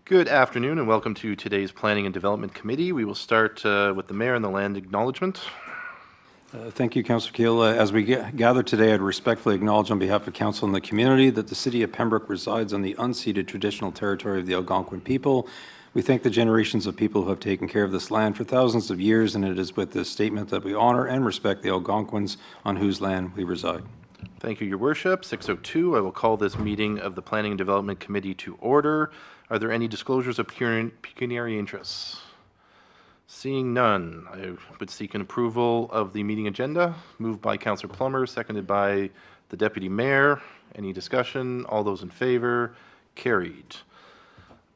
Good afternoon and welcome to today's Planning and Development Committee. We will start with the Mayor and the land acknowledgement. Thank you, Councillor Keel. As we gather today, I'd respectfully acknowledge on behalf of Council and the community that the City of Pembroke resides on the unceded traditional territory of the Algonquin people. We thank the generations of people who have taken care of this land for thousands of years, and it is with this statement that we honor and respect the Algonquins on whose land we reside. Thank you, Your Worship. 6:02, I will call this meeting of the Planning and Development Committee to order. Are there any disclosures of pecuniary interests? Seeing none, I would seek an approval of the meeting agenda. Moved by Councillor Plummer, seconded by the Deputy Mayor. Any discussion? All those in favor? Carried.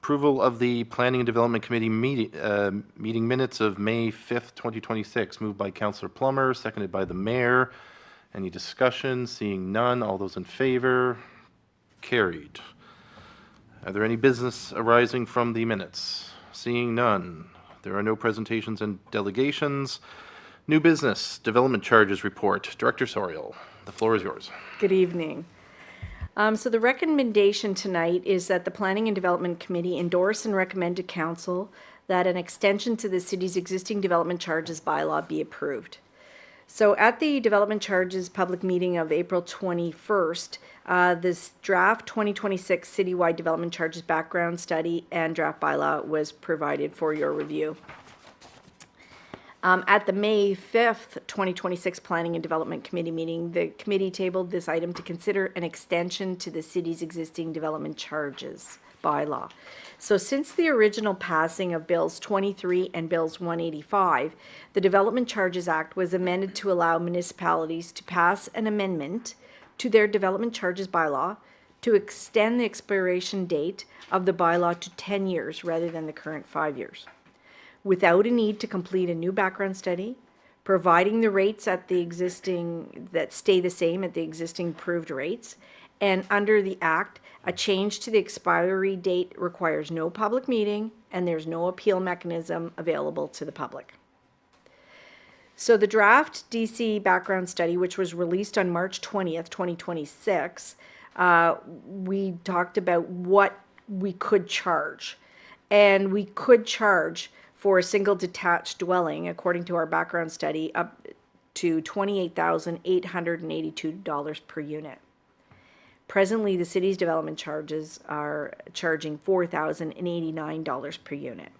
Approval of the Planning and Development Committee meeting minutes of May 5th, 2026. Moved by Councillor Plummer, seconded by the Mayor. Any discussion? Seeing none, all those in favor? Carried. Are there any business arising from the minutes? Seeing none. There are no presentations and delegations. New business, development charges report. Director Soriel, the floor is yours. Good evening. So the recommendation tonight is that the Planning and Development Committee endorse and recommend to Council that an extension to the city's existing development charges bylaw be approved. So at the development charges public meeting of April 21st, this draft 2026 citywide development charges background study and draft bylaw was provided for your review. At the May 5th, 2026 Planning and Development Committee meeting, the committee tabled this item to consider an extension to the city's existing development charges bylaw. So since the original passing of Bills 23 and Bills 185, the Development Charges Act was amended to allow municipalities to pass an amendment to their development charges bylaw to extend the expiration date of the bylaw to 10 years rather than the current 5 years, without a need to complete a new background study, providing the rates at the existing that stay the same at the existing approved rates. And under the Act, a change to the expiry date requires no public meeting and there's no appeal mechanism available to the public. So the draft DC background study, which was released on March 20th, 2026, we talked about what we could charge. And we could charge for a single detached dwelling, according to our background study, up to $28,882 per unit. Presently, the city's development charges are charging $4,089 per unit.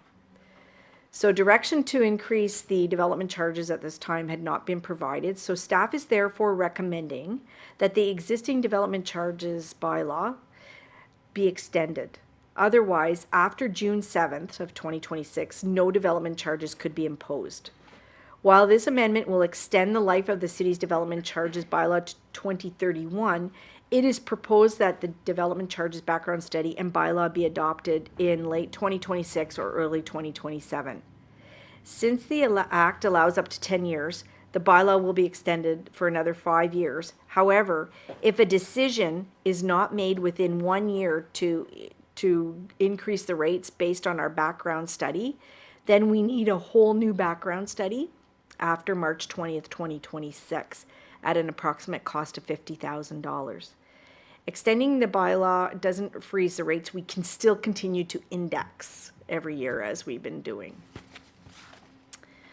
So direction to increase the development charges at this time had not been provided, so staff is therefore recommending that the existing development charges bylaw be extended. Otherwise, after June 7th of 2026, no development charges could be imposed. While this amendment will extend the life of the city's development charges bylaw to 2031, it is proposed that the development charges background study and bylaw be adopted in late 2026 or early 2027. Since the Act allows up to 10 years, the bylaw will be extended for another 5 years. However, if a decision is not made within 1 year to increase the rates based on our background study, then we need a whole new background study after March 20th, 2026 at an approximate cost of $50,000. Extending the bylaw doesn't freeze the rates. We can still continue to index every year as we've been doing.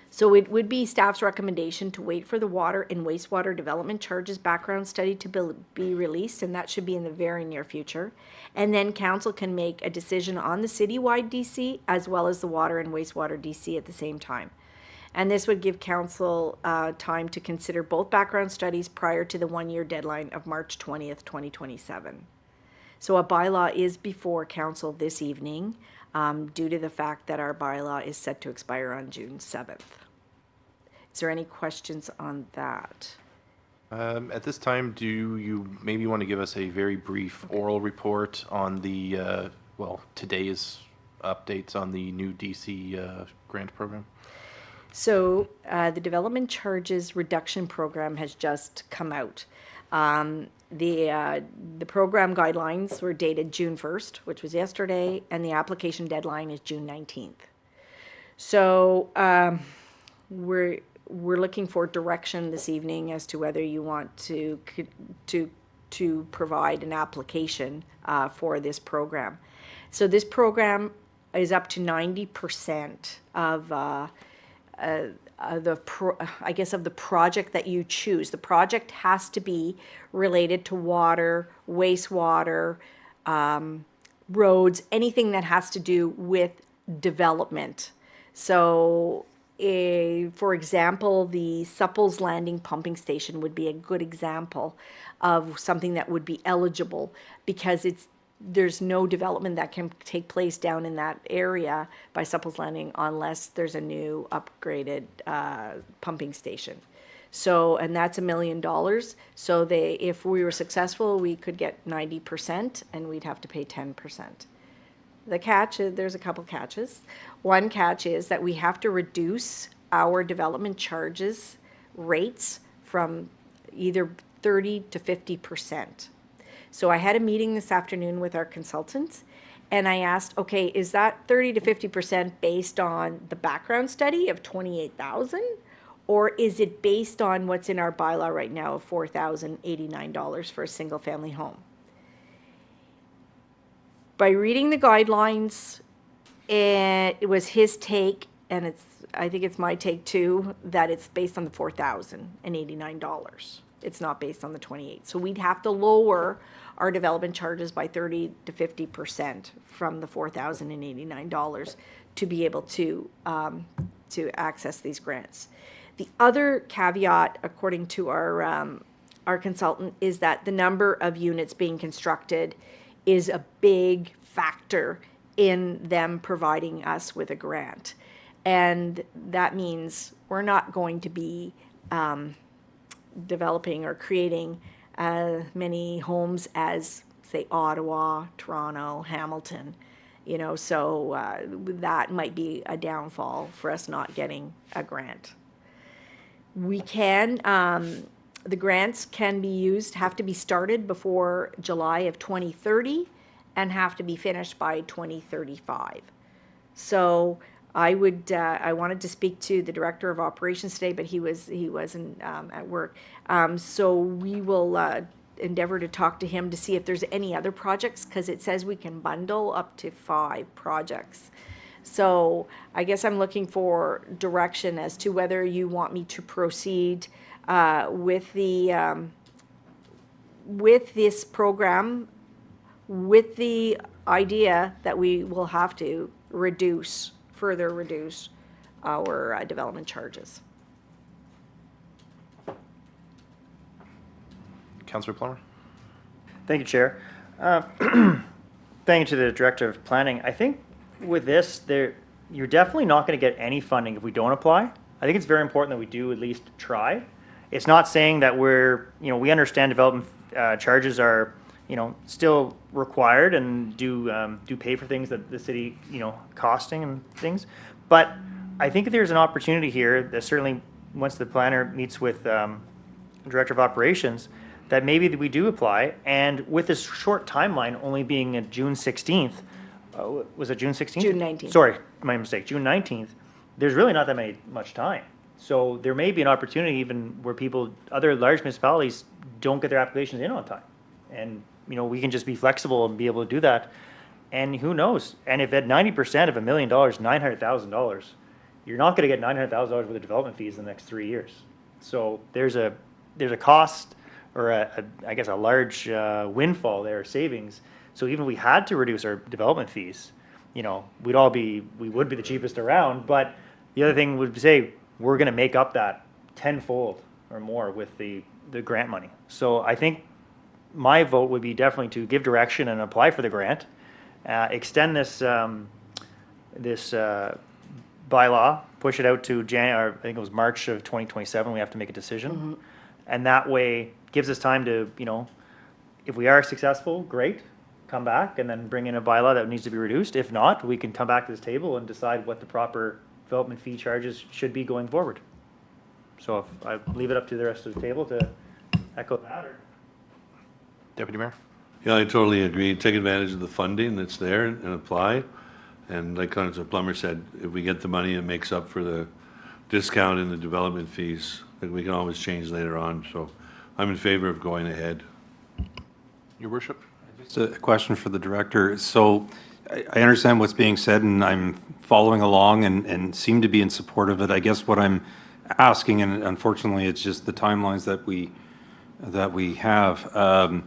So it would be staff's recommendation to wait for the water and wastewater development charges background study to be released, and that should be in the very near future. And then council can make a decision on the citywide DC as well as the water and wastewater DC at the same time. And this would give council time to consider both background studies prior to the 1 year deadline of March 20th, 2027. So a bylaw is before council this evening due to the fact that our bylaw is set to expire on June 7th. Is there any questions on that? At this time, do you maybe want to give us a very brief oral report on the, today's updates on the new DC grant program? So the development charges reduction program has just come out. The program guidelines were dated June 1st, which was yesterday, and the application deadline is June 19th. So we're looking for direction this evening as to whether you want to provide an application for this program. So this program is up to 90% of of the project that you choose. The project has to be related to water, wastewater, roads, anything that has to do with development. So, for example, the Supples Landing pumping station would be a good example of something that would be eligible, because there's no development that can take place down in that area by Supples Landing unless there's a new upgraded pumping station. So, and that's $1 million. So if we were successful, we could get 90% and we'd have to pay 10%. The catch is, there's a couple catches. One catch is that we have to reduce our development charges rates from either 30 to 50%. So I had a meeting this afternoon with our consultants, and I asked, okay, is that 30 to 50% based on the background study of 28,000, or is it based on what's in our bylaw right now of $4,089 for a single family home? By reading the guidelines, it was his take, and I think it's my take too, that it's based on the $4,089. It's not based on the 28. So we'd have to lower our development charges by 30 to 50% from the $4,089 to be able to access these grants. The other caveat, according to our consultant, is that the number of units being constructed is a big factor in them providing us with a grant. And that means we're not going to be developing or creating many homes as, say, Ottawa, Toronto, Hamilton, so that might be a downfall for us not getting a grant. We can, the grants can be used, have to be started before July of 2030 and have to be finished by 2035. So I wanted to speak to the Director of Operations today, but he wasn't at work. So we will endeavor to talk to him to see if there's any other projects, because it says we can bundle up to 5 projects. So I guess I'm looking for direction as to whether you want me to proceed with this program, with the idea that we will have to further reduce our development charges. Councillor Plummer? Thank you, Chair. Thank you to the Director of Planning. I think with this, you're definitely not going to get any funding if we don't apply. I think it's very important that we do at least try. It's not saying that we understand development charges are, still required and do pay for things that the city, costing and things. But I think there's an opportunity here that certainly once the planner meets with Director of Operations, that maybe we do apply. And with this short timeline only being June 16th, was it June 16th? June 19th. Sorry, my mistake, June 19th. There's really not that much time. So there may be an opportunity even where other large municipalities don't get their applications in on time. And, we can just be flexible and be able to do that. And who knows? And if at 90% of $1 million, $900,000, you're not going to get $900,000 worth of development fees in the next 3 years. So there's a cost, or I guess a large windfall there, savings. So even if we had to reduce our development fees, we would be the cheapest around. But the other thing would say we're going to make up that tenfold or more with the grant money. So I think my vote would be definitely to give direction and apply for the grant, extend this bylaw, push it out to I think it was March of 2027. We have to make a decision, Mm-hmm. and that way gives us time to, if we are successful, great, come back and then bring in a bylaw that needs to be reduced. If not, we can come back to this table and decide what the proper development fee charges should be going forward. So if I leave it up to the rest of the table to echo that. Deputy Mayor? Yeah, I totally agree. Take advantage of the funding that's there and apply. And like Councilor Plummer said, if we get the money, it makes up for the discount in the development fees that we can always change later on. So I'm in favor of going ahead. Your Worship? Just a question for the Director. So I understand what's being said, and I'm following along and seem to be in support of it. I guess what I'm asking, and unfortunately, it's just the timelines that we have.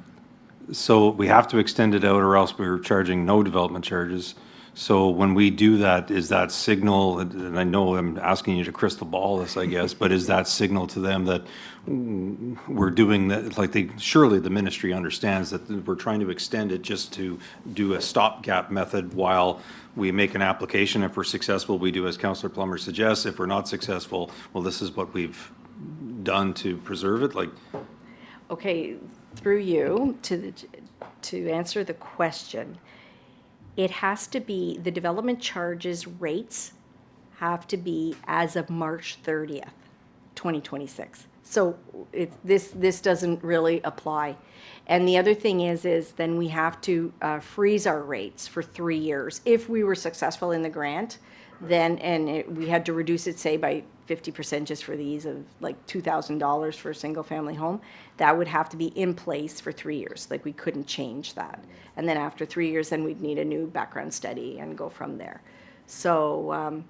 So we have to extend it out, or else we're charging no development charges. So when we do that, is that signal, and I know I'm asking you to crystal ball this, I guess, but is that signal to them that we're doing that, like surely the ministry understands that we're trying to extend it just to do a stopgap method while we make an application. If we're successful, we do as Councillor Plummer suggests. If we're not successful, well, this is what we've done to preserve it, like. Okay, through you, to answer the question, it has to be, the development charges rates have to be as of March 30th, 2026. So this doesn't really apply. And the other thing is then we have to freeze our rates for 3 years. If we were successful in the grant, then, we had to reduce it, say, by 50% just for the ease of like $2,000 for a single family home, that would have to be in place for 3 years. Like we couldn't change that. And then after 3 years, then we'd need a new background study and go from there. So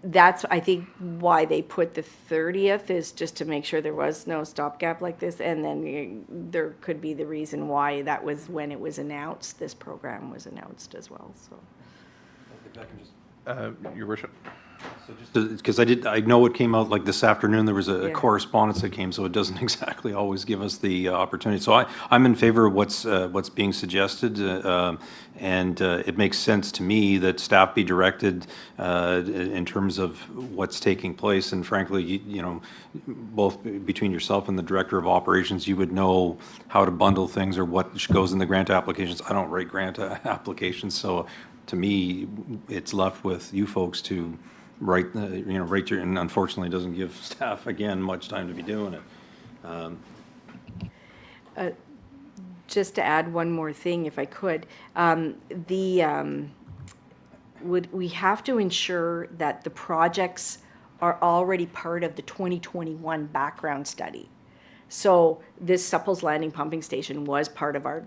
that's, I think, why they put the 30th, is just to make sure there was no stopgap like this. And then there could be the reason why that was when it was announced, this program was announced as well, so. Your worship. Because I know it came out like this afternoon, there was a correspondence that came, so it doesn't exactly always give us the opportunity. So I'm in favor of what's being suggested, and it makes sense to me that staff be directed in terms of what's taking place. And frankly, you know, both between yourself and the director of operations, you would know how to bundle things or what goes in the grant applications. I don't write grant applications, so to me, it's left with you folks to write your, and unfortunately, it doesn't give staff, again, much time to be doing it. Just to add one more thing, if I could, we have to ensure that the projects are already part of the 2021 background study. So this Supples Landing pumping station was part of our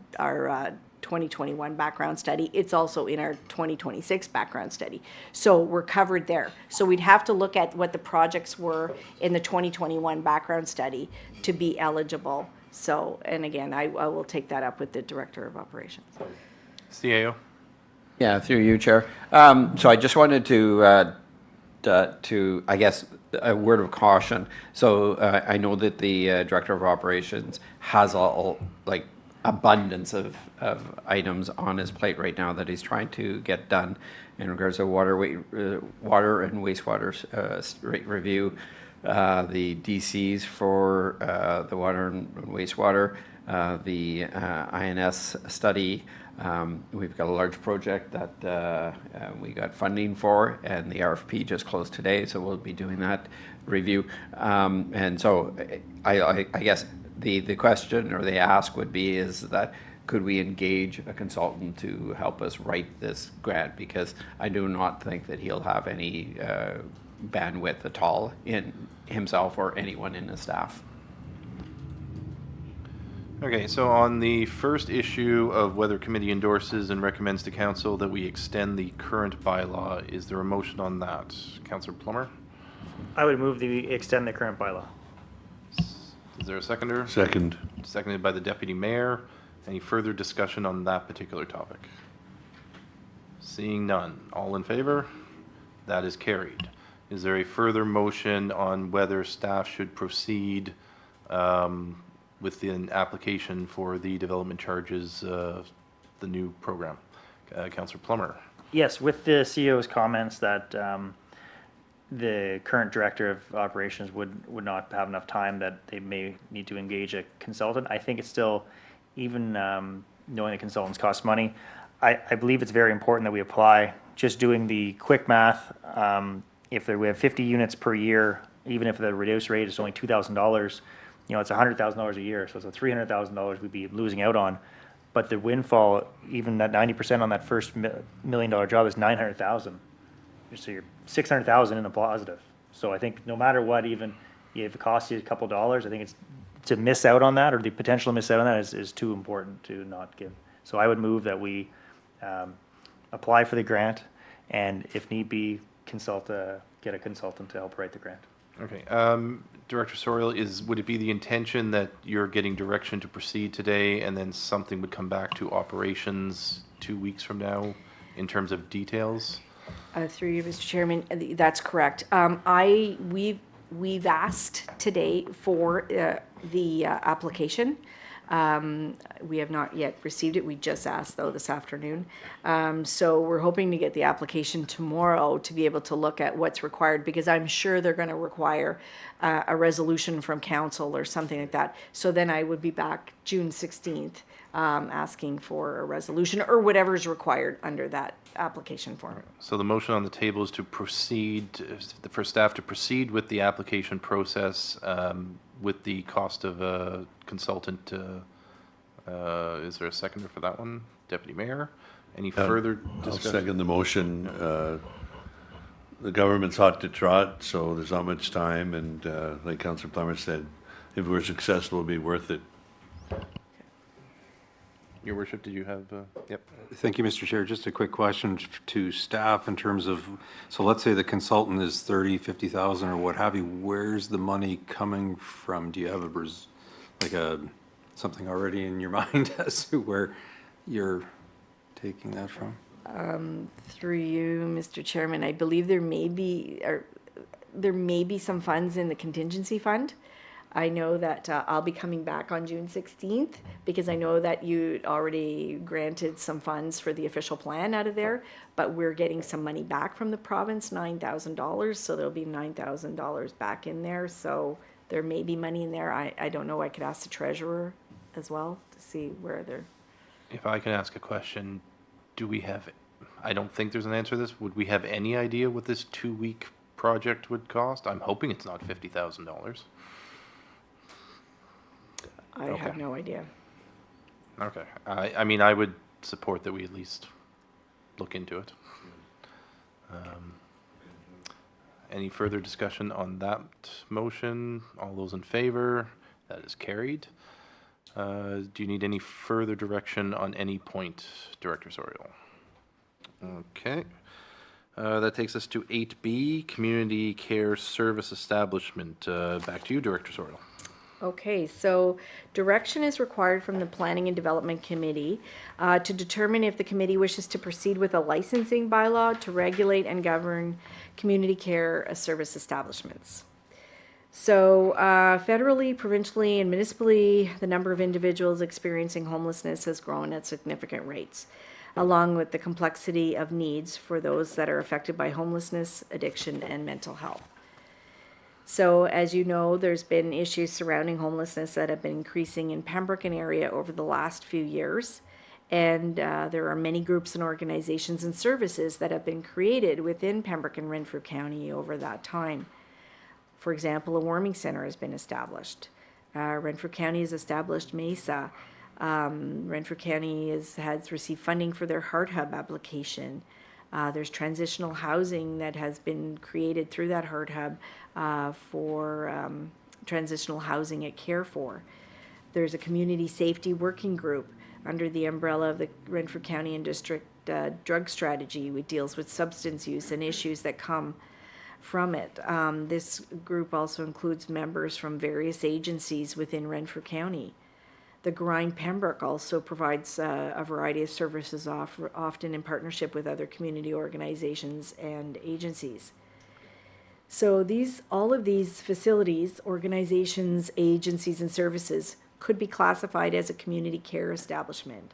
2021 background study. It's also in our 2026 background study. So we're covered there. So we'd have to look at what the projects were in the 2021 background study to be eligible. So, and again, I will take that up with the Director of Operations. CAO. Yeah, through you, Chair. So I just wanted to, I guess, a word of caution. So I know that the Director of Operations has like abundance of items on his plate right now that he's trying to get done in regards to water and wastewater rate review, the DCs for the water and wastewater, the INS study. We've got a large project that we got funding for, and the RFP just closed today, so we'll be doing that review. And so I guess the question or the ask would be is that could we engage a consultant to help us write this grant, because I do not think that he'll have any bandwidth at all in himself or anyone in his staff. Okay, so on the first issue of whether committee endorses and recommends to council that we extend the current bylaw, is there a motion on that? Councillor Plummer? I would move the extend the current bylaw. Is there a seconder? Second. Seconded by the Deputy Mayor. Any further discussion on that particular topic? Seeing none. All in favor? That is carried. Is there a further motion on whether staff should proceed with an application for the development charges, the new program? Councillor Plummer. Yes, with the CEO's comments that the current Director of Operations would not have enough time, that they may need to engage a consultant. I think it's still, even knowing the consultants cost money, I believe it's very important that we apply. Just doing the quick math, if we have 50 units per year, even if the reduced rate is only $2,000, you know, it's $100,000 a year, so it's $300,000 we'd be losing out on. But the windfall, even that 90% on that first $1 million job, is $900,000. So you're $600,000 in the positive. So I think no matter what, even if it costs you a couple dollars, I think it's to miss out on that, or the potential to miss out on that, is too important to not give. So I would move that we apply for the grant, and if need be, get a consultant to help write the grant. Okay, Director Soriel, would it be the intention that you're getting direction to proceed today and then something would come back to operations 2 weeks from now in terms of details? Through you, Mr. Chairman, that's correct. We've asked today for the application. We have not yet received it. We just asked, though, this afternoon. So we're hoping to get the application tomorrow to be able to look at what's required, because I'm sure they're going to require a resolution from council or something like that. So then I would be back June 16th asking for a resolution or whatever is required under that application form. So the motion on the table is to proceed, for staff to proceed with the application process with the cost of a consultant. Is there a seconder for that one? Deputy Mayor? Any further I'll discussion? second the motion. The government's hot to trot, so there's not much time, and like Councillor Plummer said, if we're successful, it'll be worth it. Your worship, did you have, yep. Thank you, Mr. Chair. Just a quick question to staff in terms of, so let's say the consultant is 30, 50,000 or what have you, where's the money coming from? Do you have something already in your mind as to where you're taking that from? Through you, Mr. Chairman, I believe there may be some funds in the contingency fund. I know that I'll be coming back on June 16th because I know that you already granted some funds for the official plan out of there, but we're getting some money back from the province, $9,000, so there'll be $9,000 back in there. So there may be money in there. I don't know. I could ask the treasurer as well to see where they're. If I can ask a question, do we have, I don't think there's an answer to this, would we have any idea what this 2-week project would cost? I'm hoping it's not $50,000. I have no idea. Okay, I mean, I would support that we at least look into it. Any further discussion on that motion? All those in favor? That is carried. Do you need any further direction on any point, Director Soriel? Okay. That takes us to 8B, Community Care Service Establishment. Back to you, Director Soriel. Okay, so direction is required from the Planning and Development Committee to determine if the committee wishes to proceed with a licensing bylaw to regulate and govern community care service establishments. So federally, provincially, and municipally, the number of individuals experiencing homelessness has grown at significant rates, along with the complexity of needs for those that are affected by homelessness, addiction, and mental health. So as you know, there's been issues surrounding homelessness that have been increasing in Pembroke and area over the last few years. And there are many groups and organizations and services that have been created within Pembroke and Renfrew County over that time. For example, a warming center has been established. Renfrew County has established MESA. Renfrew County has received funding for their Heart Hub application. There's transitional housing that has been created through that Heart Hub for transitional housing at Care For. There's a community safety working group under the umbrella of the Renfrew County and District Drug Strategy, which deals with substance use and issues that come from it. This group also includes members from various agencies within Renfrew County. The Grind Pembroke also provides a variety of services often in partnership with other community organizations and agencies. So all of these facilities, organizations, agencies, and services could be classified as a community care establishment.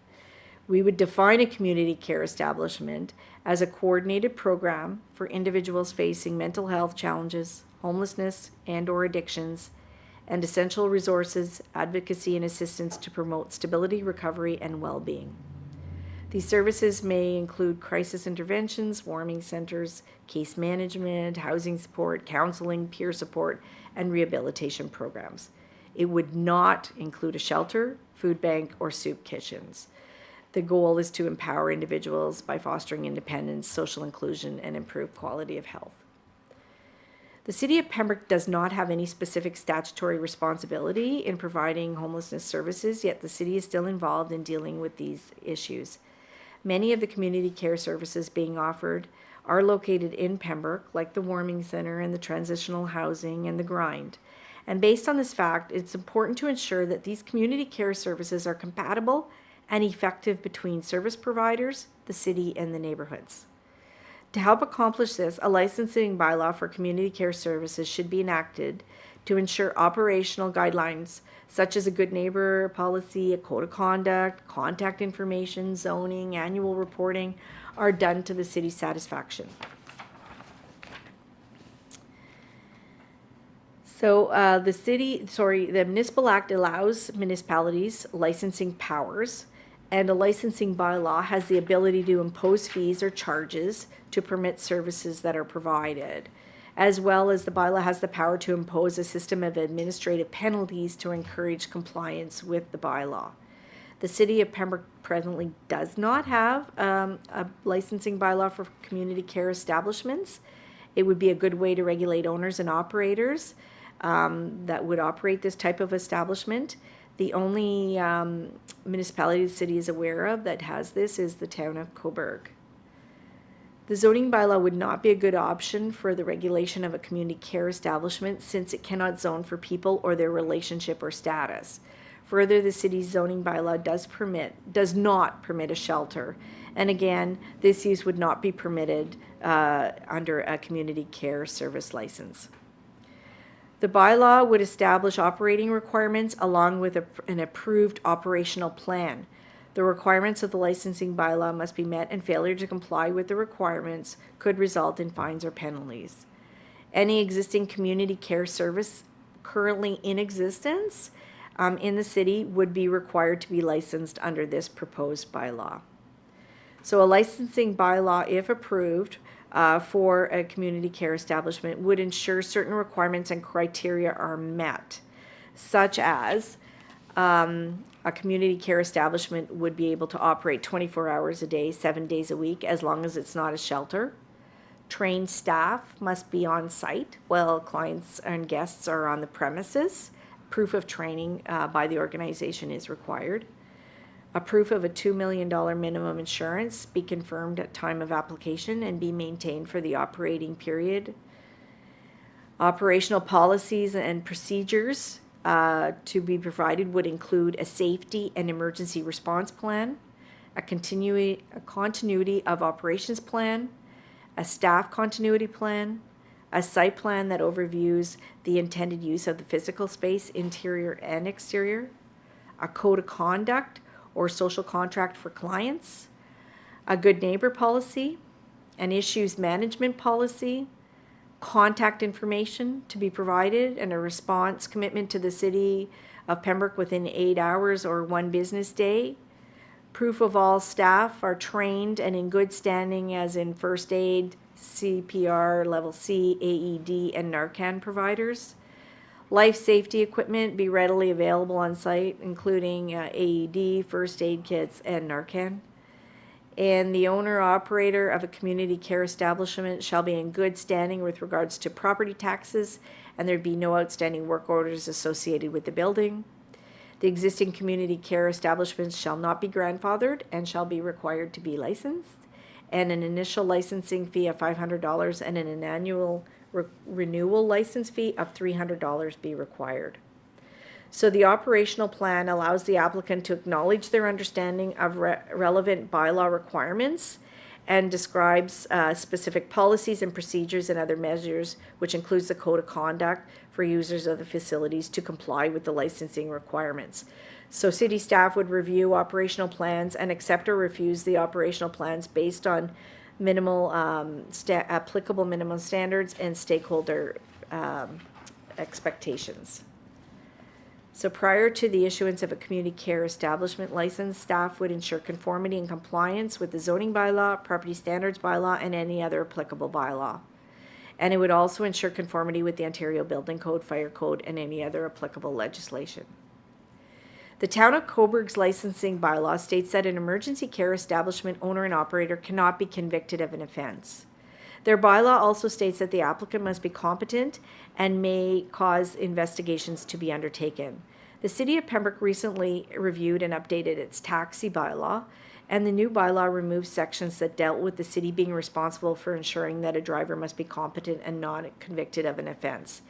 We would define a community care establishment as a coordinated program for individuals facing mental health challenges, homelessness, and/or addictions, and essential resources, advocacy, and assistance to promote stability, recovery, and well-being. These services may include crisis interventions, warming centers, case management, housing support, counseling, peer support, and rehabilitation programs. It would not include a shelter, food bank, or soup kitchens. The goal is to empower individuals by fostering independence, social inclusion, and improved quality of health. The City of Pembroke does not have any specific statutory responsibility in providing homelessness services, yet the city is still involved in dealing with these issues. Many of the community care services being offered are located in Pembroke, like the warming center and the transitional housing and the grind. And based on this fact, it's important to ensure that these community care services are compatible and effective between service providers, the city, and the neighborhoods. To help accomplish this, a licensing bylaw for community care services should be enacted to ensure operational guidelines such as a good neighbor policy, a code of conduct, contact information, zoning, annual reporting are done to the city's satisfaction. So the Municipal Act allows municipalities licensing powers, and a licensing bylaw has the ability to impose fees or charges to permit services that are provided, as well as the bylaw has the power to impose a system of administrative penalties to encourage compliance with the bylaw. The City of Pembroke presently does not have a licensing bylaw for community care establishments. It would be a good way to regulate owners and operators that would operate this type of establishment. The only municipality the city is aware of that has this is the town of Cobourg. The zoning bylaw would not be a good option for the regulation of a community care establishment since it cannot zone for people or their relationship or status. Further, the city's zoning bylaw does not permit a shelter. And again, this use would not be permitted under a community care service license. The bylaw would establish operating requirements along with an approved operational plan. The requirements of the licensing bylaw must be met, and failure to comply with the requirements could result in fines or penalties. Any existing community care service currently in existence in the city would be required to be licensed under this proposed bylaw. So a licensing bylaw, if approved, for a community care establishment would ensure certain requirements and criteria are met, such as a community care establishment would be able to operate 24 hours a day, 7 days a week, as long as it's not a shelter. Trained staff must be on site while clients and guests are on the premises. Proof of training by the organization is required. A proof of a $2 million minimum insurance be confirmed at time of application and be maintained for the operating period. Operational policies and procedures to be provided would include a safety and emergency response plan, a continuity of operations plan, a staff continuity plan, a site plan that overviews the intended use of the physical space, interior and exterior, a code of conduct or social contract for clients, a good neighbor policy, an issues management policy, contact information to be provided, and a response commitment to the City of Pembroke within 8 hours or 1 business day. Proof of all staff are trained and in good standing as in first aid, CPR, level C, AED, and Narcan providers. Life safety equipment be readily available on site, including AED, first aid kits, and Narcan. And the owner-operator of a community care establishment shall be in good standing with regards to property taxes, and there be no outstanding work orders associated with the building. The existing community care establishments shall not be grandfathered and shall be required to be licensed, and an initial licensing fee of $500 and an annual renewal license fee of $300 be required. So the operational plan allows the applicant to acknowledge their understanding of relevant bylaw requirements and describes specific policies and procedures and other measures, which includes the code of conduct for users of the facilities to comply with the licensing requirements. So city staff would review operational plans and accept or refuse the operational plans based on applicable minimum standards and stakeholder expectations. So prior to the issuance of a community care establishment license, staff would ensure conformity and compliance with the zoning bylaw, property standards bylaw, and any other applicable bylaw. And it would also ensure conformity with the Ontario Building Code, Fire Code, and any other applicable legislation. The Town of Cobourg's licensing bylaw states that an emergency care establishment owner and operator cannot be convicted of an offense. Their bylaw also states that the applicant must be competent and may cause investigations to be undertaken. The City of Pembroke recently reviewed and updated its taxi bylaw, And the new bylaw removes sections that dealt with the city being responsible for ensuring that a driver must be competent and not convicted of an offense.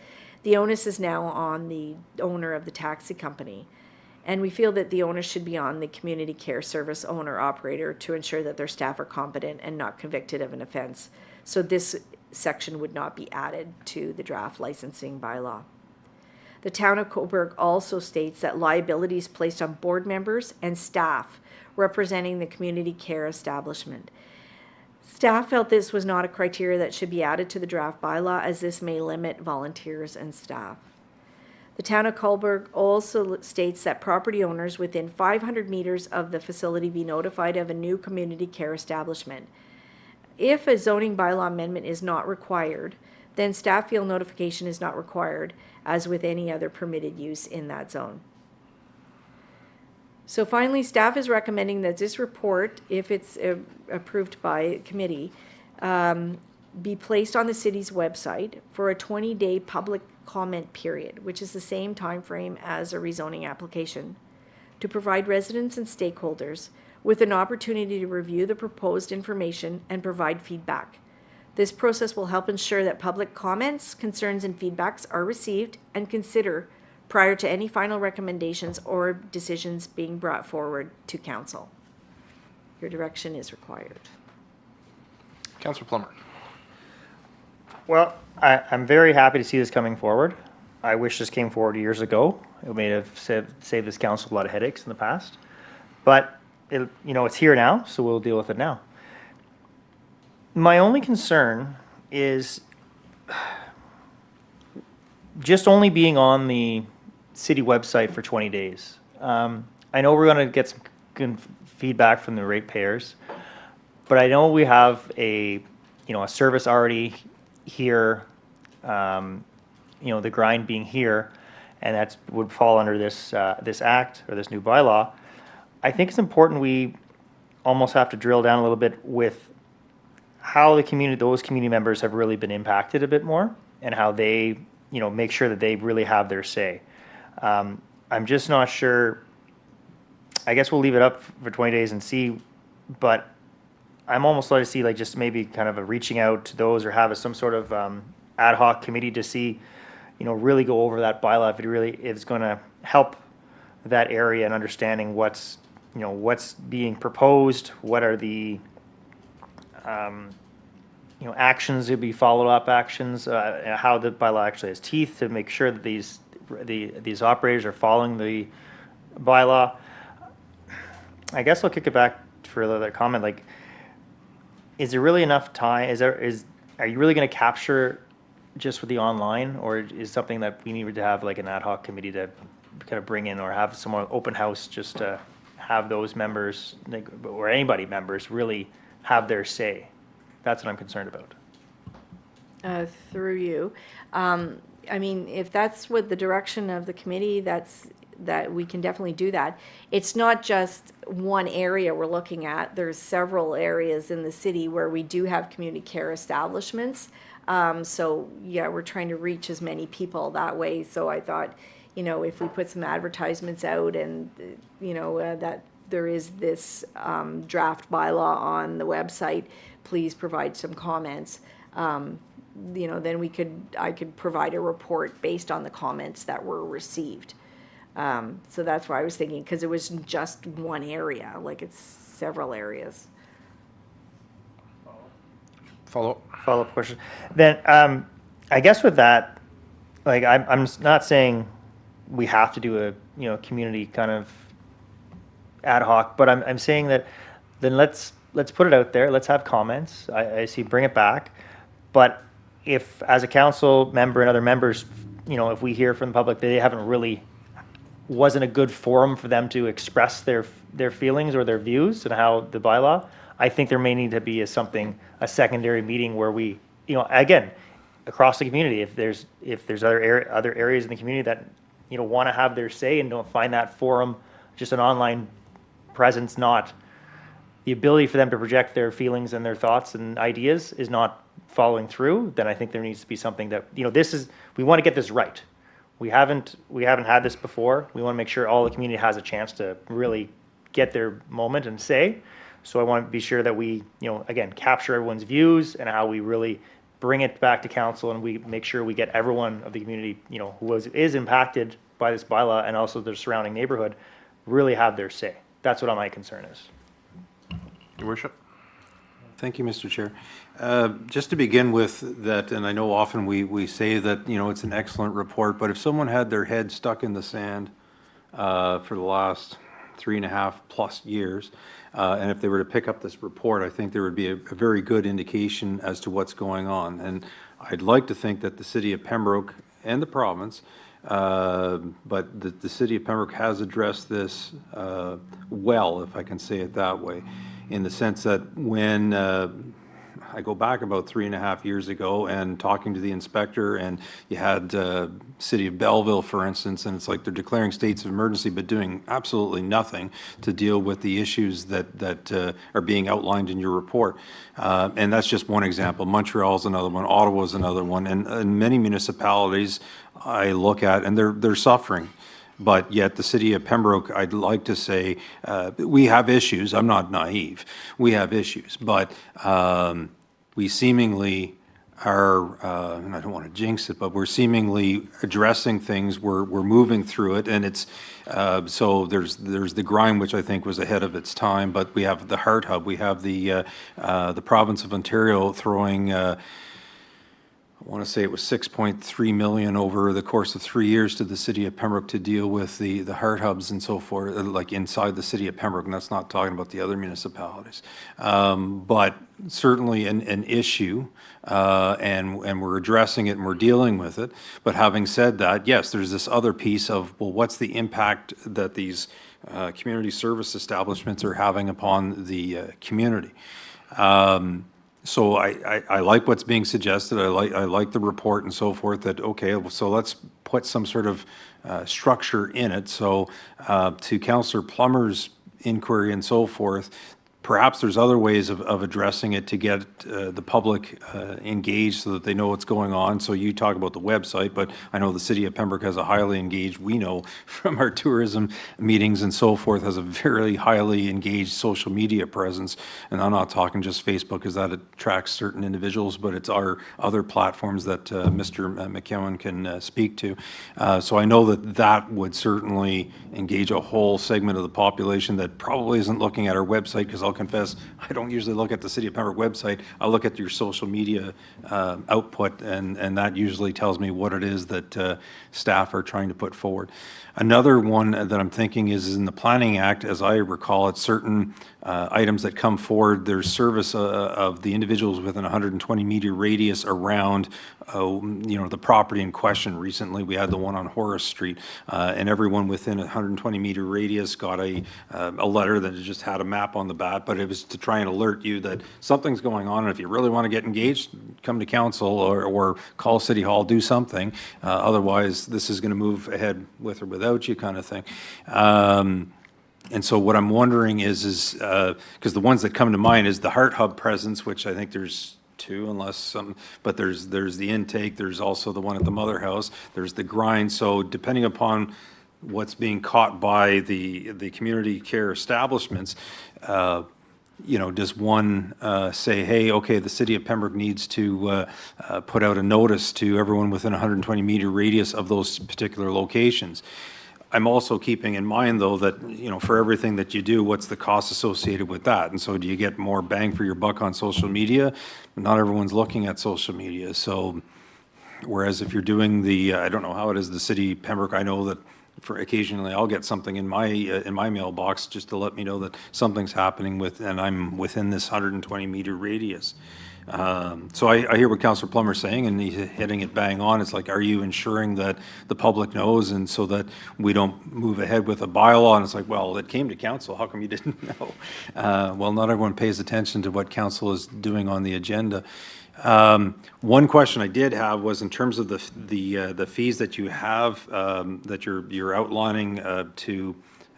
The onus is now on the owner of the taxi company. And we feel that the onus should be on the community care service owner operator to ensure that their staff are competent and not convicted of an offense. So this section would not be added to the draft licensing bylaw. The town of Cobourg also states that liability is placed on board members and staff representing the community care establishment. Staff felt this was not a criteria that should be added to the draft bylaw, as this may limit volunteers and staff. The town of Cobourg also states that property owners within 500 meters of the facility be notified of a new community care establishment. If a zoning bylaw amendment is not required, then staff feel notification is not required, as with any other permitted use in that zone. So finally, staff is recommending that this report, if it's approved by committee, be placed on the city's website for a 20-day public comment period, which is the same time frame as a rezoning application, to provide residents and stakeholders with an opportunity to review the proposed information and provide feedback. This process will help ensure that public comments, concerns, and feedbacks are received and considered prior to any final recommendations or decisions being brought forward to council. Your direction is required. Councillor Plummer. Well, I'm very happy to see this coming forward. I wish this came forward years ago. It may have saved this council a lot of headaches in the past. But, it's here now, so we'll deal with it now. My only concern is just only being on the city website for 20 days. I know we're going to get some good feedback from the ratepayers, but I know we have a service already here, the grind being here, and that would fall under this act or this new bylaw. I think it's important we almost have to drill down a little bit with how those community members have really been impacted a bit more, and how they, make sure that they really have their say. I'm just not sure. I guess we'll leave it up for 20 days and see, but I'm almost like to see just maybe kind of a reaching out to those, or have some sort of ad hoc committee to see, really go over that bylaw if it really is going to help that area and understanding what's being proposed, what are the actions to be follow up actions, how the bylaw actually has teeth to make sure that these operators are following the bylaw. I guess I'll kick it back for another comment. Is there really enough time? Are you really going to capture just with the online, or is something that we need to have an ad hoc committee to kind of bring in, or have some open house just to have those members, or anybody members, really have their say? That's what I'm concerned about. Through you. If that's what the direction of the committee, that we can definitely do that. It's not just one area we're looking at. There's several areas in the city where we do have community care establishments. So yeah, we're trying to reach as many people that way. So I thought, if we put some advertisements out and, that there is this draft bylaw on the website, please provide some comments. Then I could provide a report based on the comments that were received. So that's why I was thinking, because it was just one area, it's several areas. Follow-up question. Then I guess with that, I'm not saying we have to do a community kind of ad hoc, but I'm saying that then let's put it out there. Let's have comments. I see, bring it back. But if, as a council member and other members, if we hear from the public that they wasn't a good forum for them to express their feelings or their views and how the bylaw, I think there may need to be a secondary meeting where we, again, across the community, if there's other areas in the community that want to have their say and don't find that forum, just an online presence, not the ability for them to project their feelings and their thoughts and ideas is not following through, then I think there needs to be something that, we want to get this right. We haven't had this before. We want to make sure all the community has a chance to really get their moment and say. So I want to be sure that we, again, capture everyone's views and how we really bring it back to council, and we make sure we get everyone of the community, who is impacted by this bylaw and also their surrounding neighborhood, really have their say. That's what my concern is. Your worship? Thank you, Mr. Chair. Just to begin with that, and I know often we say that, it's an excellent report, but if someone had their head stuck in the sand for the last 3.5+ years, and if they were to pick up this report, I think there would be a very good indication as to what's going on. And I'd like to think that the city of Pembroke and the province, but the city of Pembroke has addressed this well, if I can say it that way, in the sense that when I go back about 3.5 years ago and talking to the inspector, and you had city of Belleville, for instance, and it's like they're declaring states of emergency but doing absolutely nothing to deal with the issues that are being outlined in your report. And that's just one example. Montreal's another one, Ottawa's another one, and many municipalities I look at, and they're suffering. But yet the city of Pembroke, I'd like to say, we have issues. I'm not naive. We have issues, but we seemingly are, and I don't want to jinx it, but we're seemingly addressing things. We're moving through it, and it's so there's the grind, which I think was ahead of its time. But we have the Heart Hub. We have the province of Ontario throwing. I want to say it was 6.3 million over the course of 3 years to the city of Pembroke to deal with the heart hubs and so forth, like inside the city of Pembroke, and that's not talking about the other municipalities. But certainly an issue, and we're addressing it and we're dealing with it. But having said that, yes, there's this other piece of, well, what's the impact that these community service establishments are having upon the community? So I like what's being suggested. I like the report and so forth, that, okay, so let's put some sort of structure in it. So to Councillor Plummer's inquiry and so forth, perhaps there's other ways of addressing it to get the public engaged so that they know what's going on. So you talk about the website, but I know the city of Pembroke has a highly engaged, we know from our tourism meetings and so forth, has a very highly engaged social media presence. And I'm not talking just Facebook, because that attracts certain individuals, but it's our other platforms that Mr. McKeown can speak to. So I know that would certainly engage a whole segment of the population that probably isn't looking at our website, because I'll confess, I don't usually look at the City of Pembroke website. I look at your social media output, and that usually tells me what it is that staff are trying to put forward. Another one that I'm thinking is in the Planning Act, as I recall, it's certain items that come forward. There's service of the individuals within a 120-meter radius around, the property in question. Recently, we had the one on Horace Street, and everyone within a 120-meter radius got a letter that just had a map on the back, but it was to try and alert you that something's going on, and if you really want to get engaged, come to council or call City Hall, do something. Otherwise, this is going to move ahead with or without you, kind of thing. And so what I'm wondering is because the ones that come to mind is the Heart Hub presence, which I think there's two, unless some, but there's the intake, there's also the one at the Mother House, there's the grind. So depending upon what's being caught by the community care establishments, does one say, hey, okay, the city of Pembroke needs to put out a notice to everyone within a 120-meter radius of those particular locations? I'm also keeping in mind, though, that, for everything that you do, what's the cost associated with that? And so do you get more bang for your buck on social media? Not everyone's looking at social media. So whereas if you're doing I don't know how it is, the city of Pembroke, I know that for occasionally I'll get something in my mailbox just to let me know that something's happening and I'm within this 120-meter radius. So I hear what Councillor Plummer's saying, and he's hitting it bang on. It's like, are you ensuring that the public knows, and so that we don't move ahead with a bylaw? And it's like, well, it came to council. How come you didn't know? Well, not everyone pays attention to what council is doing on the agenda. One question I did have was in terms of the fees that you have, that you're outlining to.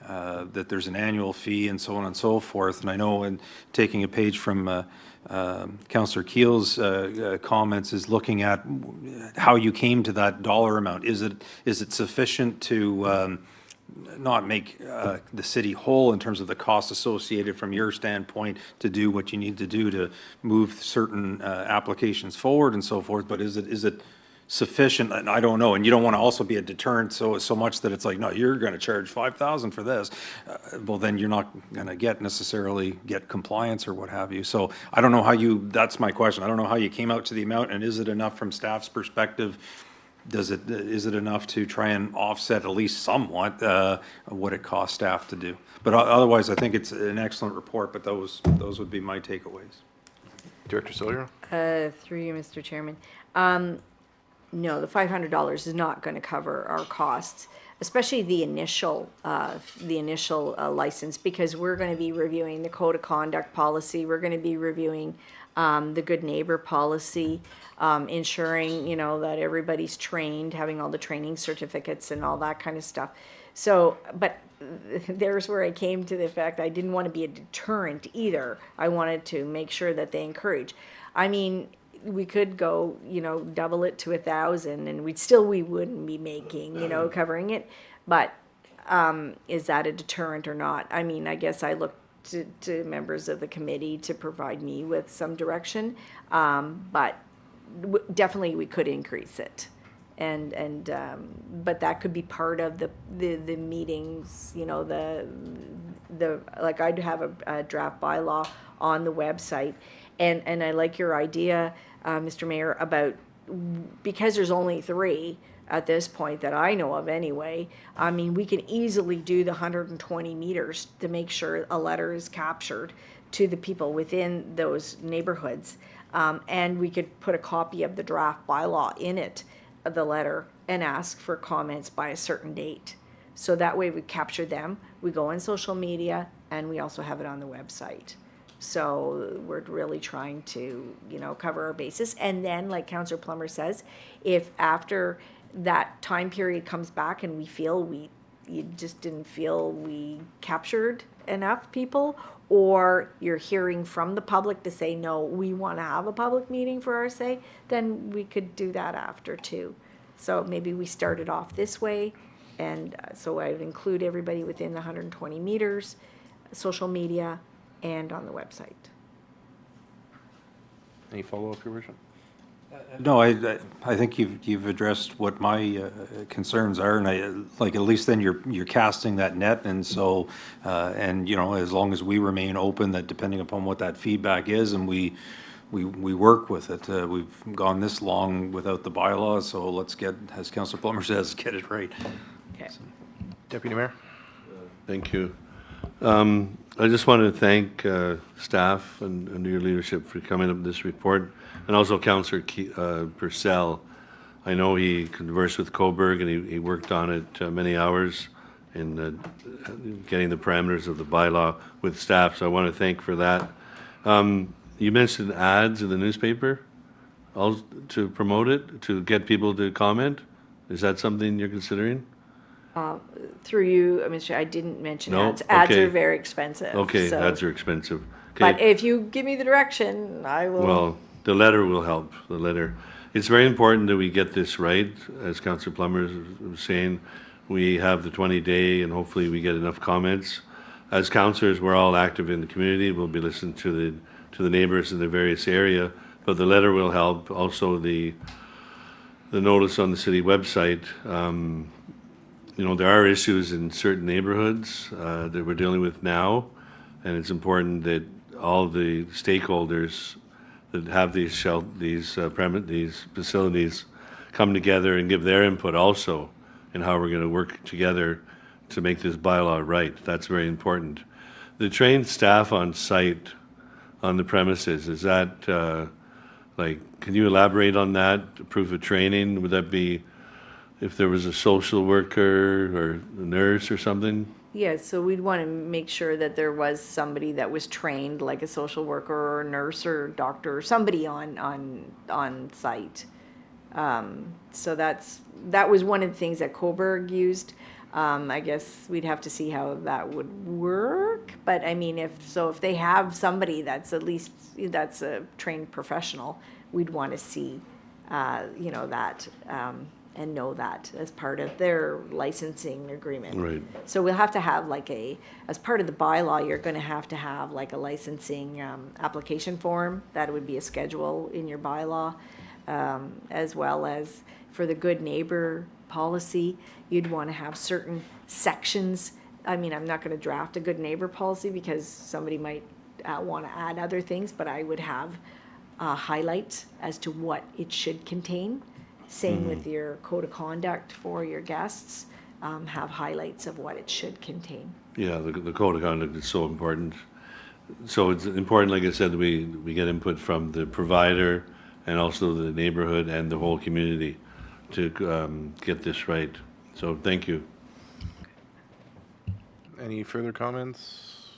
That there's an annual fee and so on and so forth. And I know, in taking a page from Councillor Keel's comments, is looking at how you came to that dollar amount. Is it sufficient to not make the city whole in terms of the cost associated from your standpoint to do what you need to do to move certain applications forward and so forth, but is it sufficient? And I don't know, and you don't want to also be a deterrent so much that it's like, no, you're going to charge 5,000 for this. Well, then you're not going to necessarily get compliance or what have you. So I don't know how that's my question. I don't know how you came out to the amount, and is it enough from staff's perspective? Is it enough to try and offset at least somewhat what it costs staff to do? But otherwise, I think it's an excellent report, but those would be my takeaways. Director Sillier? Through you, Mr. Chairman. No, the $500 is not going to cover our costs, especially the initial license, because we're going to be reviewing the code of conduct policy. We're going to be reviewing the good neighbor policy, ensuring, that everybody's trained, having all the training certificates and all that kind of stuff. So, but there's where I came to the fact I didn't want to be a deterrent either. I wanted to make sure that they encourage. I mean, we could go, double it to 1,000 and we wouldn't be making, covering it. But is that a deterrent or not? I mean, I guess I look to members of the committee to provide me with some direction. But definitely we could increase it. But that could be part of the meetings, like I'd have a draft bylaw on the website. And I like your idea, Mr. Mayor, about, because there's only 3 at this point that I know of anyway, I mean, we can easily do the 120 meters to make sure a letter is captured to the people within those neighborhoods. And we could put a copy of the draft bylaw in it, the letter, and ask for comments by a certain date. So that way we capture them, we go on social media, and we also have it on the website. So we're really trying to, cover our bases. And then, like Councillor Plummer says, if after that time period comes back and we feel you just didn't feel we captured enough people, or you're hearing from the public to say, no, we want to have a public meeting for our say, then we could do that after too. So maybe we started off this way, and so I would include everybody within the 120 meters, social media, and on the website. Any follow-up, Your Worship? No, I think you've addressed what my concerns are, and at least then you're casting that net, and so and as long as we remain open, that depending upon what that feedback is, and we work with it. We've gone this long without the bylaws, so let's get, as Councillor Plummer says, get it right. Okay. Deputy Mayor? Thank you. I just wanted to thank staff and your leadership for coming up with this report, and also Councillor Purcell. I know he conversed with Coburg and he worked on it many hours in getting the parameters of the bylaw with staff, so I want to thank for that. You mentioned ads in the newspaper to promote it, to get people to comment. Is that something you're considering? Through you, Mr. I didn't mention No? ads. Ads Okay. are very expensive. Okay, so- ads are expensive. But Okay. if you give me the direction, I will. Well, the letter will help, the letter. It's very important that we get this right, as Councillor Plummer was saying. We have the 20-day, and hopefully we get enough comments. As councillors, we're all active in the community. We'll be listening to the neighbours in the various area, but the letter will help. Also, the notice on the city website. There are issues in certain neighborhoods that we're dealing with now, and it's important that all the stakeholders that have these facilities come together and give their input also in how we're going to work together to make this bylaw right. That's very important. The trained staff on site, on the premises, is that, can you elaborate on that? Proof of training, would that be if there was a social worker or a nurse or something? Yeah, so we'd want to make sure that there was somebody that was trained, like a social worker or a nurse or doctor or somebody on site. So that was one of the things that Coburg used. I guess we'd have to see how that would work. But I mean, if they have somebody that's at least a trained professional, we'd want to see, that. and know that as part of their licensing agreement. Right. So we'll have to have like as part of the bylaw, you're gonna have to have like a licensing, application form. That would be a schedule in your bylaw. As well as for the good neighbor policy, you'd wanna have certain sections. I mean, I'm not gonna draft a good neighbor policy because somebody might wanna add other things, but I would have highlights as to what it should contain. Same with your code of conduct for your guests, have highlights of what it should contain. Yeah, the code of conduct is so important. So it's important, like I said, we get input from the provider and also the neighborhood and the whole community to get this right. So thank you. Any further comments?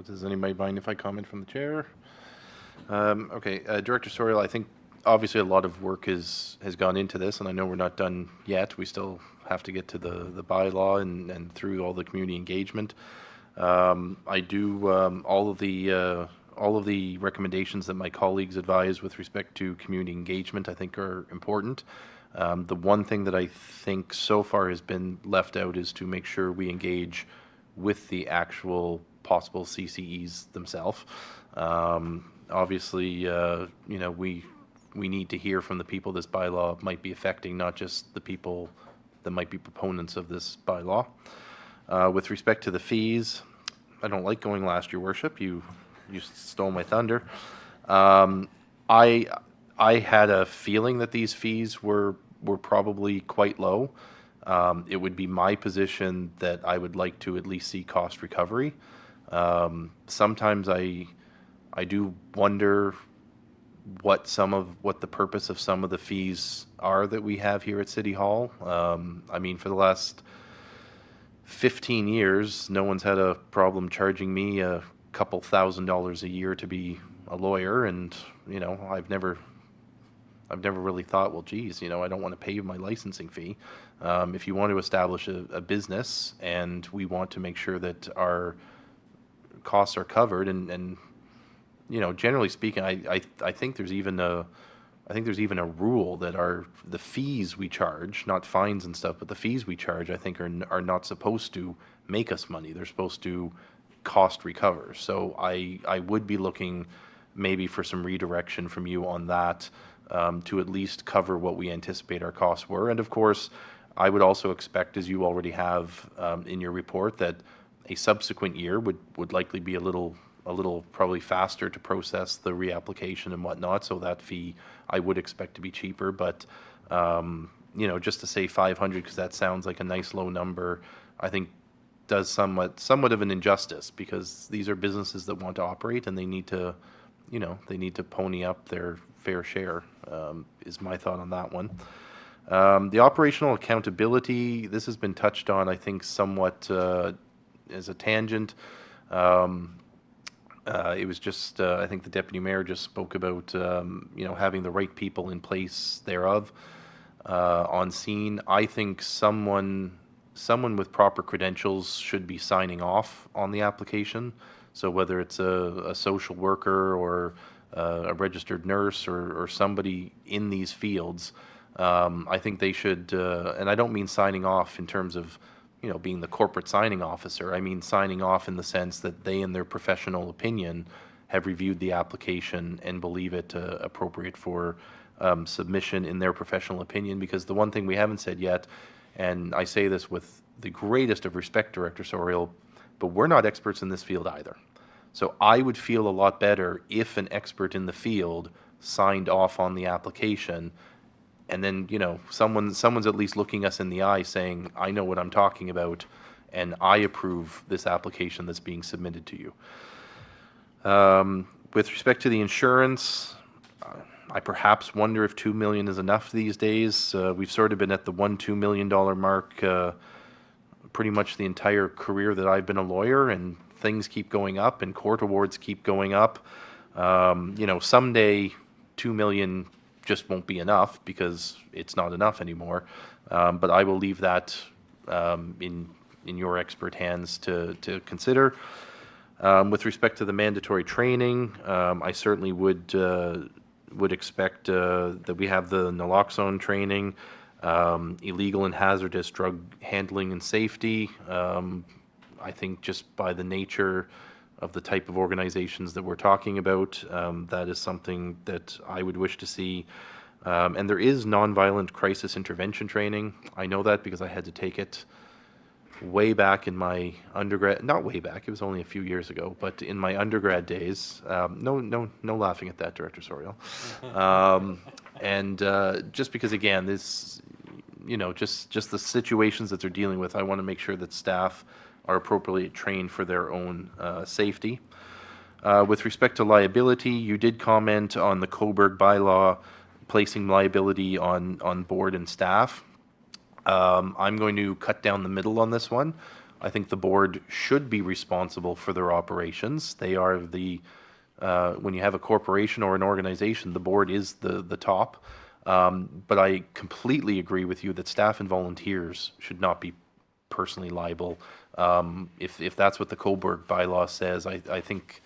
Does anybody mind if I comment from the chair? Okay, Director Sorial, I think obviously a lot of work has gone into this, and I know we're not done yet. We still have to get to the bylaw and through all the community engagement. I do all of the recommendations that my colleagues advise with respect to community engagement, I think are important. The one thing that I think so far has been left out is to make sure we engage with the actual possible CCEs themselves. Obviously, we need to hear from the people this bylaw might be affecting, not just the people that might be proponents of this bylaw. With respect to the fees, I don't like going last, Your Worship. You stole my thunder. I had a feeling that these fees were probably quite low. It would be my position that I would like to at least see cost recovery. Sometimes I do wonder what the purpose of some of the fees are that we have here at City Hall. I mean, for the last 15 years, no one's had a problem charging me a couple $1,000s a year to be a lawyer, and I've never really thought, well, geez, I don't want to pay my licensing fee. If you want to establish a business and we want to make sure that our costs are covered, and generally speaking, I think there's even a rule that the fees we charge, not fines and stuff, but the fees we charge, I think are not supposed to make us money. They're supposed to cost recover. So I would be looking maybe for some redirection from you on that, to at least cover what we anticipate our costs were. And of course, I would also expect, as you already have in your report, that a subsequent year would likely be a little probably faster to process the reapplication and whatnot. So that fee I would expect to be cheaper. But just to say 500, because that sounds like a nice low number, I think does somewhat of an injustice, because these are businesses that want to operate and they need to pony up their fair share, is my thought on that one. The operational accountability, this has been touched on, I think, somewhat as a tangent. It was just, I think the deputy mayor just spoke about, having the right people in place thereof on scene. I think someone with proper credentials should be signing off on the application. So whether it's a social worker or a registered nurse or somebody in these fields, I think they should, and I don't mean signing off in terms of, being the corporate signing officer. I mean signing off in the sense that they, in their professional opinion, have reviewed the application and believe it appropriate for submission in their professional opinion. Because the one thing we haven't said yet, and I say this with the greatest of respect, Director Sorial, but we're not experts in this field either. So I would feel a lot better if an expert in the field signed off on the application, and then, someone's at least looking us in the eye saying, I know what I'm talking about, and I approve this application that's being submitted to you. With respect to the insurance, I perhaps wonder if $2 million is enough these days. We've sort of been at the $2 million mark pretty much the entire career that I've been a lawyer, and things keep going up and court awards keep going up. Someday $2 million just won't be enough, because it's not enough anymore. But I will leave that in your expert hands to consider. With respect to the mandatory training, I certainly would expect that we have the naloxone training. illegal and hazardous drug handling and safety. I think just by the nature of the type of organizations that we're talking about, that is something that I would wish to see. And there is nonviolent crisis intervention training. I know that because I had to take it way back in my undergrad, not way back, it was only a few years ago, but in my undergrad days, no laughing at that, Director Soriel. Just because, again, this, just the situations that they're dealing with, I want to make sure that staff are appropriately trained for their own safety. With respect to liability, you did comment on the Coburg bylaw placing liability on board and staff. I'm going to cut down the middle on this one. I think the board should be responsible for their operations. They are when you have a corporation or an organization, the board is the top. But I completely agree with you that staff and volunteers should not be personally liable. If that's what the Coburg bylaw says, I think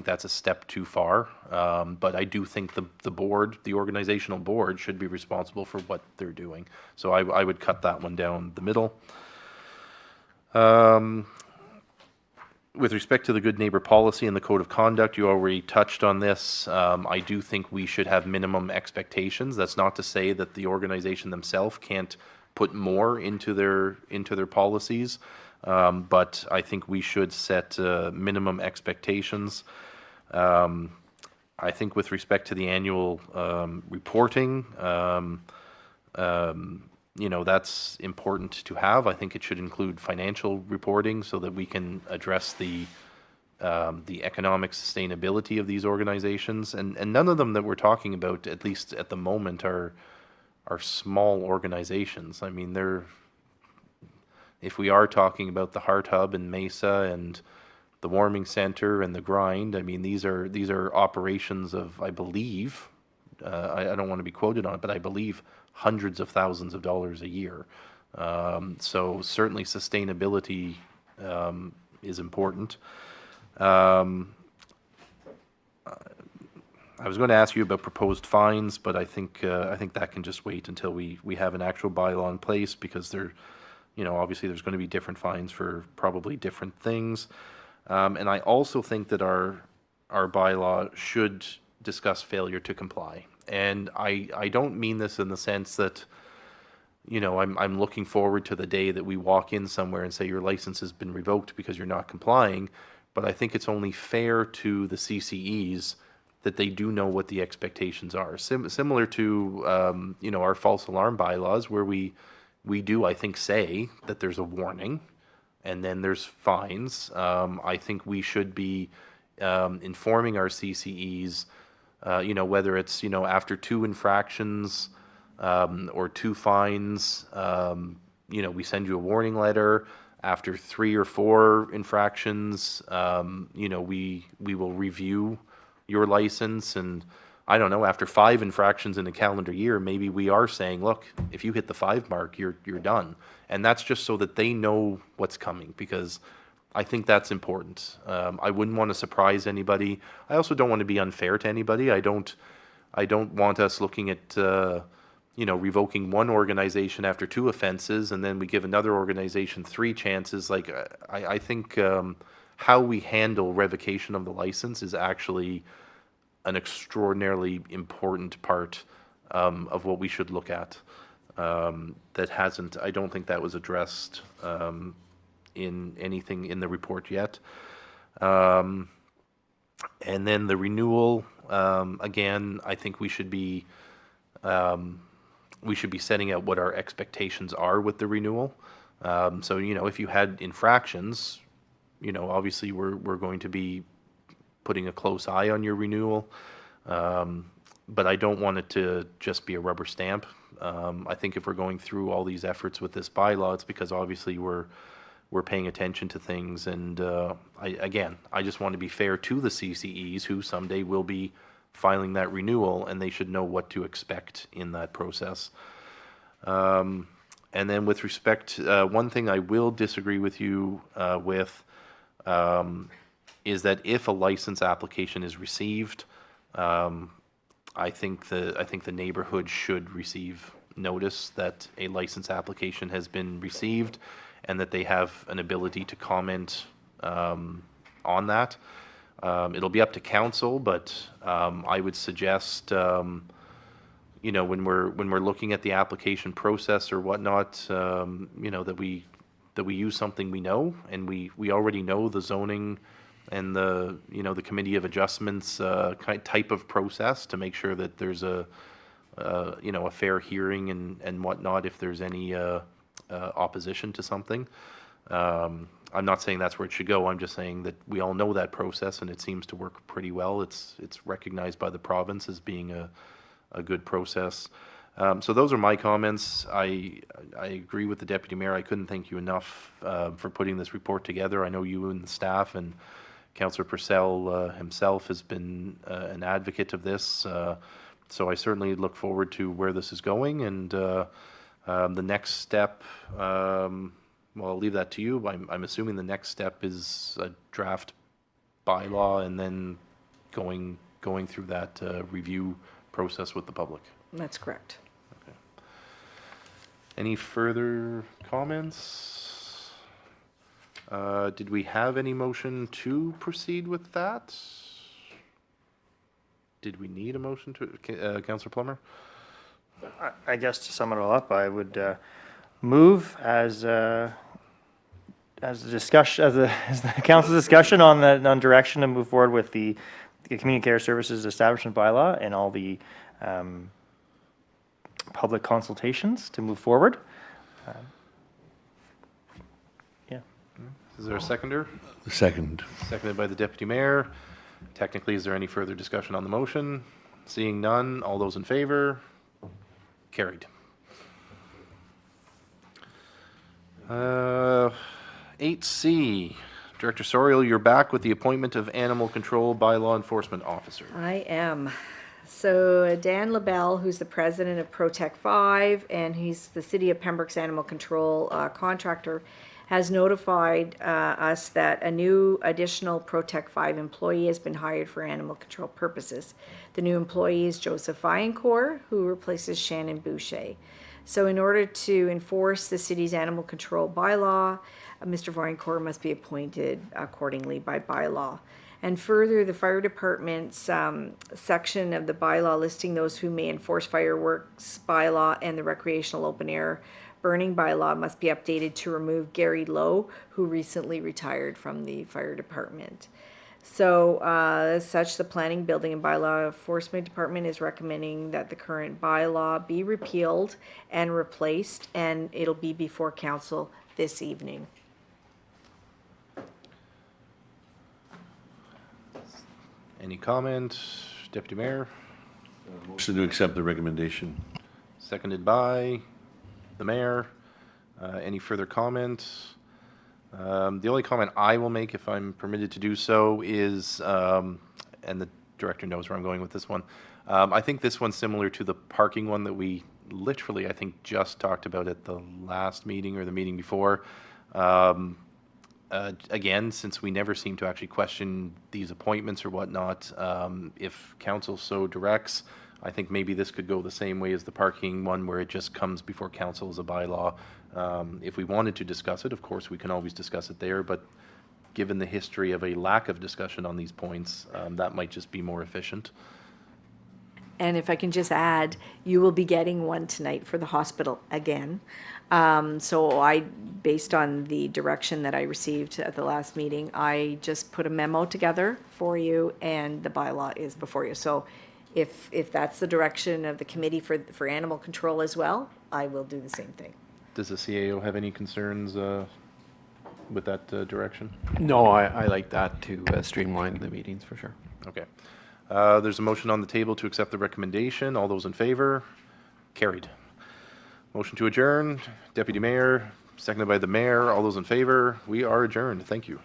that's a step too far. But I do think the board, the organizational board, should be responsible for what they're doing. So I would cut that one down the middle. With respect to the good neighbor policy and the code of conduct, you already touched on this. I do think we should have minimum expectations. That's not to say that the organization themselves can't put more into their policies. But I think we should set minimum expectations. I think with respect to the annual reporting, that's important to have. I think it should include financial reporting so that we can address the economic sustainability of these organizations. And none of them that we're talking about, at least at the moment, are small organizations. I mean, if we are talking about the Heart Hub and Mesa and the Warming Center and the Grind, I mean, these are operations of, I believe, I don't want to be quoted on it, but I believe hundreds of thousands of dollars a year. So certainly sustainability is important. I was going to ask you about proposed fines, but I think that can just wait until we have an actual bylaw in place, because obviously there's going to be different fines for probably different things. And I also think that our bylaw should discuss failure to comply. And I don't mean this in the sense that, I'm looking forward to the day that we walk in somewhere and say your license has been revoked because you're not complying. But I think it's only fair to the CCEs that they do know what the expectations are. Similar to, our false alarm bylaws, where we do, I think, say that there's a warning and then there's fines. I think we should be informing our CCEs, whether it's, after 2 infractions or 2 fines, we send you a warning letter. After 3 or 4 infractions, we will review your license. And I don't know, after 5 infractions in a calendar year, maybe we are saying, look, if you hit the 5 mark, you're done. And that's just so that they know what's coming, because I think that's important. I wouldn't want to surprise anybody. I also don't want to be unfair to anybody. I don't want us looking at revoking one organization after 2 offenses, and then we give another organization 3 chances. Like, I think how we handle revocation of the license is actually an extraordinarily important part of what we should look at. I don't think that was addressed in anything in the report yet. And then the renewal, again, I think we should be setting out what our expectations are with the renewal. So, if you had infractions, obviously we're going to be putting a close eye on your renewal. But I don't want it to just be a rubber stamp. I think if we're going through all these efforts with this bylaw, it's because obviously we're paying attention to things. And I just want to be fair to the CCEs, who someday will be filing that renewal, and they should know what to expect in that process. And then with respect, one thing I will disagree with you with is that if a license application is received, I think the neighborhood should receive notice that a license application has been received and that they have an ability to comment on that. It'll be up to council, but I would suggest, you know, when we're looking at the application process or whatnot, you know, that we use something we know, and we already know the zoning and the, you know, the committee of adjustments type of process to make sure that there's a you know, a fair hearing and whatnot if there's any opposition to something. I'm not saying that's where it should go. I'm just saying that we all know that process and it seems to work pretty well. It's recognized by the province as being a good process. So those are my comments. I agree with the Deputy Mayor. I couldn't thank you enough for putting this report together. I know you and the staff and Councillor Purcell himself has been an advocate of this. So I certainly look forward to where this is going, and the next step, well, I'll leave that to you. I'm assuming the next step is a draft bylaw and then going through that review process with the public. That's correct. Any further comments? Did we have any motion to proceed with that? Did we need a motion to, Councillor Plummer? I guess to sum it all up, I would move as the discussion, as the council's discussion on direction to move forward with the community care services establishment bylaw and all the public consultations to move forward. Yeah. Is there a seconder? Second. Seconded by the Deputy Mayor. Technically, is there any further discussion on the motion? Seeing none, all those in favor? Carried. 8C, Director Soriel, you're back with the appointment of Animal Control Bylaw Enforcement Officer. I am. So Dan LaBelle, who's the president of Protect 5, and he's the City of Pembroke's animal control contractor, has notified us that a new additional Protect 5 employee has been hired for animal control purposes. The new employee is Joseph Viancourt, who replaces Shannon Boucher. So in order to enforce the city's animal control bylaw, Mr. Viancourt must be appointed accordingly by bylaw. And further, the fire department's section of the bylaw listing those who may enforce fireworks bylaw and the recreational open air burning bylaw must be updated to remove Gary Lowe, who recently retired from the fire department. So as such, the Planning, Building and Bylaw Enforcement Department is recommending that the current bylaw be repealed and replaced, and it'll be before council this evening. Any comment? Deputy Mayor? Motion to accept the recommendation. Seconded by the Mayor. Any further comments? The only comment I will make, if I'm permitted to do so, is, and the director knows where I'm going with this one, I think this one's similar to the parking one that we literally, I think, just talked about at the last meeting or the meeting before. Again, since we never seem to actually question these appointments or whatnot, if council so directs, I think maybe this could go the same way as the parking one, where it just comes before council as a bylaw. If we wanted to discuss it, of course, we can always discuss it there, but given the history of a lack of discussion on these points, that might just be more efficient. And if I can just add, you will be getting one tonight for the hospital again. So based on the direction that I received at the last meeting, I just put a memo together for you, and the bylaw is before you. So if that's the direction of the committee for animal control as well, I will do the same thing. Does the CAO have any concerns with that direction? No, I like that to streamline the meetings for sure. Okay. There's a motion on the table to accept the recommendation. All those in favor? Carried. Motion to adjourn. Deputy Mayor, seconded by the Mayor. All those in favor? We are adjourned. Thank you.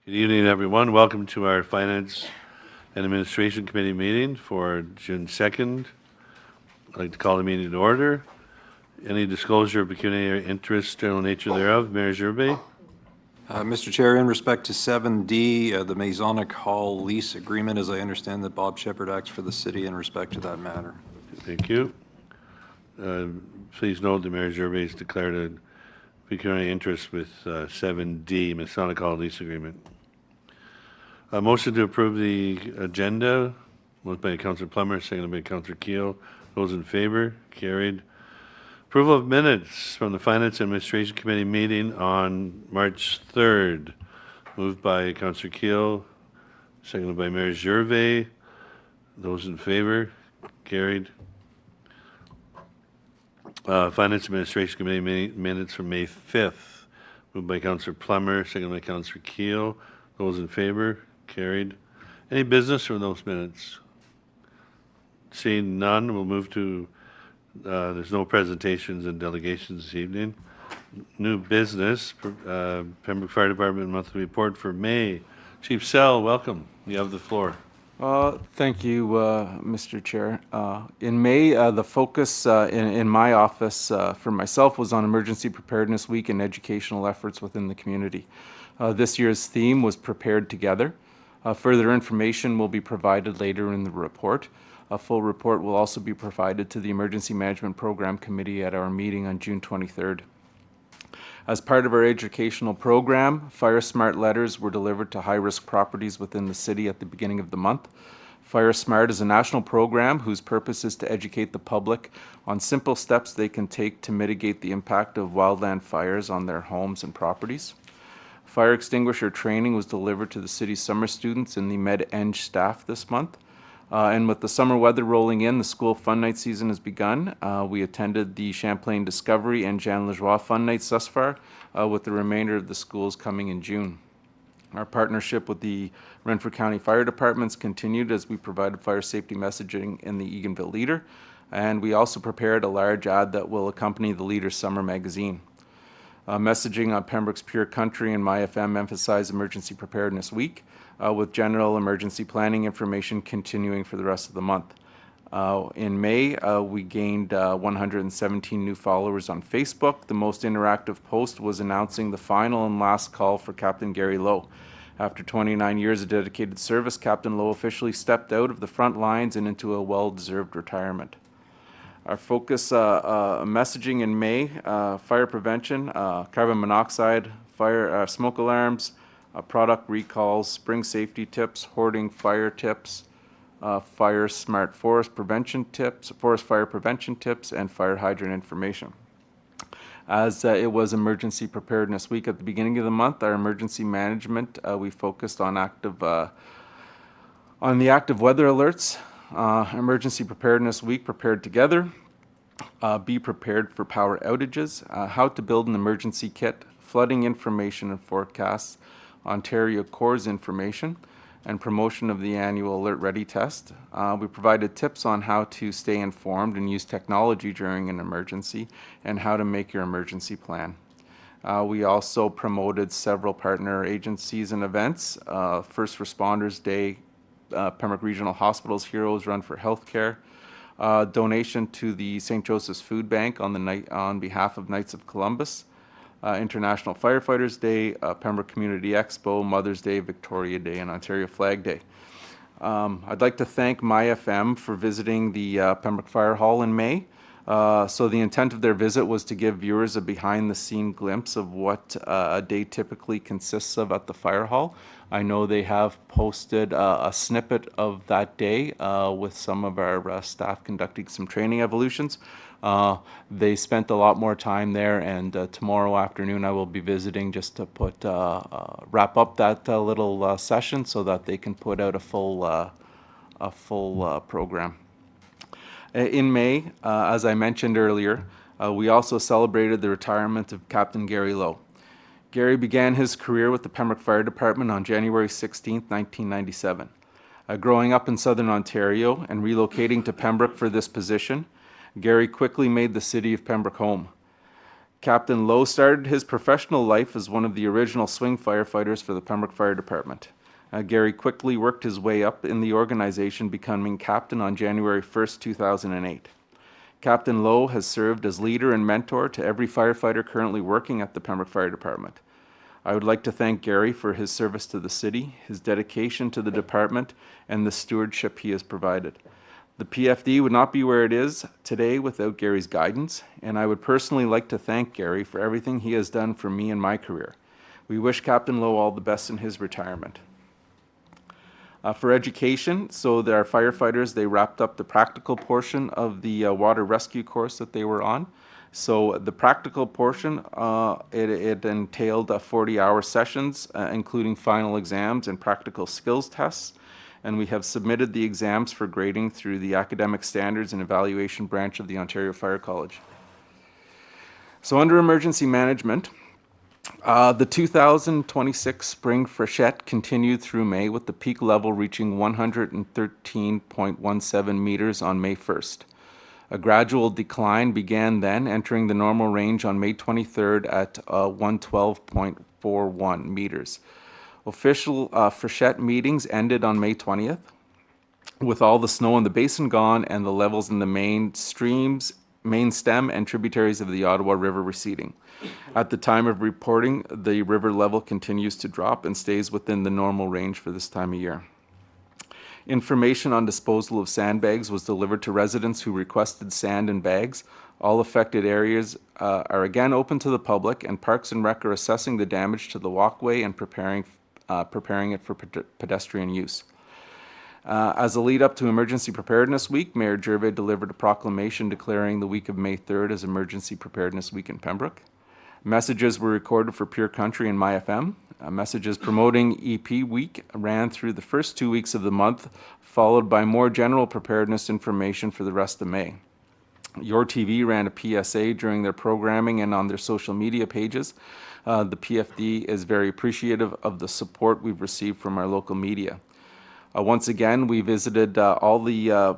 Good evening, everyone. Welcome to our Finance and Administration Committee meeting for June 2nd. I'd like to call the meeting to order. Any disclosure of pecuniary interest, general nature thereof, Mayor Gervais? Mr. Chair, in respect to 7D, the Masonic Hall lease agreement, as I understand that Bob Shepherd acts for the city in respect to that matter. Thank you. Please note the Mayor Gervais has declared a pecuniary interest with 7D, Masonic Hall lease agreement. A motion to approve the agenda, moved by Councillor Plummer, seconded by Councillor Keel. Those in favor, carried. Approval of minutes from the Finance and Administration Committee meeting on March 3rd, moved by Councillor Keel, seconded by Mayor Gervais. Those in favor, carried. Finance Administration Committee minutes from May 5th, moved by Councillor Plummer, seconded by Councillor Keel. Those in favor, carried. Any business from those minutes? Seeing none, we'll move to, there's no presentations and delegations this evening. New business, Pembroke Fire Department monthly report for May. Chief Sell, welcome. You have the floor. Thank you, Mr. Chair. In May, the focus in my office for myself was on Emergency Preparedness Week and educational efforts within the community. This year's theme was Prepared Together. Further information will be provided later in the report. A full report will also be provided to the Emergency Management Program Committee at our meeting on June 23rd. As part of our educational program, Fire Smart letters were delivered to high-risk properties within the city at the beginning of the month. Fire Smart is a national program whose purpose is to educate the public on simple steps they can take to mitigate the impact of wildland fires on their homes and properties. Fire extinguisher training was delivered to the city's summer students and the Med-Eng staff this month. And with the summer weather rolling in, the school fun night season has begun. We attended the Champlain Discovery and Jean Lajoie fun nights thus far, with the remainder of the schools coming in June. Our partnership with the Renfrew County Fire Departments continued as we provided fire safety messaging in the Eganville Leader, and we also prepared a large ad that will accompany the Leader Summer magazine. Messaging on Pembroke's Pure Country and MyFM emphasized Emergency Preparedness Week, with general emergency planning information continuing for the rest of the month. In May, we gained 117 new followers on Facebook. The most interactive post was announcing the final and last call for Captain Gary Lowe. After 29 years of dedicated service, Captain Lowe officially stepped out of the front lines and into a well-deserved retirement. Our focus messaging in May, fire prevention, carbon monoxide, fire smoke alarms, product recalls, spring safety tips, hoarding fire tips, Fire Smart forest prevention tips, forest fire prevention tips, and fire hydrant information. As it was Emergency Preparedness Week at the beginning of the month, our emergency management, we focused on the active weather alerts. Emergency Preparedness Week, Prepared Together, be prepared for power outages, how to build an emergency kit, flooding information and forecasts, Ontario Corps information, and promotion of the annual Alert Ready test. We provided tips on how to stay informed and use technology during an emergency and how to make your emergency plan. We also promoted several partner agencies and events. First Responders Day, Pembroke Regional Hospital's Heroes Run for Healthcare, donation to the St. Joseph's Food Bank on behalf of Knights of Columbus, International Firefighters Day, Pembroke Community Expo, Mother's Day, Victoria Day, and Ontario Flag Day. I'd like to thank MyFM for visiting the Pembroke Fire Hall in May. So the intent of their visit was to give viewers a behind-the-scene glimpse of what a day typically consists of at the fire hall. I know they have posted a snippet of that day with some of our staff conducting some training evolutions. They spent a lot more time there, and tomorrow afternoon I will be visiting just to wrap up that little session so that they can put out a full program. In May, as I mentioned earlier, we also celebrated the retirement of Captain Gary Lowe. Gary began his career with the Pembroke Fire Department on January 16, 1997. Growing up in southern Ontario and relocating to Pembroke for this position, Gary quickly made the city of Pembroke home. Captain Lowe started his professional life as one of the original swing firefighters for the Pembroke Fire Department. Gary quickly worked his way up in the organization, becoming captain on January 1st, 2008. Captain Lowe has served as leader and mentor to every firefighter currently working at the Pembroke Fire Department. I would like to thank Gary for his service to the city, his dedication to the department, and the stewardship he has provided. The PFD would not be where it is today without Gary's guidance, and I would personally like to thank Gary for everything he has done for me in my career. We wish Captain Lowe all the best in his retirement. For education, so that our firefighters, they wrapped up the practical portion of the water rescue course that they were on. So the practical portion, it entailed 40-hour sessions, including final exams and practical skills tests. And we have submitted the exams for grading through the Academic Standards and Evaluation branch of the Ontario Fire College. So under emergency management, the 2026 spring freshet continued through May, with the peak level reaching 113.17 meters on May 1st. A gradual decline began then, entering the normal range on May 23rd at 112.41 meters. Official freshet meetings ended on May 20th, with all the snow in the basin gone and the levels in the main streams, main stem and tributaries of the Ottawa River receding. At the time of reporting, the river level continues to drop and stays within the normal range for this time of year. Information on disposal of sandbags was delivered to residents who requested sand and bags. All affected areas are again open to the public, and Parks and Rec are assessing the damage to the walkway and preparing it for pedestrian use. As a lead up to Emergency Preparedness Week, Mayor Gervais delivered a proclamation declaring the week of May 3rd as Emergency Preparedness Week in Pembroke. Messages were recorded for Pure Country and MyFM. Messages promoting EP Week ran through the first 2 weeks of the month, followed by more general preparedness information for the rest of May. Your TV ran a PSA during their programming and on their social media pages. The PFD is very appreciative of the support we've received from our local media. Once again, we visited all the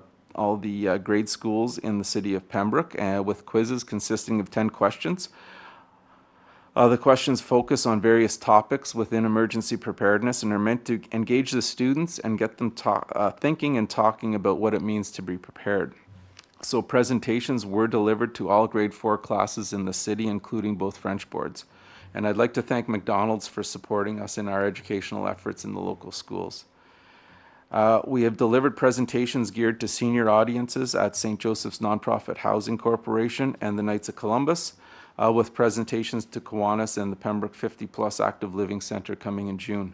grade schools in the city of Pembroke with quizzes consisting of 10 questions. The questions focus on various topics within emergency preparedness and are meant to engage the students and get them thinking and talking about what it means to be prepared. So presentations were delivered to all grade 4 classes in the city, including both French boards. And I'd like to thank McDonald's for supporting us in our educational efforts in the local schools. We have delivered presentations geared to senior audiences at St. Joseph's Nonprofit Housing Corporation and the Knights of Columbus, with presentations to Kiwanis and the Pembroke 50+ Active Living Center coming in June.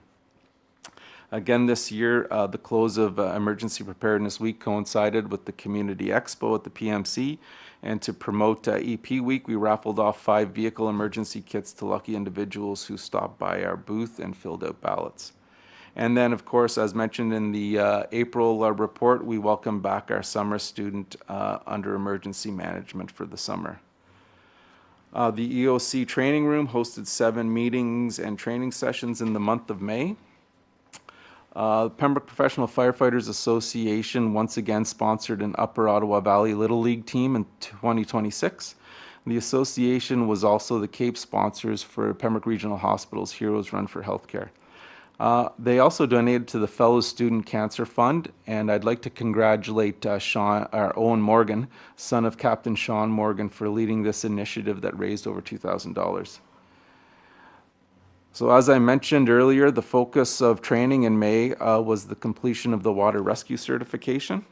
Again this year, the close of Emergency Preparedness Week coincided with the Community Expo at the PMC, and to promote EP Week, we raffled off 5 vehicle emergency kits to lucky individuals who stopped by our booth and filled out ballots. And then, of course, as mentioned in the April report, we welcome back our summer student under emergency management for the summer. The EOC training room hosted 7 meetings and training sessions in the month of May. Pembroke Professional Firefighters Association once again sponsored an Upper Ottawa Valley Little League team in 2026. The association was also the CAPE sponsors for Pembroke Regional Hospital's Heroes Run for Healthcare. They also donated to the Fellows Student Cancer Fund, and I'd like to congratulate Owen Morgan, son of Captain Sean Morgan, for leading this initiative that raised over $2,000. So as I mentioned earlier, the focus of training in May was the completion of the water rescue certification.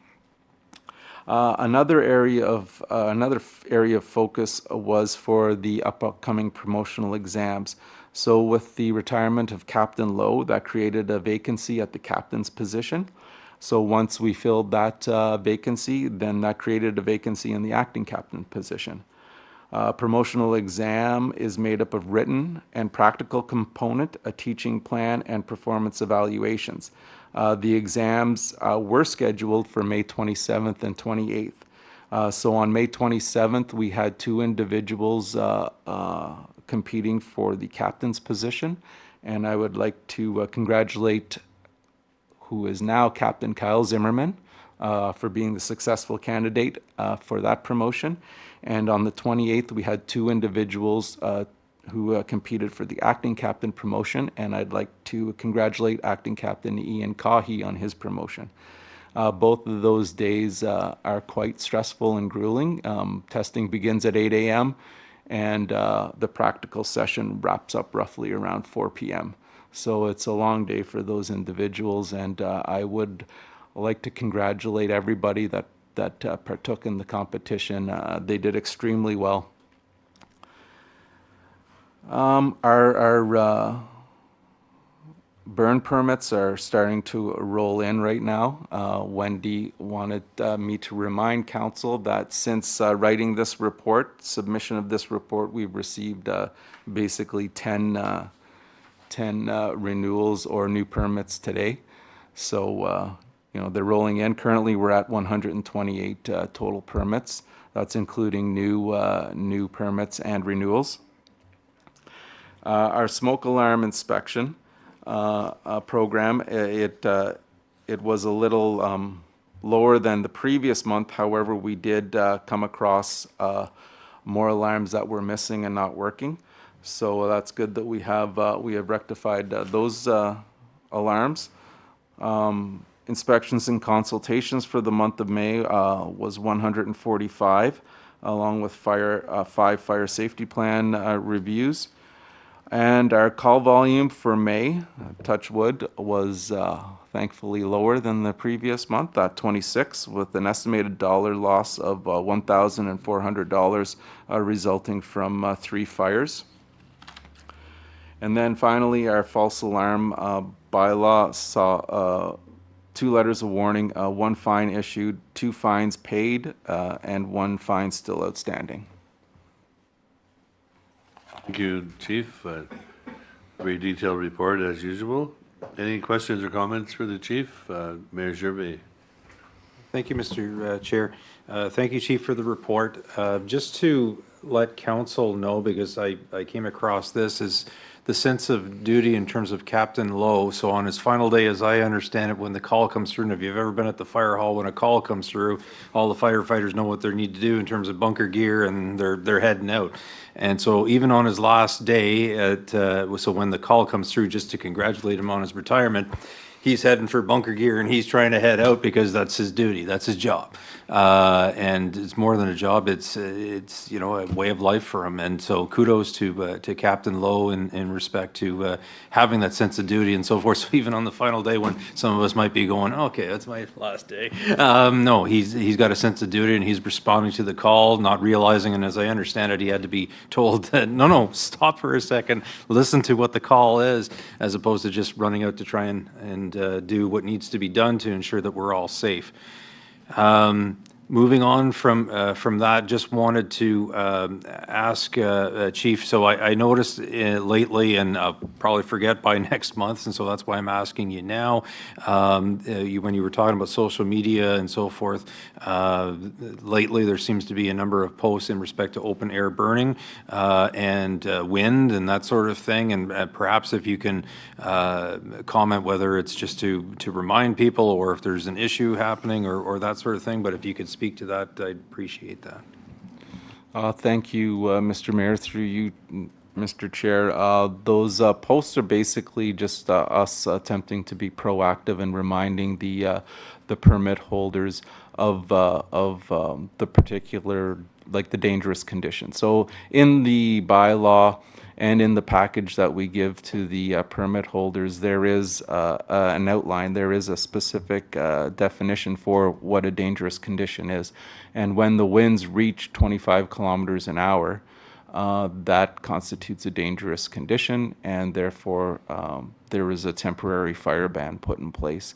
Another area of focus was for the upcoming promotional exams. So with the retirement of Captain Lowe, that created a vacancy at the captain's position. So once we filled that vacancy, then that created a vacancy in the acting captain position. Promotional exam is made up of written and practical component, a teaching plan, and performance evaluations. The exams were scheduled for May 27th and 28th. So on May 27th, we had 2 individuals competing for the captain's position, and I would like to congratulate who is now Captain Kyle Zimmerman for being the successful candidate for that promotion. And on the 28th, we had 2 individuals who competed for the acting captain promotion, and I'd like to congratulate acting captain Ian Cahy on his promotion. Both of those days are quite stressful and grueling. Testing begins at 8 a.m. and the practical session wraps up roughly around 4 p.m. So it's a long day for those individuals, and I would like to congratulate everybody that partook in the competition. They did extremely well. Our burn permits are starting to roll in right now. Wendy wanted me to remind council that since writing this report, submission of this report, we've received basically 10 renewals or new permits today. So, they're rolling in. Currently, we're at 128 total permits. That's including new permits and renewals. Our smoke alarm inspection program, it was a little lower than the previous month. However, we did come across more alarms that were missing and not working. So that's good that we have rectified those alarms. Inspections and consultations for the month of May was 145, along with 5 fire safety plan reviews. And our call volume for May, touch wood, was thankfully lower than the previous month at 26, with an estimated dollar loss of $1,400 resulting from 3 fires. And then finally, our false alarm bylaw saw 2 letters of warning, 1 fine issued, 2 fines paid, and 1 fine still outstanding. Thank you, Chief. Very detailed report as usual. Any questions or comments for the Chief? Mayor Gervais. Thank you, Mr. Chair. Thank you, Chief, for the report. Just to let council know, because I came across this, is the sense of duty in terms of Captain Lowe. So on his final day, as I understand it, when the call comes through, and if you've ever been at the fire hall, when a call comes through, all the firefighters know what they need to do in terms of bunker gear, and they're heading out. And so even on his last day, so when the call comes through, just to congratulate him on his retirement, he's heading for bunker gear and he's trying to head out because that's his duty, that's his job. And it's more than a job, it's a way of life for him. And so kudos to Captain Lowe in respect to having that sense of duty and so forth. So even on the final day when some of us might be going, okay, that's my last day. No, he's got a sense of duty and he's responding to the call, not realizing, and as I understand it, he had to be told that, no, stop for a second, listen to what the call is, as opposed to just running out to try and do what needs to be done to ensure that we're all safe. Moving on from that, just wanted to ask Chief, so I noticed lately, and I'll probably forget by next month, and so that's why I'm asking you now, when you were talking about social media and so forth, lately there seems to be a number of posts in respect to open air burning and wind and that sort of thing, and perhaps if you can comment whether it's just to remind people or if there's an issue happening or that sort of thing, but if you could speak to that, I'd appreciate that. Thank you, Mr. Mayor, through you, Mr. Chair. Those posts are basically just us attempting to be proactive and reminding the permit holders of the particular, like the dangerous condition. So in the bylaw and in the package that we give to the permit holders, there is an outline, there is a specific definition for what a dangerous condition is. And when the winds reach 25 kilometers an hour, that constitutes a dangerous condition, and therefore there is a temporary fire ban put in place.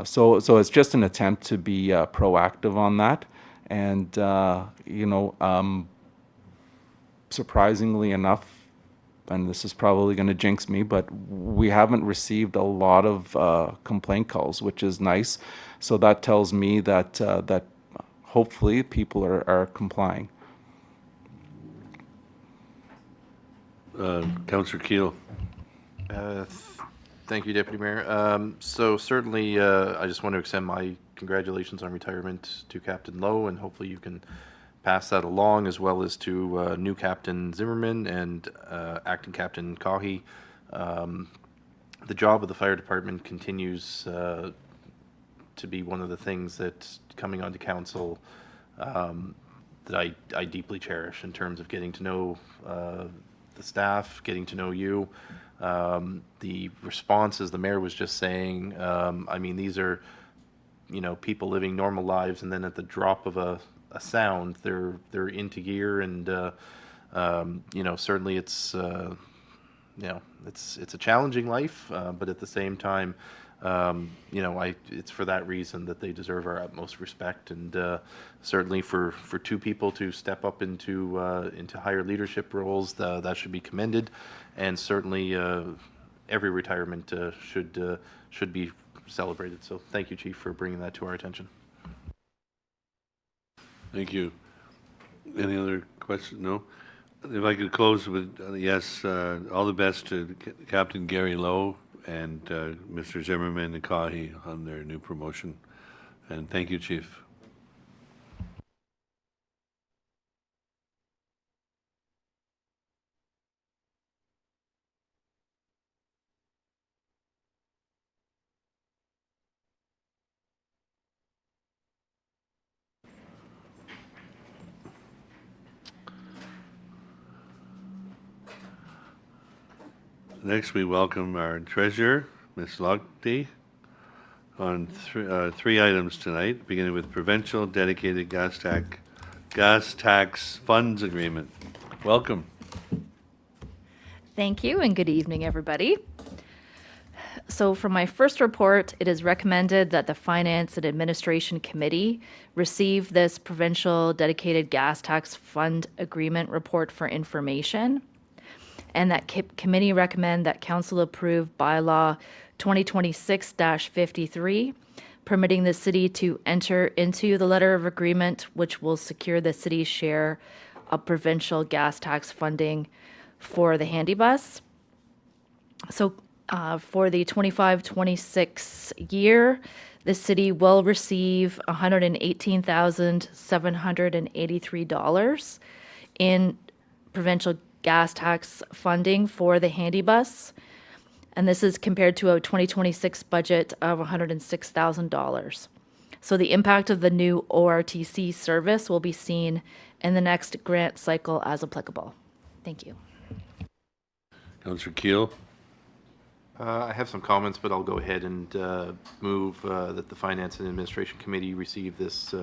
So it's just an attempt to be proactive on that. And, surprisingly enough, and this is probably going to jinx me, but we haven't received a lot of complaint calls, which is nice. So that tells me that hopefully people are complying. Councillor Keel. Thank you, Deputy Mayor. So certainly, I just want to extend my congratulations on retirement to Captain Lowe, and hopefully you can pass that along, as well as to new Captain Zimmerman and Acting Captain Cahy. The job of the fire department continues to be one of the things that, coming onto council, that I deeply cherish, in terms of getting to know the staff, getting to know you. The responses the mayor was just saying, I mean, these are, people living normal lives, and then at the drop of a sound, they're into gear, and certainly it's it's a challenging life, but at the same time, it's for that reason that they deserve our utmost respect, and certainly for two people to step up into higher leadership roles, that should be commended, and certainly every retirement should be celebrated. So thank you, Chief, for bringing that to our attention. Thank you. Any other questions? No? If I could close with, yes, all the best to Captain Gary Lowe and Mr. Zimmerman and Cahy on their new promotion. And thank you, Chief. Next, we welcome our treasurer, Ms. Lochte, on three items tonight, beginning with provincial dedicated gas tax funds agreement. Welcome. Thank you, and good evening, everybody. So for my first report, it is recommended that the Finance and Administration Committee receive this provincial dedicated gas tax fund agreement report for information, and that committee recommend that council approve bylaw 2026-53, permitting the city to enter into the letter of agreement, which will secure the city's share of provincial gas tax funding for the handy bus. So for the 25-26 year, the city will receive $118,783 in provincial gas tax funding for the handy bus. And this is compared to a 2026 budget of $106,000. So the impact of the new ORTC service will be seen in the next grant cycle as applicable. Thank you. Councillor Keel. I have some comments, but I'll go ahead and move that the Finance and Administration Committee receive this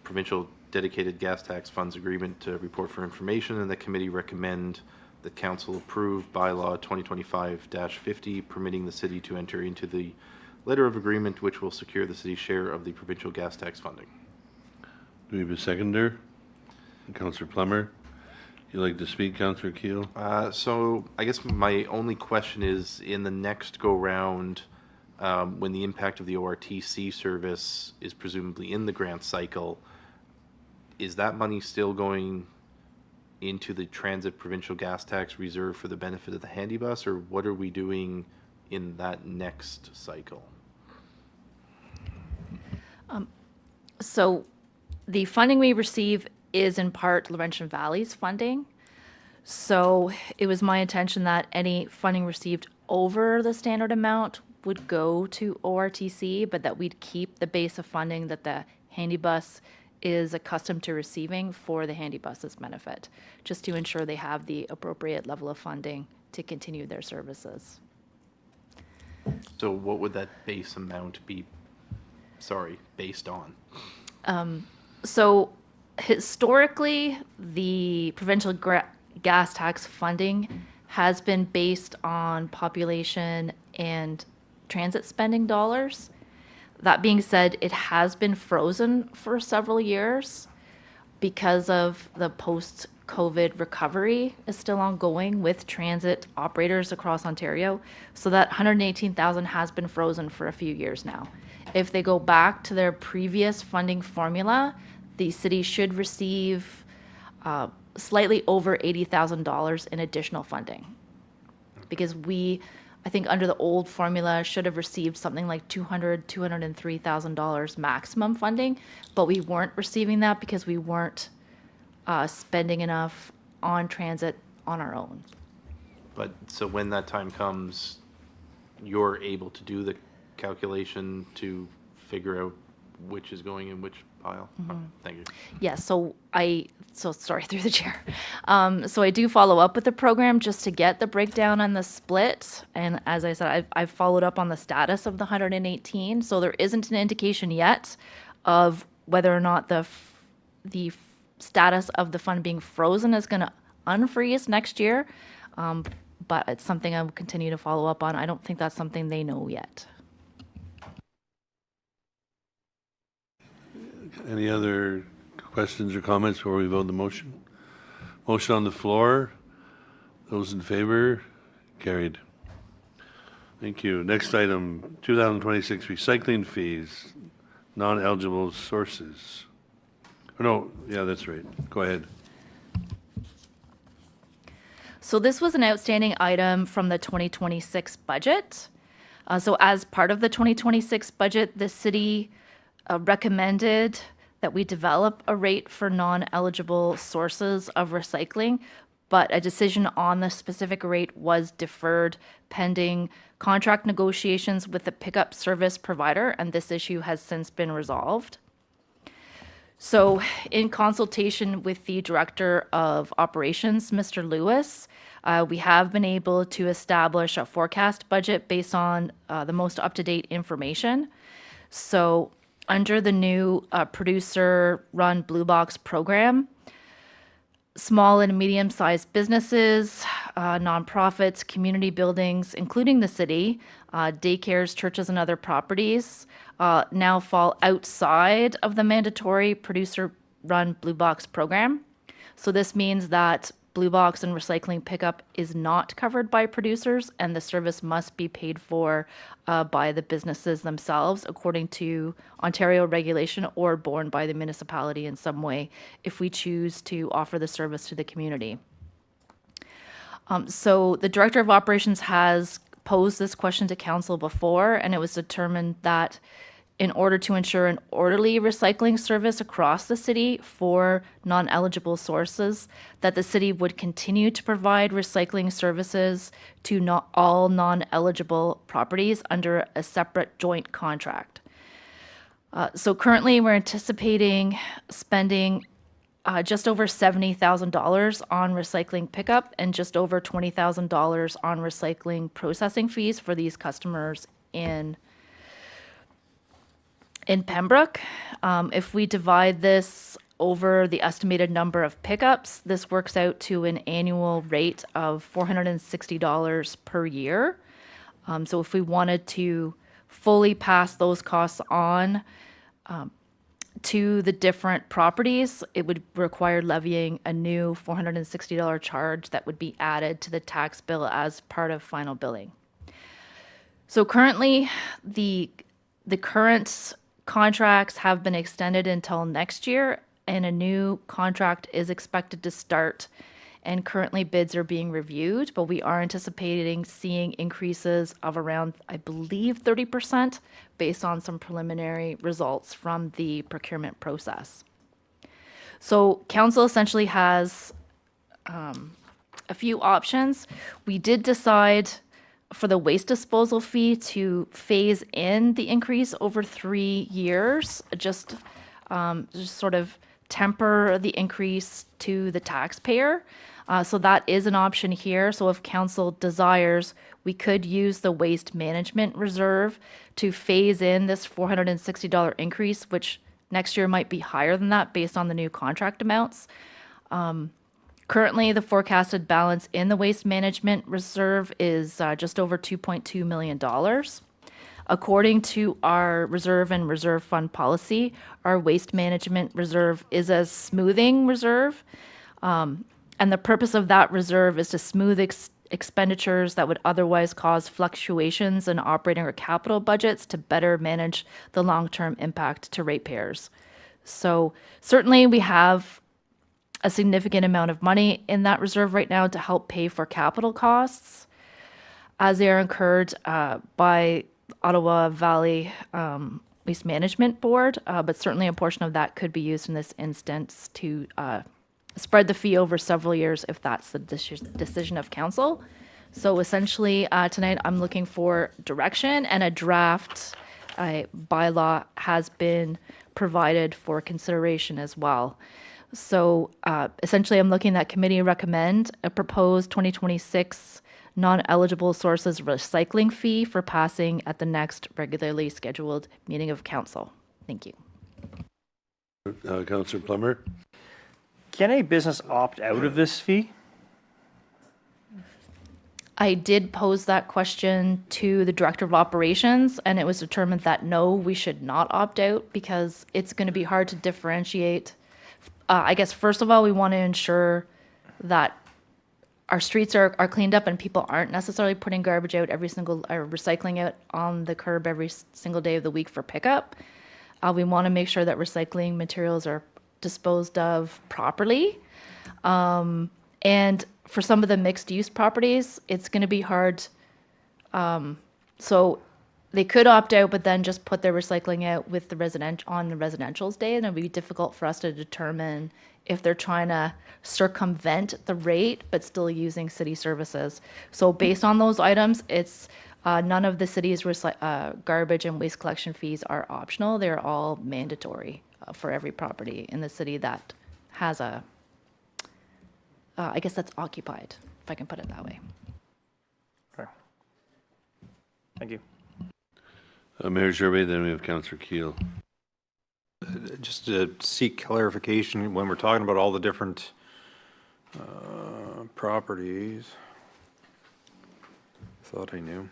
provincial dedicated gas tax funds agreement report for information, and the committee recommend that council approve bylaw 2025-50, permitting the city to enter into the letter of agreement, which will secure the city's share of the provincial gas tax funding. Do we have a seconder? Councillor Plummer. You like to speak, Councillor Keel? So I guess my only question is, in the next go-round, when the impact of the ORTC service is presumably in the grant cycle, is that money still going into the transit provincial gas tax reserve for the benefit of the handy bus, or what are we doing in that next cycle? So the funding we receive is in part Laurentian Valley's funding. So it was my intention that any funding received over the standard amount would go to ORTC, but that we'd keep the base of funding that the handy bus is accustomed to receiving for the handy bus's benefit, just to ensure they have the appropriate level of funding to continue their services. So what would that base amount be, based on? So historically, the provincial gas tax funding has been based on population and transit spending dollars. That being said, it has been frozen for several years because of the post-COVID recovery is still ongoing with transit operators across Ontario. So that $118,000 has been frozen for a few years now. If they go back to their previous funding formula, the city should receive slightly over $80,000 in additional funding, because we I think under the old formula, should have received something like $203,000 maximum funding, but we weren't receiving that because we weren't spending enough on transit on our own. But, so when that time comes, you're able to do the calculation to figure out which is going in which pile? Oh, thank you. Yes, so sorry, through the chair. So I do follow up with the program just to get the breakdown on the split. And as I said, I've followed up on the status of the 118. So there isn't an indication yet of whether or not the status of the fund being frozen is going to unfreeze next year. But it's something I will continue to follow up on. I don't think that's something they know yet. Any other questions or comments before we vote the motion? Motion on the floor. Those in favor? Carried. Thank you. Next item, 2026 recycling fees, non-eligible sources. Oh, no, yeah, that's right. Go ahead. So this was an outstanding item from the 2026 budget. So as part of the 2026 budget, the city recommended that we develop a rate for non-eligible sources of recycling, but a decision on the specific rate was deferred pending contract negotiations with the pickup service provider, and this issue has since been resolved. So in consultation with the Director of Operations, Mr. Lewis, we have been able to establish a forecast budget based on the most up-to-date information. So under the new producer-run Blue Box program, small and medium-sized businesses, nonprofits, community buildings, including the city, daycares, churches, and other properties now fall outside of the mandatory producer-run Blue Box program. So this means that Blue Box and recycling pickup is not covered by producers, and the service must be paid for by the businesses themselves according to Ontario regulation or borne by the municipality in some way if we choose to offer the service to the community. So the Director of Operations has posed this question to Council before, and it was determined that in order to ensure an orderly recycling service across the city for non-eligible sources, that the city would continue to provide recycling services to not all non-eligible properties under a separate joint contract. So currently, we're anticipating spending just over $70,000 on recycling pickup and just over $20,000 on recycling processing fees for these customers in Pembroke. If we divide this over the estimated number of pickups, this works out to an annual rate of $460 per year. So if we wanted to fully pass those costs on to the different properties, it would require levying a new $460 charge that would be added to the tax bill as part of final billing. So currently, the current contracts have been extended until next year, and a new contract is expected to start, and currently bids are being reviewed, but we are anticipating seeing increases of around, I believe, 30% based on some preliminary results from the procurement process. So council essentially has a few options. We did decide for the waste disposal fee to phase in the increase over 3 years, just sort of temper the increase to the taxpayer. So that is an option here. So if council desires, we could use the waste management reserve to phase in this $460 increase, which next year might be higher than that based on the new contract amounts. Currently, the forecasted balance in the waste management reserve is just over $2.2 million. According to our reserve and reserve fund policy, our waste management reserve is a smoothing reserve. And the purpose of that reserve is to smooth expenditures that would otherwise cause fluctuations in operating or capital budgets to better manage the long-term impact to ratepayers. So certainly we have a significant amount of money in that reserve right now to help pay for capital costs. as they are incurred by Ottawa Valley Waste Management Board, but certainly a portion of that could be used in this instance to spread the fee over several years if that's the decision of council. So essentially, tonight I'm looking for direction, and a draft bylaw has been provided for consideration as well. So essentially, I'm looking that committee recommend a proposed 2026 non-eligible sources recycling fee for passing at the next regularly scheduled meeting of council. Thank you. Councillor Plummer? Can a business opt out of this fee? I did pose that question to the director of operations, and it was determined that no, we should not opt out because it's going to be hard to differentiate. I guess, first of all, we want to ensure that our streets are cleaned up and people aren't necessarily putting garbage out every single, or recycling out on the curb every single day of the week for pickup. We want to make sure that recycling materials are disposed of properly. And for some of the mixed use properties, it's going to be hard. So they could opt out, but then just put their recycling out with the on the residential's day, and it would be difficult for us to determine if they're trying to circumvent the rate but still using city services. So based on those items, it's none of the city's garbage and waste collection fees are optional. They're all mandatory for every property in the city that has a, I guess that's occupied, if I can put it that way. Okay. Thank you. Mayor Gervais, then we have Councillor Keel. Just to seek clarification, when we're talking about all the different properties, thought I knew.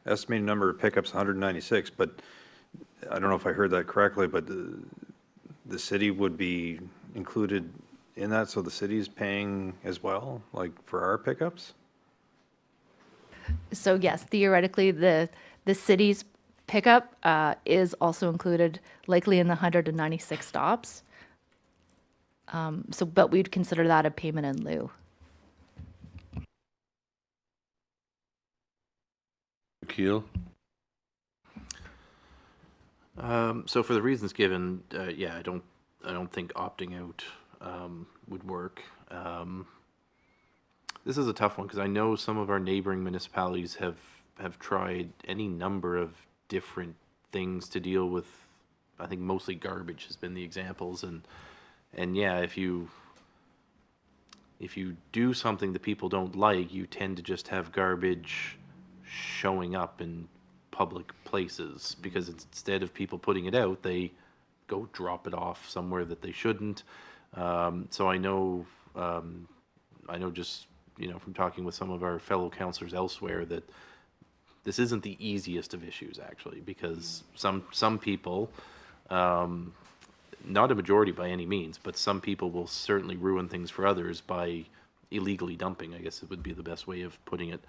Estimated number of pickups 196, but I don't know if I heard that correctly, but the city would be included in that, so the city's paying as well, like for our pickups? So yes, theoretically, the city's pickup is also included, likely in the 196 stops. But we'd consider that a payment in lieu. Keel? So for the reasons given, yeah, I don't think opting out would work. This is a tough one because I know some of our neighboring municipalities have tried any number of different things to deal with. I think mostly garbage has been the examples, and yeah, if you do something that people don't like, you tend to just have garbage showing up in public places because instead of people putting it out, they go drop it off somewhere that they shouldn't. So I know just, from talking with some of our fellow councillors elsewhere that this isn't the easiest of issues actually, because some people, not a majority by any means, but some people will certainly ruin things for others by illegally dumping, I guess it would be the best way of putting it.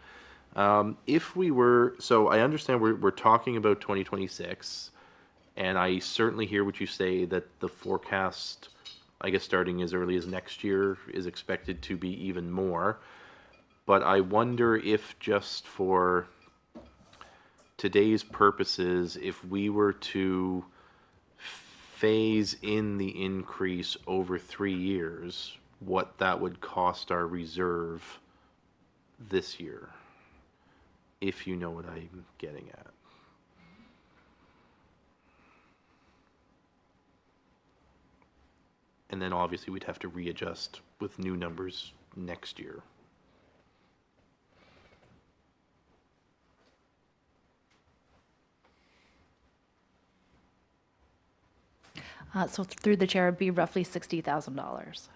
So I understand we're talking about 2026, and I certainly hear what you say that the forecast, I guess starting as early as next year, is expected to be even more. But I wonder if just for today's purposes, if we were to phase in the increase over 3 years, what that would cost our reserve this year, if you know what I'm getting at. And then obviously we'd have to readjust with new numbers next year. So through the chair, it'd be roughly $60,000.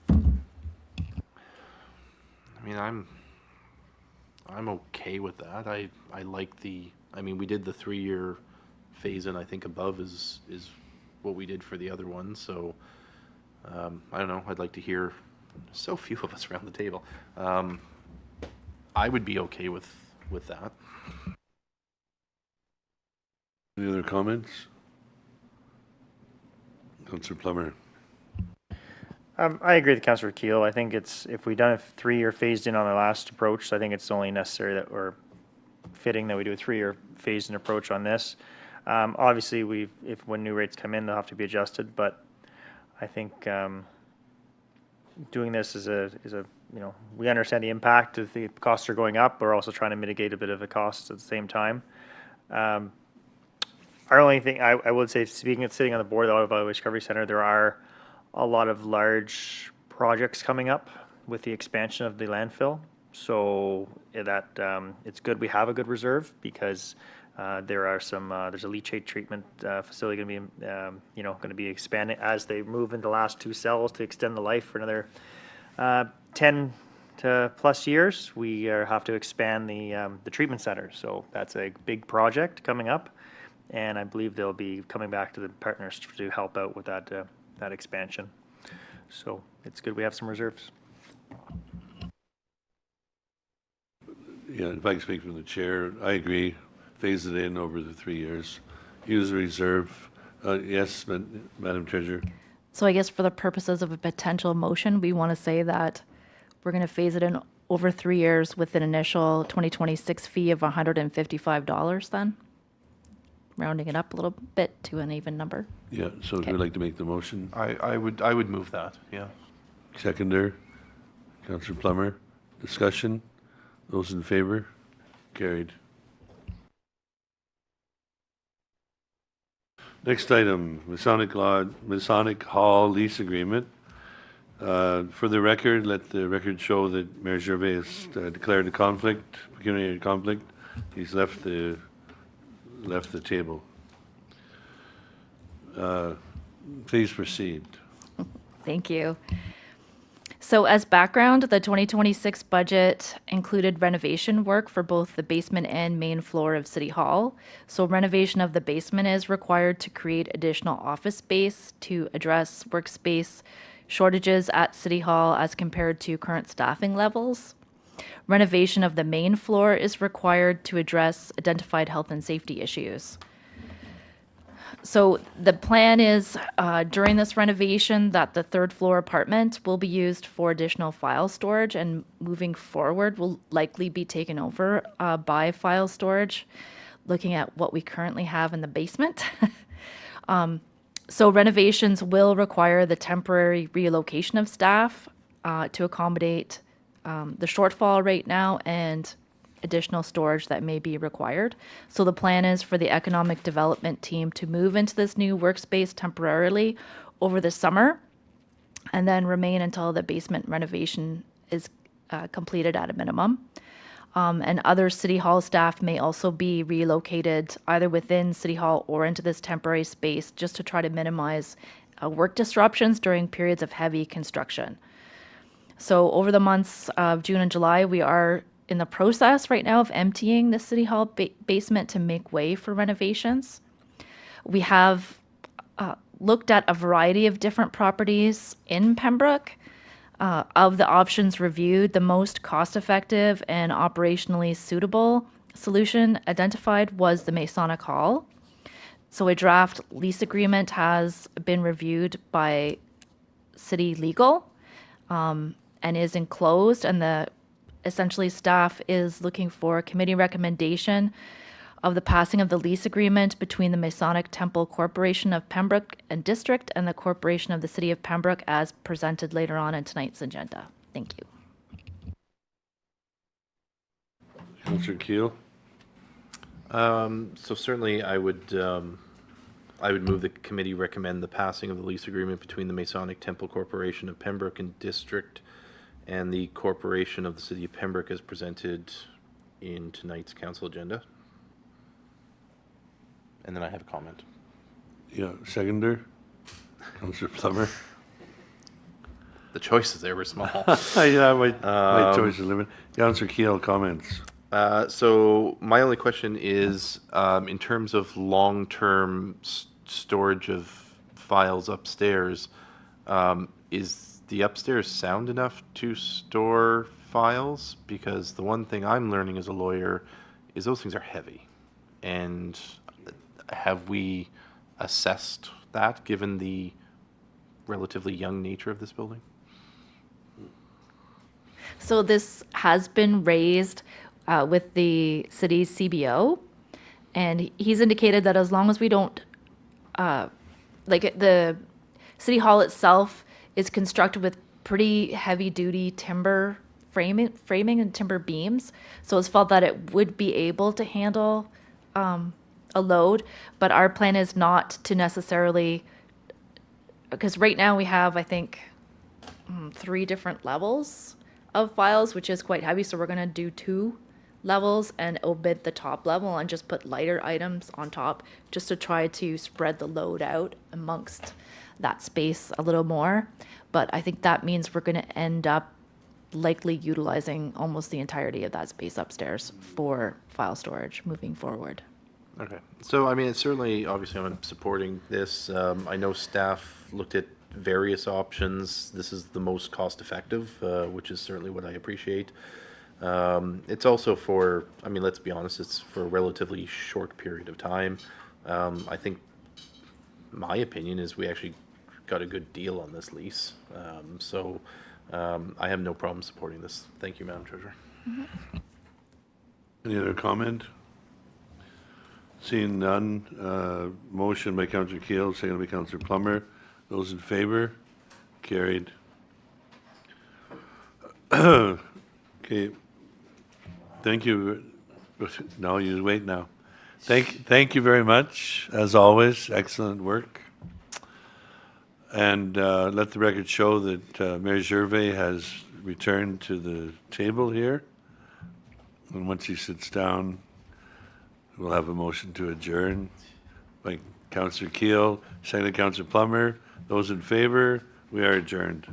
I mean, I'm okay with that. I like we did the 3-year phase in, I think above is what we did for the other one. So, I don't know, I'd like to hear, so few of us around the table. I would be okay with that. Any other comments? Councillor Plummer. I agree with Councillor Keel. I think if we done a 3-year phased in on the last approach, I think it's only necessary that, or fitting that we do a 3-year phased in approach on this. Obviously, when new rates come in, they'll have to be adjusted, but I think doing this is a we understand the impact if the costs are going up. We're also trying to mitigate a bit of the costs at the same time. Our only thing I would say, sitting on the board of the Ottawa Waste Recovery Center, there are a lot of large projects coming up with the expansion of the landfill. So that it's good we have a good reserve, because there are there's a leachate treatment facility going to be going to be expanding as they move into the last 2 cells to extend the life for another 10 to plus years. We have to expand the treatment center. So that's a big project coming up, and I believe they'll be coming back to the partners to help out with that expansion. So it's good we have some reserves. Yeah, if I can speak from the chair, I agree. Phase it in over the 3 years. Use the reserve. Yes, Madam Treasurer. So I guess for the purposes of a potential motion, we want to say that we're going to phase it in over 3 years with an initial 2026 fee of $155 then? Rounding it up a little bit to an even number. Yeah, so if Okay. you'd like to make the motion. I would move that, yeah. Seconder, Councillor Plummer. Discussion? Those in favor? Carried. Next item, Masonic Hall lease agreement. For the record, let the record show that Mayor Gervais has declared a conflict, pecuniary conflict. He's left the table. Please proceed. Thank you. So as background, the 2026 budget included renovation work for both the basement and main floor of City Hall. So renovation of the basement is required to create additional office space to address workspace shortages at City Hall as compared to current staffing levels. Renovation of the main floor is required to address identified health and safety issues. So the plan is during this renovation that the 3rd floor apartment will be used for additional file storage, and moving forward will likely be taken over by file storage, looking at what we currently have in the basement. So renovations will require the temporary relocation of staff to accommodate the shortfall right now and additional storage that may be required. So the plan is for the economic development team to move into this new workspace temporarily over the summer and then remain until the basement renovation is completed at a minimum. And other City Hall staff may also be relocated either within City Hall or into this temporary space just to try to minimize work disruptions during periods of heavy construction. So over the months of June and July, we are in the process right now of emptying the City Hall basement to make way for renovations. We have looked at a variety of different properties in Pembroke. Of the options reviewed, the most cost-effective and operationally suitable solution identified was the Masonic Hall. So a draft lease agreement has been reviewed by City Legal and is enclosed, and the essentially staff is looking for a committee recommendation of the passing of the lease agreement between the Masonic Temple Corporation of Pembroke and District and the Corporation of the City of Pembroke as presented later on in tonight's agenda. Thank you. Councillor Keel. So certainly I would move the committee recommend the passing of the lease agreement between the Masonic Temple Corporation of Pembroke and District and the Corporation of the City of Pembroke as presented in tonight's council agenda. And then I have a comment. Yeah, seconder, Councillor Plummer. The choices there were small. Yeah, my choice is limited. Councillor Keel, comments. So my only question is, in terms of long-term storage of files upstairs, is the upstairs sound enough to store files? Because the one thing I'm learning as a lawyer is those things are heavy. And have we assessed that, given the relatively young nature of this building? So this has been raised with the city's CBO, and he's indicated that as long as we don't, like the city hall itself is constructed with pretty heavy-duty timber framing and timber beams, so it's felt that it would be able to handle a load, but our plan is not to necessarily, because right now we have, I think, 3 different levels of files, which is quite heavy. So we're going to do 2 levels and omit the top level and just put lighter items on top just to try to spread the load out amongst that space a little more. But I think that means we're going to end up likely utilizing almost the entirety of that space upstairs for file storage moving forward. Okay, so I mean, it's certainly, obviously, I'm supporting this. I know staff looked at various options. This is the most cost-effective, which is certainly what I appreciate. It's also for, I mean, let's be honest, it's for a relatively short period of time. I think my opinion is we actually got a good deal on this lease. So I have no problem supporting this. Thank you, Madam Treasurer. Any other comment? Seeing none, motion by Councillor Keel, second by Councillor Plummer. Those in favor? Carried. Okay. Thank you. No, you wait now. Thank you very much, as always. Excellent work. And let the record show that Mayor Gervais has returned to the table here. And once he sits down, we'll have a motion to adjourn by Councillor Keel, second by Councillor Plummer. Those in favor, we are adjourned.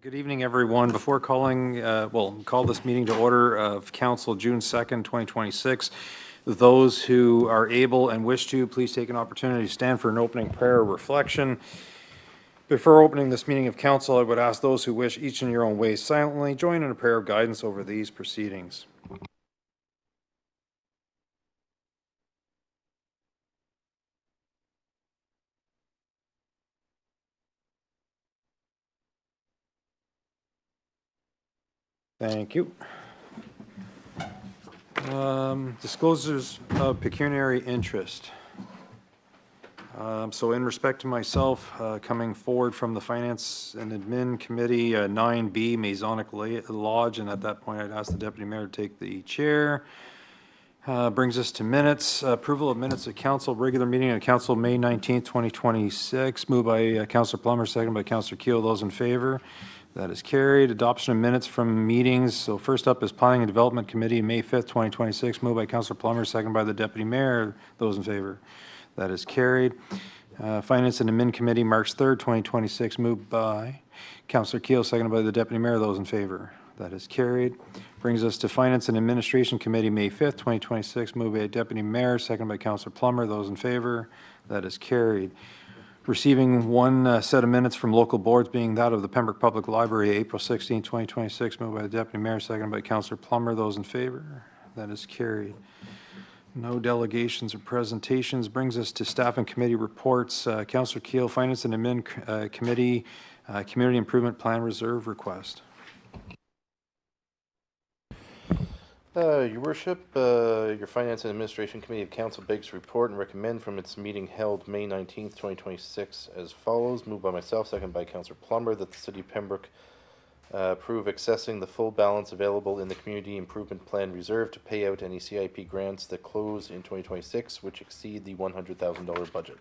Good evening, everyone. Before call this meeting to order of Council June 2nd, 2026. Those who are able and wish to, please take an opportunity to stand for an opening prayer or reflection. Before opening this meeting of council, I would ask those who wish, each in your own way, silently join in a prayer of guidance over these proceedings. Thank you. Disclosures of pecuniary interest. So in respect to myself, coming forward from the Finance and Admin Committee, 9B Masonic Lodge, and at that point I'd ask the Deputy Mayor to take the chair. Brings us to minutes. Approval of minutes of council, regular meeting of council, May 19th, 2026. Moved by Councillor Plummer, second by Councillor Keel. Those in favor? That is carried. Adoption of minutes from meetings. So first up is Planning and Development Committee, May 5th, 2026. Moved by Councillor Plummer, second by the Deputy Mayor. Those in favor? That is carried. Finance and Admin Committee, March 3rd, 2026. Moved by Councillor Keel, seconded by the Deputy Mayor. Those in favor? That is carried. Brings us to Finance and Administration Committee, May 5th, 2026. Moved by Deputy Mayor, seconded by Councillor Plummer. Those in favor? That is carried. Receiving one set of minutes from local boards, being that of the Pembroke Public Library, April 16, 2026, moved by the Deputy Mayor, seconded by Councillor Plummer. Those in favor? That is carried. No delegations or presentations. Brings us to staff and committee reports. Councillor Keel, Finance and Admin Committee, Community Improvement Plan Reserve request. Your Worship, your Finance and Administration Committee of Council begs to report and recommend from its meeting held May 19th, 2026 as follows. Moved by myself, second by Councillor Plummer, that the City of Pembroke approve accessing the full balance available in the Community Improvement Plan Reserve to pay out any CIP grants that close in 2026 which exceed the $100,000 budget.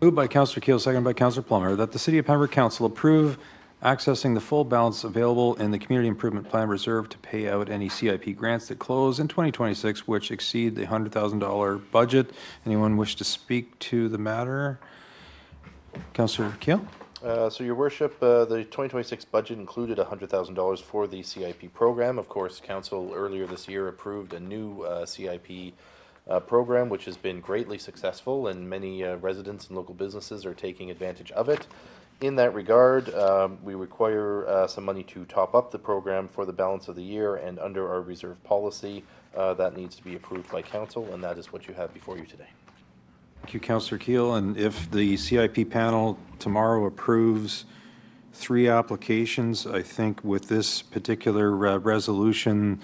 Moved by Councillor Keel, seconded by Councillor Plummer, that the City of Pembroke Council approve accessing the full balance available in the Community Improvement Plan Reserve to pay out any CIP grants that close in 2026 which exceed the $100,000 budget. Anyone wish to speak to the matter? Councillor Keel? So Your Worship, the 2026 budget included $100,000 for the CIP program. Of course, Council earlier this year approved a new CIP program, which has been greatly successful, and many residents and local businesses are taking advantage of it. In that regard, we require some money to top up the program for the balance of the year, and under our reserve policy, that needs to be approved by council, and that is what you have before you today. Thank you, Councillor Keel. And if the CIP panel tomorrow approves 3 applications, I think with this particular resolution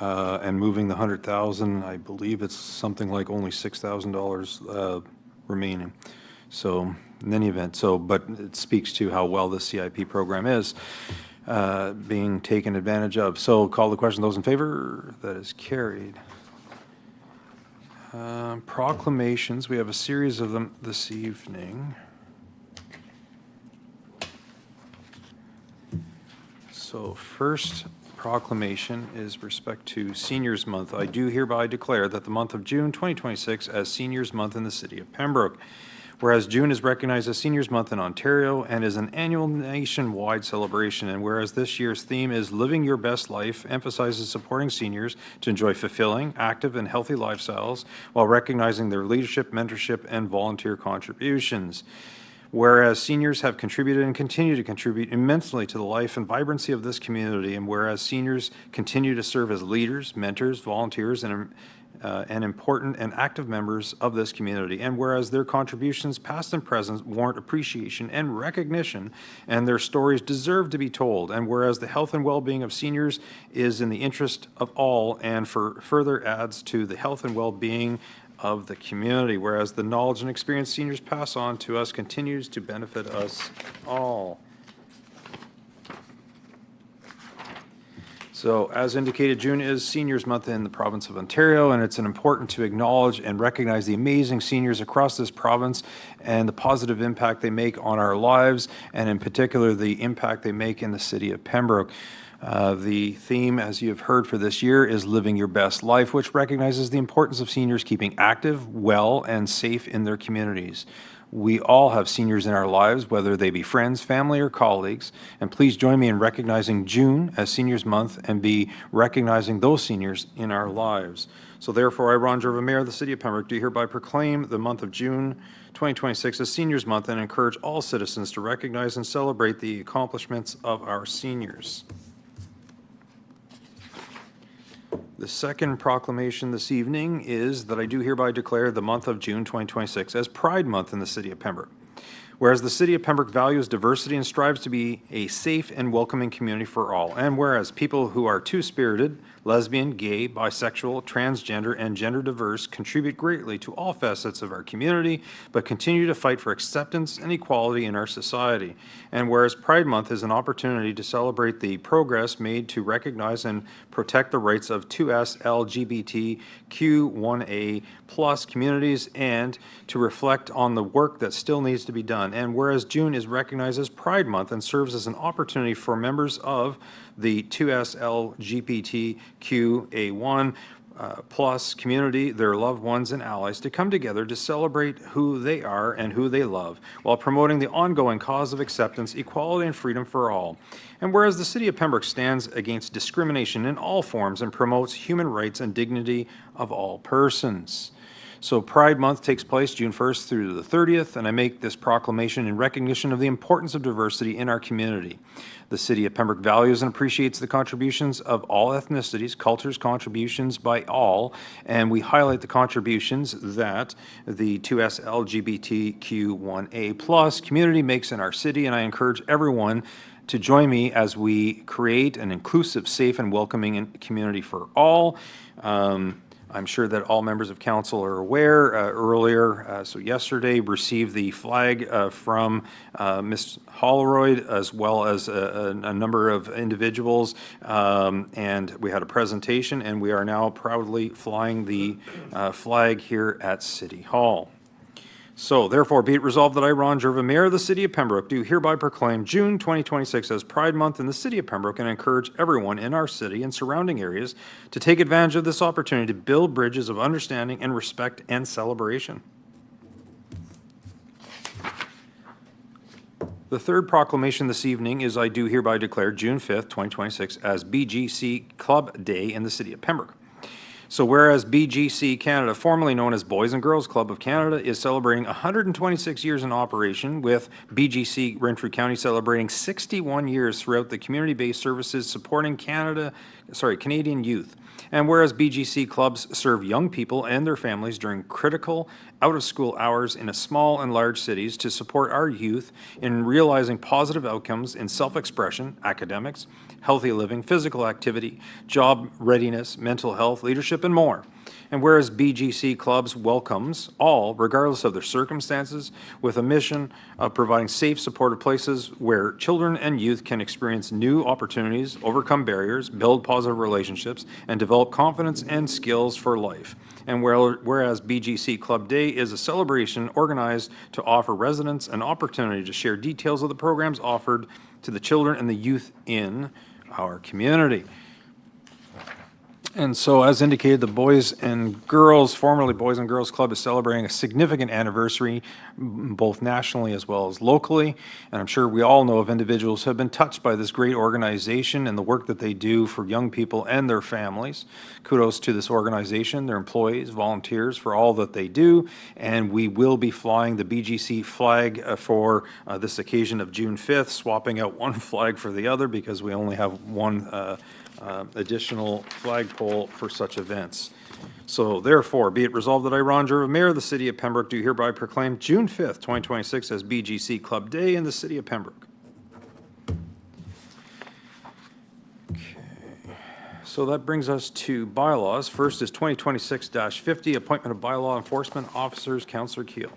and moving the $100,000, I believe it's something like only $6,000 remaining. So in any event, but it speaks to how well the CIP program is being taken advantage of. So call the question. Those in favor? That is carried. Proclamations. We have a series of them this evening. So first proclamation is respect to Seniors Month. I do hereby declare that the month of June 2026 as Seniors Month in the City of Pembroke. Whereas June is recognized as Seniors Month in Ontario and is an annual nationwide celebration, and whereas this year's theme is Living Your Best Life, emphasizes supporting seniors to enjoy fulfilling, active, and healthy lifestyles while recognizing their leadership, mentorship, and volunteer contributions. Whereas seniors have contributed and continue to contribute immensely to the life and vibrancy of this community, and whereas seniors continue to serve as leaders, mentors, volunteers, and important and active members of this community, and whereas their contributions, past and present, warrant appreciation and recognition, and their stories deserve to be told, and whereas the health and well-being of seniors is in the interest of all and further adds to the health and well-being of the community, whereas the knowledge and experience seniors pass on to us continues to benefit us all. So as indicated, June is Seniors Month in the province of Ontario, and it's important to acknowledge and recognize the amazing seniors across this province and the positive impact they make on our lives, and in particular, the impact they make in the City of Pembroke. The theme, as you have heard for this year, is Living Your Best Life, which recognizes the importance of seniors keeping active, well, and safe in their communities. We all have seniors in our lives, whether they be friends, family, or colleagues. And please join me in recognizing June as Seniors Month and be recognizing those seniors in our lives. So therefore, I, Ron Jerva, Mayor of the City of Pembroke, do hereby proclaim the month of June 2026 as Seniors Month and encourage all citizens to recognize and celebrate the accomplishments of our seniors. The second proclamation this evening is that I do hereby declare the month of June 2026 as Pride Month in the City of Pembroke. Whereas the City of Pembroke values diversity and strives to be a safe and welcoming community for all, and whereas people who are two-spirited, lesbian, gay, bisexual, transgender, and gender diverse contribute greatly to all facets of our community, but continue to fight for acceptance and equality in our society. And whereas Pride Month is an opportunity to celebrate the progress made to recognize and protect the rights of 2S LGBTQ1A plus communities and to reflect on the work that still needs to be done. And whereas June is recognized as Pride Month and serves as an opportunity for members of the 2S LGBTQA1 plus community, their loved ones and allies, to come together to celebrate who they are and who they love, while promoting the ongoing cause of acceptance, equality, and freedom for all. And whereas the City of Pembroke stands against discrimination in all forms and promotes human rights and dignity of all persons. So Pride Month takes place June 1st through the 30th, and I make this proclamation in recognition of the importance of diversity in our community. The City of Pembroke values and appreciates the contributions of all ethnicities, cultures, contributions by all, and we highlight the contributions that the 2S LGBTQ1A plus community makes in our city, and I encourage everyone to join me as we create an inclusive, safe, and welcoming community for all. I'm sure that all members of council are aware. So yesterday received the flag from Ms. Holroyd, as well as a number of individuals, and we had a presentation, and we are now proudly flying the flag here at City Hall. So therefore, be it resolved that I, Ron Jerva, Mayor of the City of Pembroke, do hereby proclaim June 2026 as Pride Month in the City of Pembroke and encourage everyone in our city and surrounding areas to take advantage of this opportunity to build bridges of understanding and respect and celebration. The third proclamation this evening is I do hereby declare June 5th, 2026 as BGC Club Day in the City of Pembroke. So whereas BGC Canada, formerly known as Boys and Girls Club of Canada, is celebrating 126 years in operation, with BGC Renfrew County celebrating 61 years throughout the community-based services supporting Canadian youth. And whereas BGC clubs serve young people and their families during critical out-of-school hours in small and large cities to support our youth in realizing positive outcomes in self-expression, academics, healthy living, physical activity, job readiness, mental health, leadership, and more. And whereas BGC Clubs welcomes all, regardless of their circumstances, with a mission of providing safe, supportive places where children and youth can experience new opportunities, overcome barriers, build positive relationships, and develop confidence and skills for life. And whereas BGC Club Day is a celebration organized to offer residents an opportunity to share details of the programs offered to the children and the youth in our community. And so, as indicated, the Boys and Girls, formerly Boys and Girls Club, is celebrating a significant anniversary, both nationally as well as locally. And I'm sure we all know of individuals who have been touched by this great organization and the work that they do for young people and their families. Kudos to this organization, their employees, volunteers, for all that they do. And we will be flying the BGC flag for this occasion of June 5th, swapping out one flag for the other because we only have one additional flagpole for such events. So therefore, be it resolved that I, Ron Jerva, Mayor of the City of Pembroke, do hereby proclaim June 5th, 2026 as BGC Club Day in the City of Pembroke. Okay. So that brings us to bylaws. First is 2026-50, appointment of bylaw enforcement officers. Councillor Keel.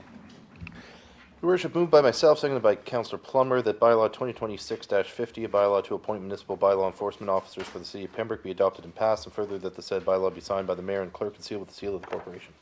Your Worship, moved by myself, seconded by Councillor Plummer, that bylaw 2026-50, a bylaw to appoint municipal bylaw enforcement officers for the City of Pembroke, be adopted and passed, and further that the said bylaw be signed by the mayor and clerk and sealed with the seal of the corporation.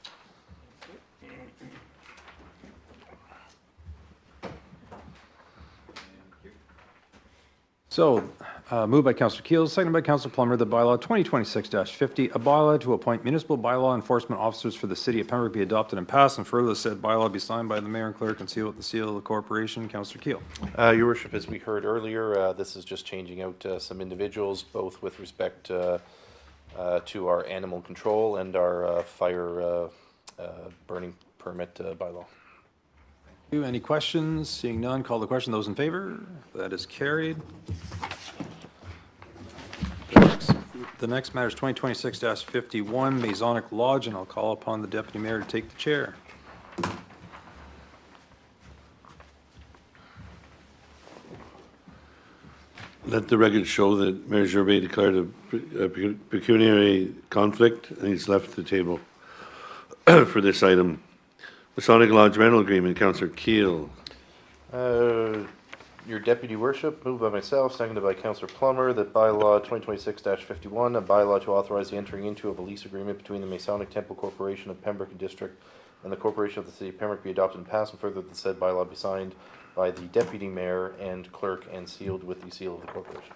So, Moved by Councillor Keel, seconded by Councillor Plummer, that bylaw 2026-50, a bylaw to appoint municipal bylaw enforcement officers for the city of Pembroke be adopted and passed, and further said bylaw be signed by the mayor and clerk and sealed with the seal of the corporation. Councillor Keel. Your worship, as we heard earlier, this is just changing out some individuals, both with respect to our animal control and our fire burning permit bylaw. Any questions? Seeing none, call the question. Those in favor? That is carried. The next matter is 2026-51, Masonic Lodge, and I'll call upon the deputy mayor to take the chair. Let the record show that Mayor Gervais declared a pecuniary conflict, and he's left the table for this item. Masonic Lodge rental agreement, Councillor Keel. Your deputy worship, moved by myself, seconded by Councillor Plummer, that bylaw 2026-51, a bylaw to authorize the entering into of a lease agreement between the Masonic Temple Corporation of Pembroke District and the Corporation of the City of Pembroke be adopted and passed, and further that the said bylaw be signed by the deputy mayor and clerk and sealed with the seal of the corporation.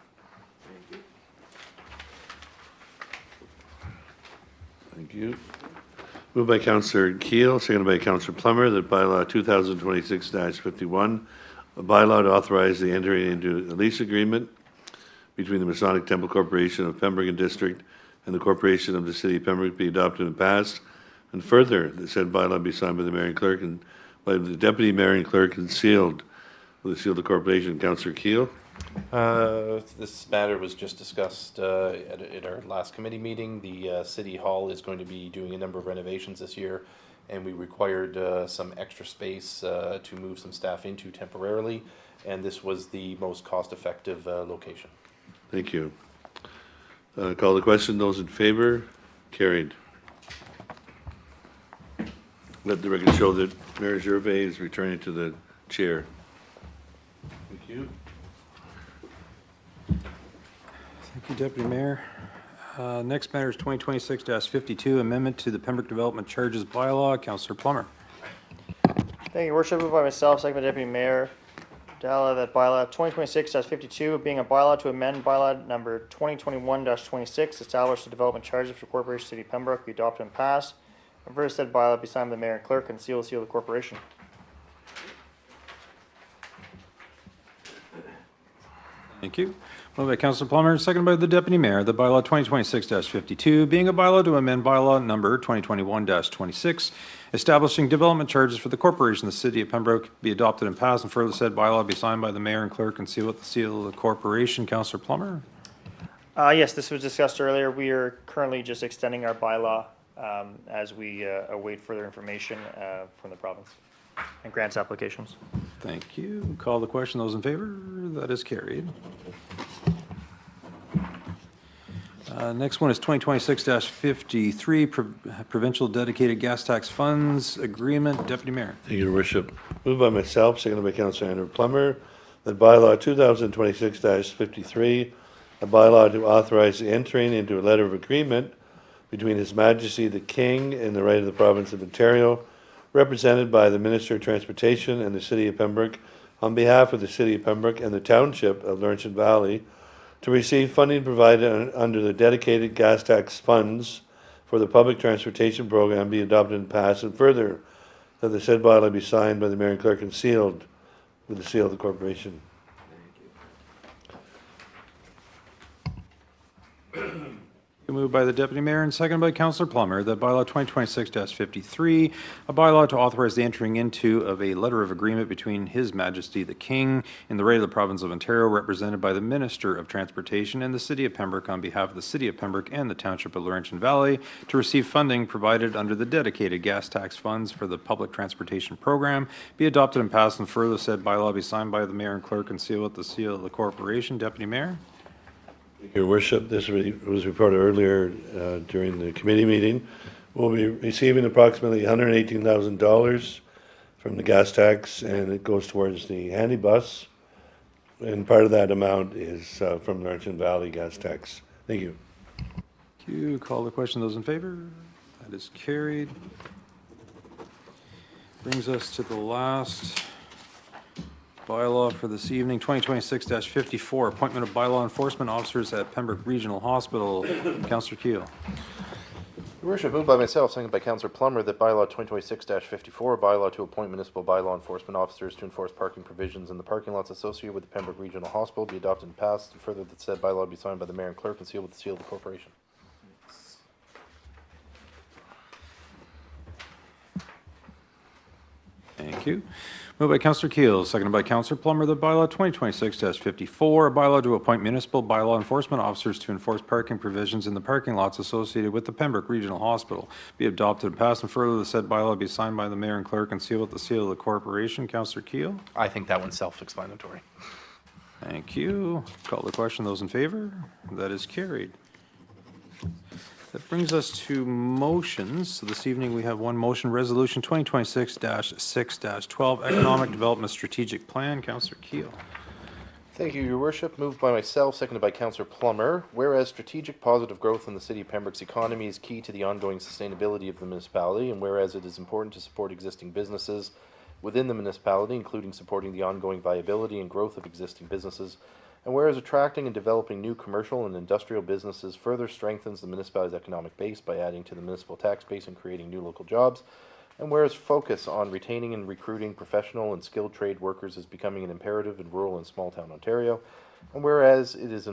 Thank you. Moved by Councillor Keel, seconded by Councillor Plummer, that bylaw 2026-51, a bylaw to authorize the entering into a lease agreement between the Masonic Temple Corporation of Pembroke District and the Corporation of the City of Pembroke be adopted and passed, and further, the said bylaw be signed by the mayor and clerk and by the deputy mayor and clerk and sealed with the seal of the corporation. Councillor Keel. This matter was just discussed at our last committee meeting. The city hall is going to be doing a number of renovations this year, and we required some extra space to move some staff into temporarily, and this was the most cost-effective location. Thank you. Call the question. Those in favor? Carried. Let the record show that Mayor Gervais is returning to the chair. Thank you. Thank you, Deputy Mayor. Next matter is 2026-52, amendment to the Pembroke Development Charges Bylaw. Councillor Plummer. Thank you, Your Worship. Moved by myself, second by Deputy Mayor Dalla, that bylaw 2026-52, being a bylaw to amend bylaw number 2021-26, establish the development charges for Corporation City of Pembroke, be adopted and passed. And first said bylaw be signed by the mayor and clerk and seal of the corporation. Thank you. Moved by Councillor Plummer, seconded by the Deputy Mayor, the bylaw 2026-52, being a bylaw to amend bylaw number 2021-26, establishing development charges for the corporation of the City of Pembroke, be adopted and passed, and further said bylaw be signed by the mayor and clerk and sealed with the seal of the corporation. Councillor Plummer. Yes, this was discussed earlier. We are currently just extending our bylaw as we await further information from the province and grants applications. Thank you. Call the question. Those in favor? That is carried. Next one is 2026-53, Provincial Dedicated Gas Tax Funds Agreement. Deputy Mayor. Thank you, Your Worship. Moved by myself, seconded by Councillor Andrew Plummer, that bylaw 2026-53, a bylaw to authorize the entering into a letter of agreement between His Majesty the King and the right of the Province of Ontario, represented by the Minister of Transportation and the City of Pembroke, on behalf of the City of Pembroke and the Township of Laurentian Valley, to receive funding provided under the dedicated gas tax funds for the public transportation program be adopted and passed, and further, that the said bylaw be signed by the mayor and clerk and sealed with the seal of the corporation. Moved by the Deputy Mayor and seconded by Councillor Plummer, that bylaw 2026-53, a bylaw to authorize the entering into of a letter of agreement between His Majesty the King and the right of the Province of Ontario, represented by the Minister of Transportation and the City of Pembroke, on behalf of the City of Pembroke and the Township of Laurentian Valley, to receive funding provided under the dedicated gas tax funds for the public transportation program, be adopted and passed, and further said bylaw be signed by the Mayor and Clerk and sealed with the seal of the corporation. Deputy Mayor. Your Worship, this was reported earlier during the committee meeting. We'll be receiving approximately $118,000 from the gas tax, and it goes towards the handy bus. And part of that amount is from Laurentian Valley gas tax. Thank you. Thank you. Call the question. Those in favor? That is carried. Brings us to the last bylaw for this evening, 2026-54, appointment of bylaw enforcement officers at Pembroke Regional Hospital. Councillor Keel. Your worship, moved by myself, seconded by Councillor Plummer, that bylaw 2026-54, bylaw to appoint municipal bylaw enforcement officers to enforce parking provisions in the parking lots associated with the Pembroke Regional Hospital be adopted and passed, and further that said bylaw be signed by the mayor and clerk and sealed with the seal of the corporation. Thank you. Moved by Councillor Keel, seconded by Councillor Plummer, that bylaw 2026-54, a bylaw to appoint municipal bylaw enforcement officers to enforce parking provisions in the parking lots associated with the Pembroke Regional Hospital be adopted and passed, and further the said bylaw be signed by the mayor and clerk and sealed with the seal of the corporation. Councillor Keel. I think that one's self-explanatory. Thank you. Call the question. Those in favor? That is carried. That brings us to motions. So this evening we have one motion, Resolution 2026-6-12, Economic Development Strategic Plan. Councillor Keel. Thank you, your worship. Moved by myself, seconded by Councillor Plummer. Whereas strategic positive growth in the city of Pembroke's economy is key to the ongoing sustainability of the municipality, and whereas it is important to support existing businesses within the municipality, including supporting the ongoing viability and growth of existing businesses, and whereas attracting and developing new commercial and industrial businesses further strengthens the municipality's economic base by adding to the municipal tax base and creating new local jobs, and whereas focus on retaining and recruiting professional and skilled trade workers is becoming an imperative in rural and small town Ontario, and whereas it is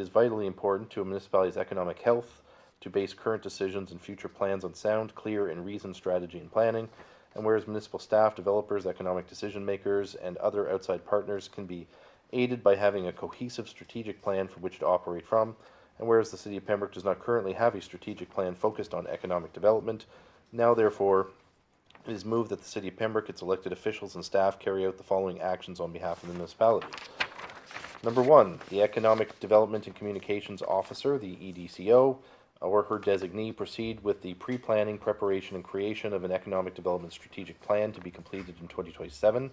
vitally important to a municipality's economic health to base current decisions and future plans on sound, clear, and reasoned strategy and planning, and whereas municipal staff, developers, economic decision makers, and other outside partners can be aided by having a cohesive strategic plan from which to operate from, and whereas the City of Pembroke does not currently have a strategic plan focused on economic development, now therefore it is moved that the City of Pembroke, its elected officials and staff carry out the following actions on behalf of the municipality. Number 1, the Economic Development and Communications Officer, the EDCO, or her designee proceed with the pre-planning, preparation, and creation of an economic development strategic plan to be completed in 2027.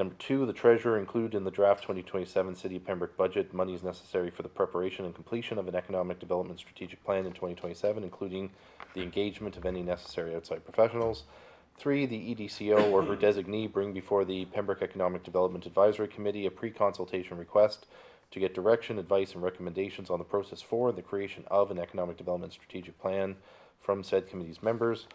Number 2, the treasurer include in the draft 2027 City of Pembroke budget monies necessary for the preparation and completion of an economic development strategic plan in 2027, including the engagement of any necessary outside professionals. 3, the EDCO or her designee bring before the Pembroke Economic Development Advisory Committee a pre-consultation request to get direction, advice, and recommendations on the process for the creation of an economic development strategic plan from said committee's members.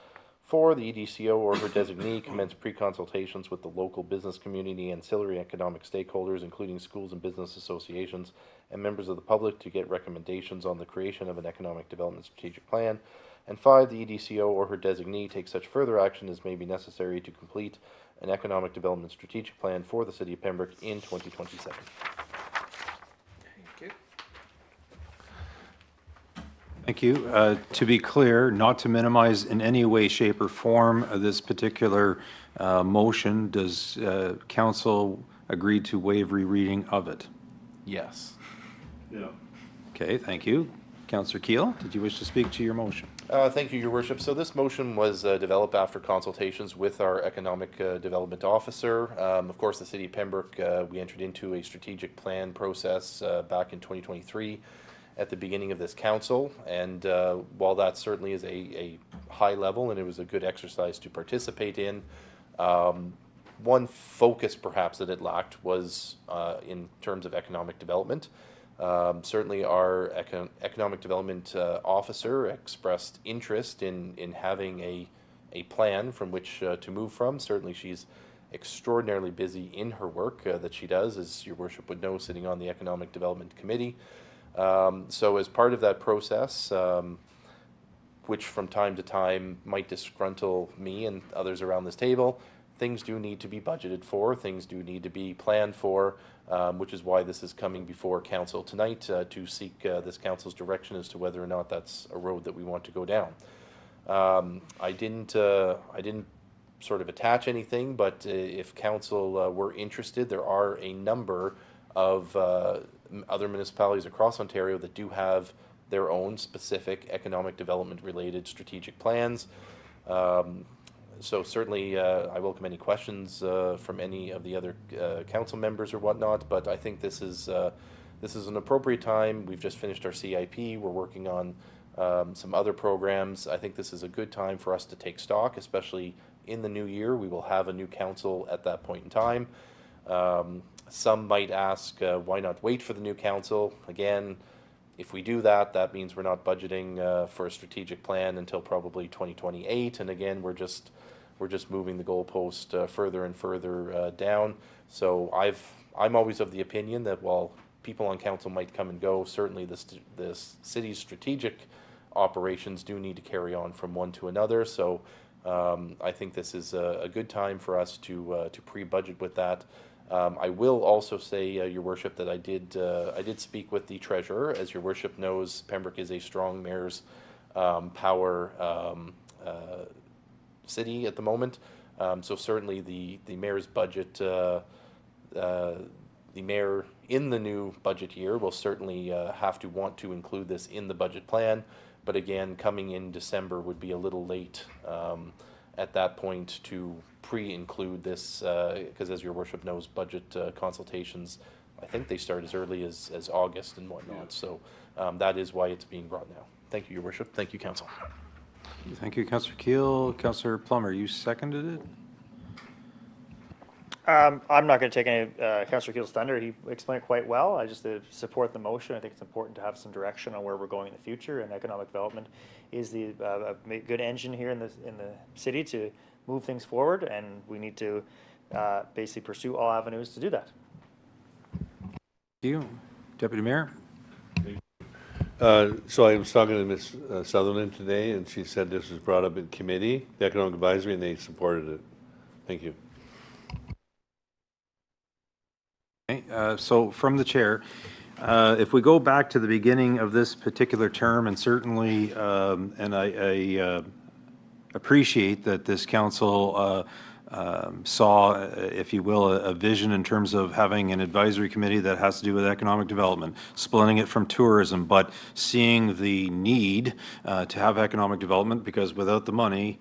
4, the EDCO or her designee commence pre-consultations with the local business community, ancillary economic stakeholders, including schools and business associations, and members of the public to get recommendations on the creation of an economic development strategic plan. And 5, the EDCO or her designee take such further action as may be necessary to complete an economic development strategic plan for the City of Pembroke in 2027. Thank you. To be clear, not to minimize in any way, shape, or form this particular motion, does council agree to waive rereading of it? Yes. Yeah. Okay, thank you. Councillor Keel, did you wish to speak to your motion? Thank you, your worship. So this motion was developed after consultations with our economic development officer. Of course, the City of Pembroke, we entered into a strategic plan process back in 2023 at the beginning of this council, and while that certainly is a high level and it was a good exercise to participate in, one focus perhaps that it lacked was in terms of economic development. Certainly our economic development officer expressed interest in having a plan from which to move from. Certainly she's extraordinarily busy in her work that she does, as your worship would know, sitting on the Economic Development Committee. So as part of that process, which from time to time might disgruntle me and others around this table, things do need to be budgeted for, things do need to be planned for, which is why this is coming before council tonight to seek this council's direction as to whether or not that's a road that we want to go down. I didn't sort of attach anything, but if council were interested, there are a number of other municipalities across Ontario that do have their own specific economic development related strategic plans. So certainly I welcome any questions from any of the other council members or whatnot, but I think this is an appropriate time. We've just finished our CIP. We're working on some other programs. I think this is a good time for us to take stock, especially in the new year. We will have a new council at that point in time. Some might ask, why not wait for the new council? Again, if we do that, that means we're not budgeting for a strategic plan until probably 2028. And again, we're just moving the goalpost further and further down. So I'm always of the opinion that while people on council might come and go, certainly the city's strategic operations do need to carry on from one to another. So I think this is a good time for us to pre-budget with that. I will also say, Your Worship, that I did speak with the treasurer. As Your Worship knows, Pembroke is a strong mayor's power city at the moment. So certainly the mayor's budget, the mayor in the new budget year will certainly have to want to include this in the budget plan. But again, coming in December would be a little late at that point to pre-include this, because as Your Worship knows, budget consultations, I think they start as early as August and whatnot. So that is why it's being brought now. Thank you, Your Worship. Thank you, Council. Thank you, Councillor Keel. Councillor Plummer, you seconded it? I'm not going to take any Councillor Keel's thunder. He explained it quite well. I just support the motion. I think it's important to have some direction on where we're going in the future, and economic development is the good engine here in the city to move things forward, and we need to basically pursue all avenues to do that. Thank you. Deputy Mayor? So I was talking to Ms. Sutherland today, and she said this was brought up in committee, the Economic Advisory, and they supported it. Thank you. Okay, so from the chair, if we go back to the beginning of this particular term, and certainly, and I appreciate that this council saw, if you will, a vision in terms of having an advisory committee that has to do with economic development, splitting it from tourism, but seeing the need to have economic development, because without the money,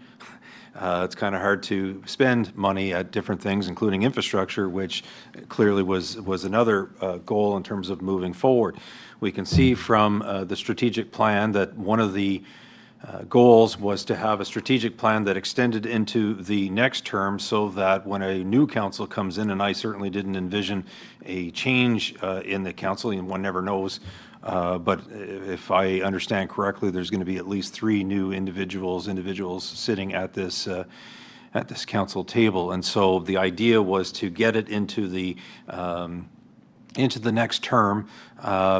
it's kind of hard to spend money at different things, including infrastructure, which clearly was another goal in terms of moving forward. We can see from the strategic plan that one of the goals was to have a strategic plan that extended into the next term, so that when a new council comes in, and I certainly didn't envision a change in the council, and one never knows, but if I understand correctly, there's going to be at least 3 new individuals sitting at this council table. And so the idea was to get it into the next term,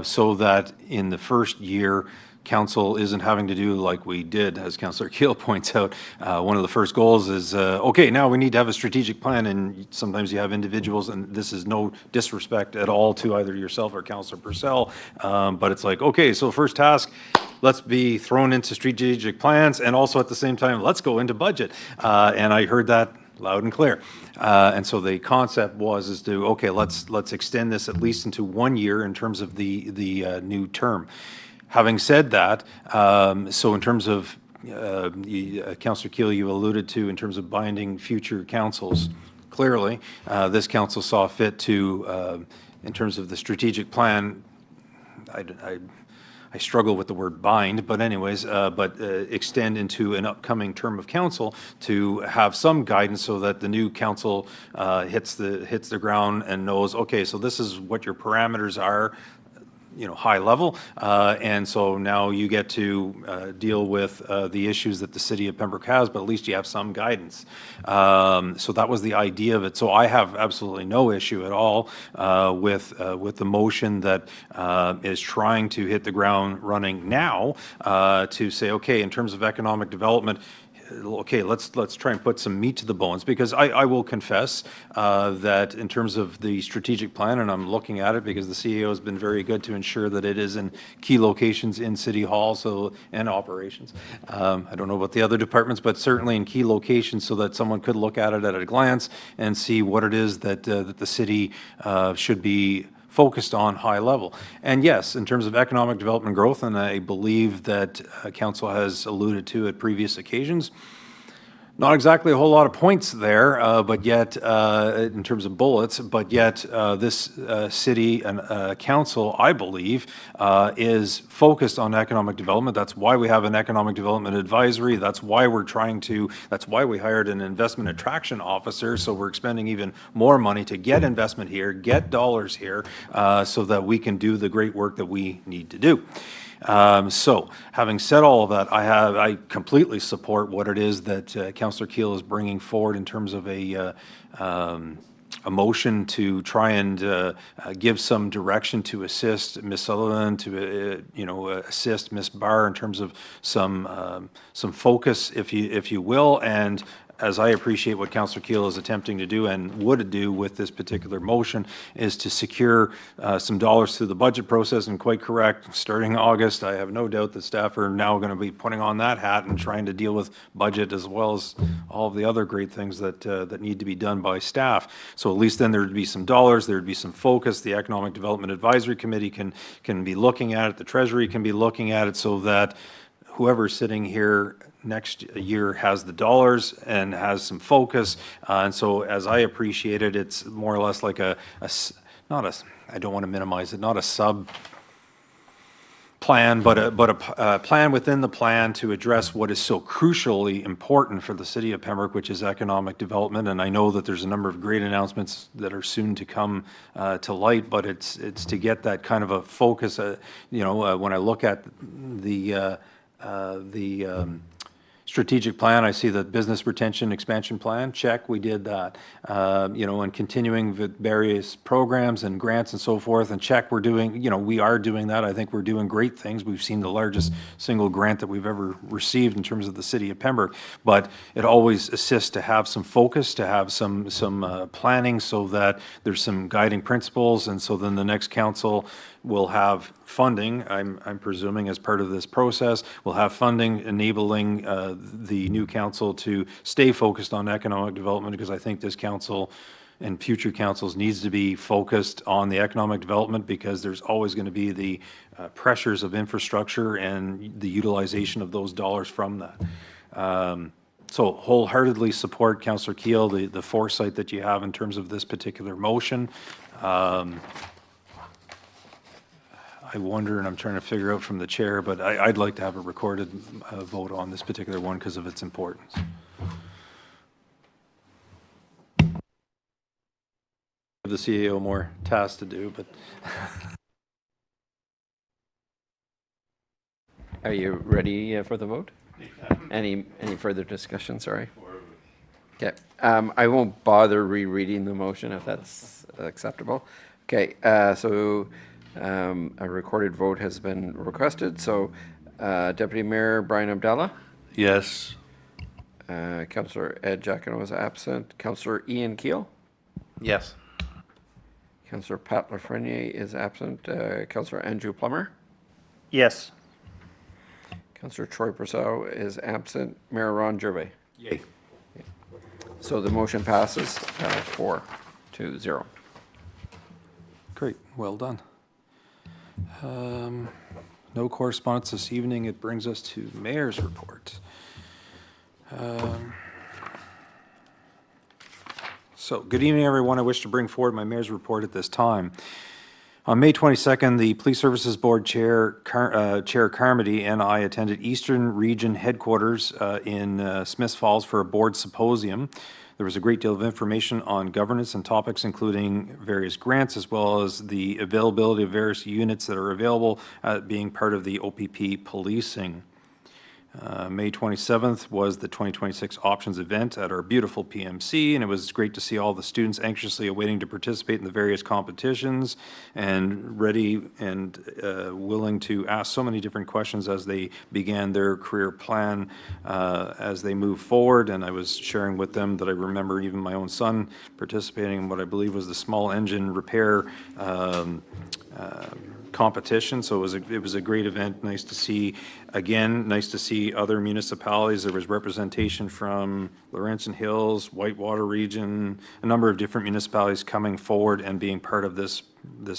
so that in the first year, council isn't having to do like we did, as Councillor Keel points out. One of the first goals is, okay, now we need to have a strategic plan, and sometimes you have individuals, and this is no disrespect at all to either yourself or Councillor Purcell, but it's like, okay, so first task, let's be thrown into strategic plans, and also at the same time, let's go into budget. And I heard that loud and clear. And so the concept is to, okay, let's extend this at least into 1 year in terms of the new term. Having said that, so in terms of, Councillor Keel, you alluded to in terms of binding future councils, clearly, this council saw fit to, in terms of the strategic plan, I struggle with the word bind, but anyways, extend into an upcoming term of council to have some guidance, so that the new council hits the ground and knows, okay, so this is what your parameters are, high level, and so now you get to deal with the issues that the city of Pembroke has, but at least you have some guidance. So that was the idea of it. So I have absolutely no issue at all with the motion that is trying to hit the ground running now, to say, okay, in terms of economic development, okay, let's try and put some meat to the bones, because I will confess that in terms of the strategic plan, and I'm looking at it because the CEO has been very good to ensure that it is in key locations in City Hall, and operations. I don't know about the other departments, but certainly in key locations, so that someone could look at it at a glance and see what it is that the city should be focused on high level. And yes, in terms of economic development growth, and I believe that council has alluded to at previous occasions, Not exactly a whole lot of points there, but yet, in terms of bullets, but yet this city and council, I believe, is focused on economic development. That's why we have an economic development advisory. That's why that's why we hired an investment attraction officer. So we're expending even more money to get investment here, get dollars here, so that we can do the great work that we need to do. So, having said all of that, I completely support what it is that Councillor Keel is bringing forward in terms of a motion to try and give some direction to assist Ms. Sullivan, to assist Ms. Barr in terms of some focus, if you will, and as I appreciate what Councillor Keel is attempting to do and would do with this particular motion, is to secure some dollars through the budget process. And quite correct, starting August, I have no doubt that staff are now going to be putting on that hat and trying to deal with budget as well as all of the other great things that that need to be done by staff. So at least then there'd be some dollars, there'd be some focus. The Economic Development Advisory Committee can be looking at it. The Treasury can be looking at it, so that whoever's sitting here next year has the dollars and has some focus. And so as I appreciate it, it's more or less like I don't want to minimize it, not a sub plan, but a plan within the plan to address what is so crucially important for the city of Pembroke, which is economic development. And I know that there's a number of great announcements that are soon to come to light, but it's to get that kind of a focus. When I look at the strategic plan, I see the business retention expansion plan, check, we did that. And continuing with various programs and grants and so forth, and check, we are doing that. I think we're doing great things. We've seen the largest single grant that we've ever received in terms of the city of Pembroke, but it always assists to have some focus, to have some planning, so that there's some guiding principles, and so then the next council will have funding, I'm presuming, as part of this process. We'll have funding enabling the new council to stay focused on economic development, because I think this council and future councils needs to be focused on the economic development, because there's always going to be the pressures of infrastructure and the utilization of those dollars from that. So wholeheartedly support, Councillor Keel, the foresight that you have in terms of this particular motion. I wonder, and I'm trying to figure out from the chair, but I'd like to have a recorded vote on this particular one because of its importance. Give the CEO more tasks to do, but. Are you ready for the vote? Any further discussion? Sorry. Okay. I won't bother rereading the motion if that's acceptable. Okay. So. A recorded vote has been requested. So, Deputy Mayor Brian Abdallah? Yes. Councillor Ed Giacono is absent. Councillor Ian Keel? Yes. Councillor Pat Lafreniere is absent. Councillor Andrew Plummer? Yes. Councillor Troy Purcell is absent. Mayor Ron Gervais? Yay. So the motion passes 4-0. Great, well done. No correspondence this evening. It brings us to Mayor's report. So, good evening, everyone. I wish to bring forward my Mayor's report at this time. On May 22nd, the Police Services Board Chair Carmody and I attended Eastern Region Headquarters in Smiths Falls for a board symposium. There was a great deal of information on governance and topics including various grants, as well as the availability of various units that are available being part of the OPP policing. May 27th was the 2026 options event at our beautiful PMC, and it was great to see all the students anxiously awaiting to participate in the various competitions and ready and willing to ask so many different questions as they began their career plan as they move forward. And I was sharing with them that I remember even my own son participating in what I believe was the small engine repair competition. So it was a great event. Nice to see, again, nice to see other municipalities. There was representation from Laurentian Hills, Whitewater region, a number of different municipalities coming forward and being part of this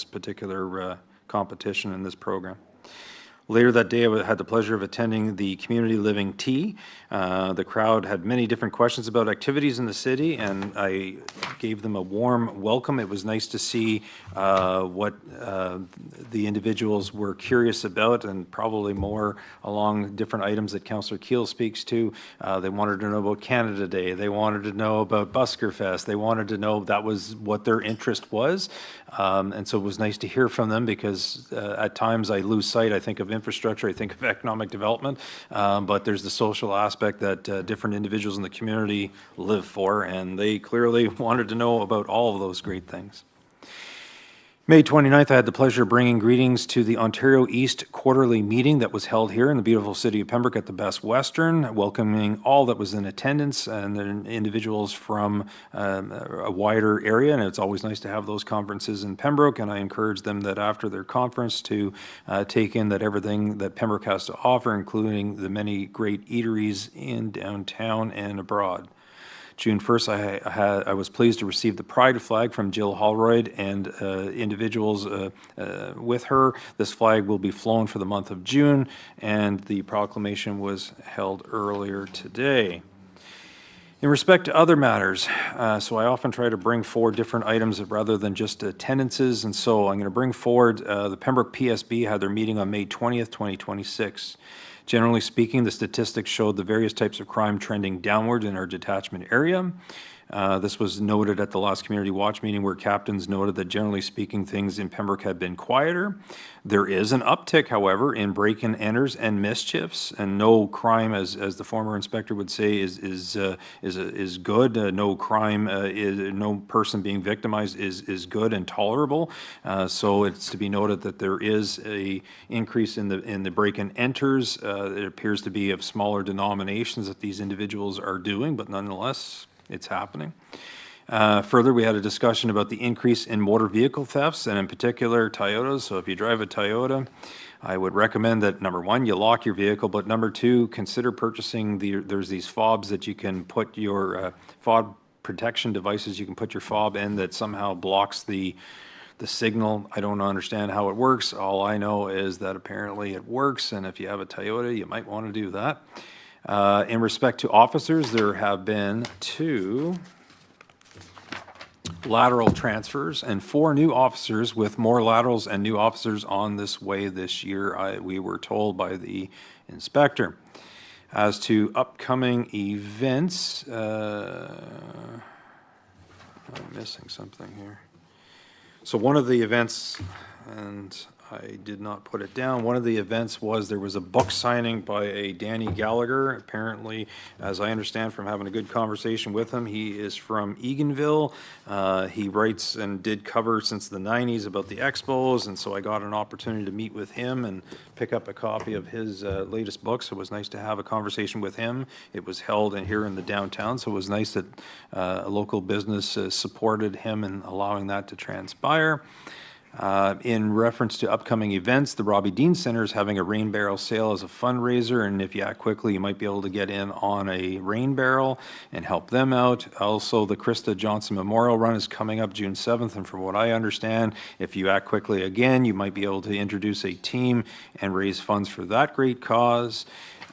particular competition in this program. Later that day, I had the pleasure of attending the Community Living Tea. The crowd had many different questions about activities in the city, and I gave them a warm welcome. It was nice to see what the individuals were curious about, and probably more along different items that Councillor Keel speaks to. They wanted to know about Canada Day. They wanted to know about Busker Fest. They wanted to know that was what their interest was. And so it was nice to hear from them, because at times I lose sight, I think of infrastructure, I think of economic development, but there's the social aspect that different individuals in the community live for, and they clearly wanted to know about all of those great things. May 29th, I had the pleasure of bringing greetings to the Ontario East quarterly meeting that was held here in the beautiful city of Pembroke at the Best Western, welcoming all that was in attendance and the individuals from a wider area. And it's always nice to have those conferences in Pembroke, and I encourage them that after their conference to take in that everything that Pembroke has to offer, including the many great eateries in downtown and abroad. June 1st, I was pleased to receive the Pride flag from Jill Holroyd and individuals with her. This flag will be flown for the month of June, and the proclamation was held earlier today. In respect to other matters, so I often try to bring forward different items rather than just attendances, and so I'm going to bring forward the Pembroke PSB had their meeting on May 20th, 2026. Generally speaking, the statistics showed the various types of crime trending downward in our detachment area. This was noted at the last Community Watch meeting, where captains noted that generally speaking, things in Pembroke had been quieter. There is an uptick, however, in break-in enters and mischiefs, and no crime, as the former inspector would say, is good. No crime, no person being victimized is good and tolerable. So it's to be noted that there is a increase in the break-in enters. It appears to be of smaller denominations that these individuals are doing, but nonetheless, it's happening. Further, we had a discussion about the increase in motor vehicle thefts, and in particular Toyotas. So if you drive a Toyota, I would recommend that, number one, you lock your vehicle, but number two, consider purchasing there's these fobs that you can put your fob protection devices, you can put your fob in that somehow blocks the signal. I don't understand how it works. All I know is that apparently it works, and if you have a Toyota, you might want to do that. In respect to officers, there have been 2 lateral transfers and 4 new officers, with more laterals and new officers on this way this year, we were told by the inspector. As to upcoming events, I'm missing something here. So one of the events, and I did not put it down. One of the events was there was a book signing by a Danny Gallagher. Apparently, as I understand from having a good conversation with him, he is from Eganville. He writes and did cover since the 90s about the Expos, and so I got an opportunity to meet with him and pick up a copy of his latest book. So it was nice to have a conversation with him. It was held here in the downtown, so it was nice that a local business supported him in allowing that to transpire. In reference to upcoming events, the Robbie Dean Center is having a rain barrel sale as a fundraiser, and if you act quickly, you might be able to get in on a rain barrel and help them out. Also, the Krista Johnson Memorial Run is coming up June 7th, and from what I understand, if you act quickly again, you might be able to introduce a team and raise funds for that great cause.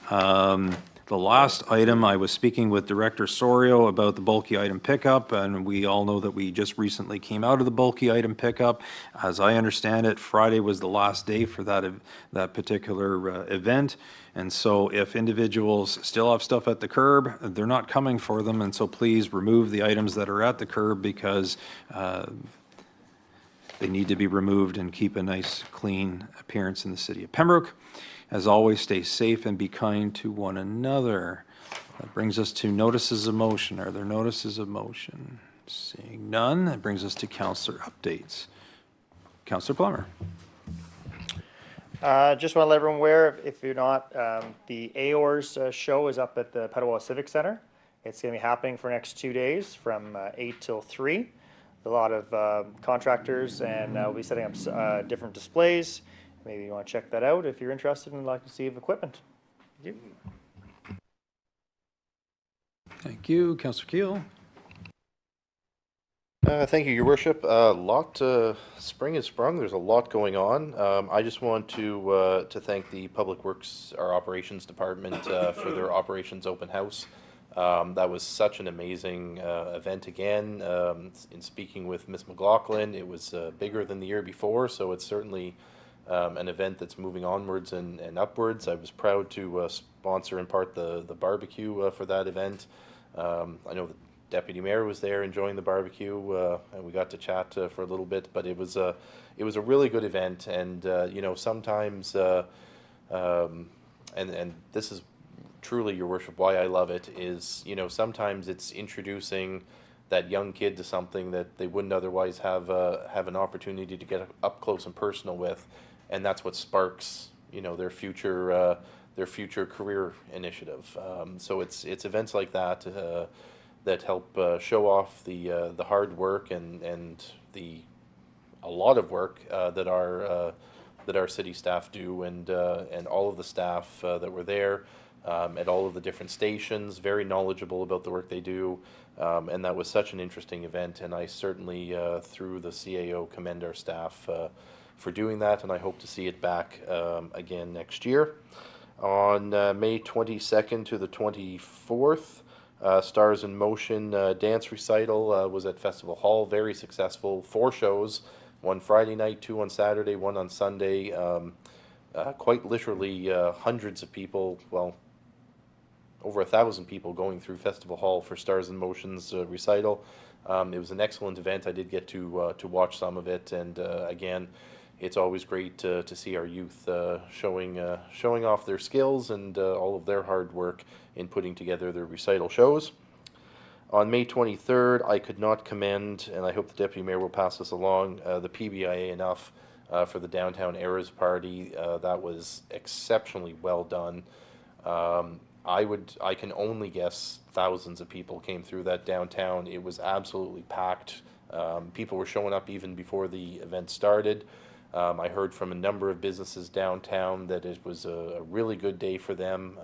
The last item, I was speaking with Director Sorio about the bulky item pickup, and we all know that we just recently came out of the bulky item pickup. As I understand it, Friday was the last day for that particular event, and so if individuals still have stuff at the curb, they're not coming for them, and so please remove the items that are at the curb, because they need to be removed and keep a nice, clean appearance in the city of Pembroke. As always, stay safe and be kind to one another. That brings us to notices of motion. Are there notices of motion? Seeing none, that brings us to councillor updates. Councillor Plummer. Just want to let everyone aware, if you're not, the AOR's show is up at the Ottawa Civic Center. It's going to be happening for the next 2 days from 8 till 3. A lot of contractors, and we'll be setting up different displays. Maybe you want to check that out if you're interested and like to see equipment. Thank you. Thank you. Councillor Keel. Thank you, Your Worship. Spring has sprung. There's a lot going on. I just want to thank the Public Works, our Operations Department, for their Operations Open House. That was such an amazing event again. In speaking with Ms. McLaughlin, it was bigger than the year before, so it's certainly an event that's moving onwards and upwards. I was proud to sponsor in part the barbecue for that event. I know the Deputy Mayor was there enjoying the barbecue, and we got to chat for a little bit. But it was a really good event, and sometimes and this is truly, Your Worship, why I love it is sometimes it's introducing that young kid to something that they wouldn't otherwise have an opportunity to get up close and personal with, and that's what sparks their future career initiative. So it's events like that that help show off the hard work and a lot of work that our city staff do, and all of the staff that were there at all of the different stations, very knowledgeable about the work they do, and that was such an interesting event. And I certainly, through the CAO, commend our staff for doing that, and I hope to see it back again next year. On May 22nd to the 24th, Stars in Motion dance recital was at Festival Hall, very successful. 4 shows, one Friday night, 2 on Saturday, 1 on Sunday. Quite literally hundreds of people, well, over 1,000 people going through Festival Hall for Stars in Motion's recital. It was an excellent event. I did get to watch some of it, and again, it's always great to see our youth showing off their skills and all of their hard work in putting together their recital shows. On May 23rd, I could not commend, and I hope the Deputy Mayor will pass this along, the PBIA enough for the Downtown Eras Party. That was exceptionally well done. I can only guess thousands of people came through that downtown. It was absolutely packed. People were showing up even before the event started. I heard from a number of businesses downtown that it was a really good day for them,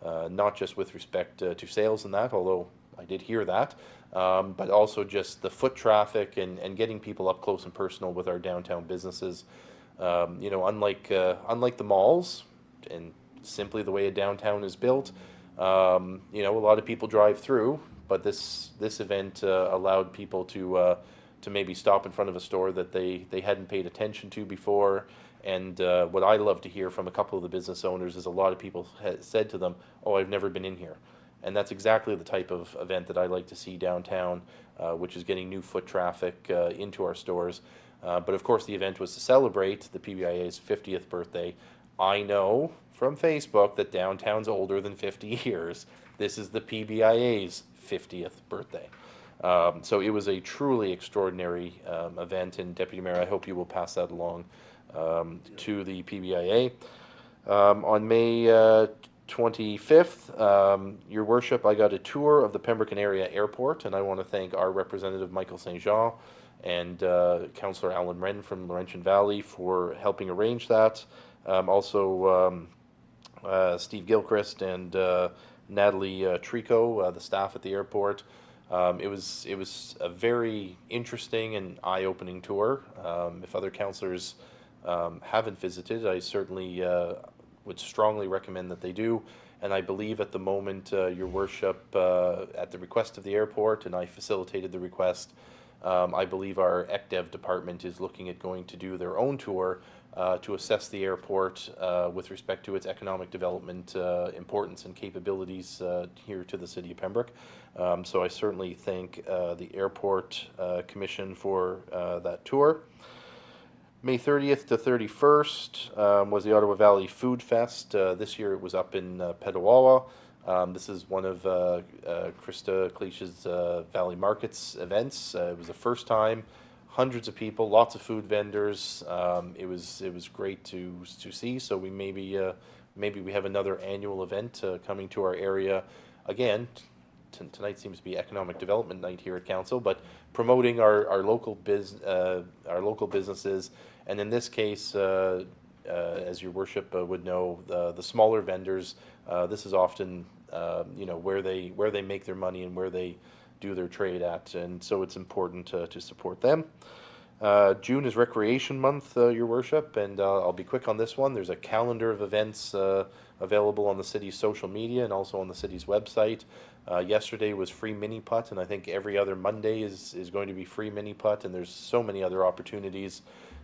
not just with respect to sales and that, although I did hear that, but also just the foot traffic and getting people up close and personal with our downtown businesses. Unlike the malls and simply the way a downtown is built, a lot of people drive through, but this event allowed people to maybe stop in front of a store that they hadn't paid attention to before. And what I love to hear from a couple of the business owners is a lot of people said to them, "Oh, I've never been in here." And that's exactly the type of event that I like to see downtown, which is getting new foot traffic into our stores. But of course, the event was to celebrate the PBIA's 50th birthday. I know from Facebook that downtown's older than 50 years. This is the PBIA's 50th birthday. So it was a truly extraordinary event, and Deputy Mayor, I hope you will pass that along to the PBIA. On May 25th, Your Worship, I got a tour of the Pembroke area airport, and I want to thank our representative Michael St. Jean and Councillor Alan Wren from Laurentian Valley for helping arrange that. Also, Steve Gilchrist and Natalie Trico, the staff at the airport. It was a very interesting and eye-opening tour. If other councillors haven't visited, I certainly would strongly recommend that they do. And I believe at the moment, Your Worship, at the request of the airport, and I facilitated the request, I believe our ECDEV department is looking at going to do their own tour to assess the airport with respect to its economic development importance and capabilities here to the city of Pembroke. So I certainly thank the Airport Commission for that tour. May 30th to 31st was the Ottawa Valley Food Fest. This year it was up in Petawawa. This is one of Krista Cleach's Valley Markets events. It was the first time. Hundreds of people, lots of food vendors. It was great to see. So we maybe we have another annual event coming to our area. Again, tonight seems to be economic development night here at council, but promoting our local businesses, and in this case, as Your Worship would know, the smaller vendors. This is often where they make their money and where they do their trade at, and so it's important to support them. June is Recreation Month, Your Worship, and I'll be quick on this one. There's a calendar of events available on the city's social media and also on the city's website. Yesterday was free mini putt, and I think every other Monday is going to be free mini putt, and there's so many other opportunities,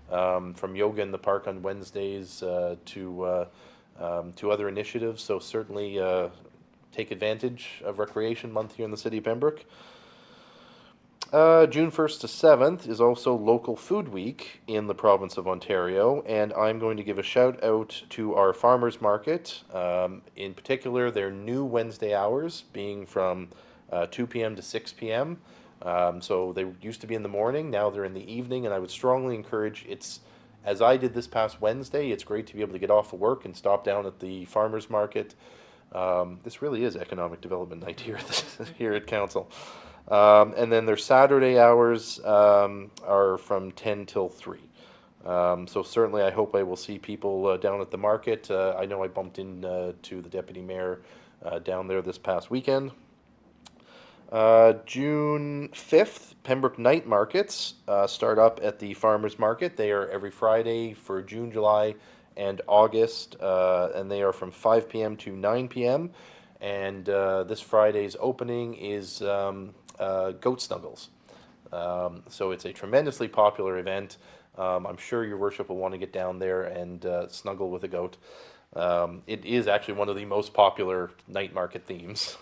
from yoga in the park on Wednesdays to other initiatives. So certainly take advantage of Recreation Month here in the city of Pembroke. June 1st to 7th is also Local Food Week in the province of Ontario, and I'm going to give a shout out to our farmers market, in particular their new Wednesday hours being from 2 p.m. to 6 p.m. So they used to be in the morning, now they're in the evening, and I would strongly encourage, as I did this past Wednesday, it's great to be able to get off of work and stop down at the farmers market. This really is economic development night here here at council. And then their Saturday hours are from 10 till 3. So certainly I hope I will see people down at the market. I know I bumped into the deputy mayor down there this past weekend. June 5th, Pembroke night markets start up at the farmers market. They are every Friday for June, July, and August, and they are from 5 p.m. to 9 p.m. And this Friday's opening is Goat Snuggles. So it's a tremendously popular event. I'm sure Your Worship will want to get down there and snuggle with a goat. It is actually one of the most popular night market themes.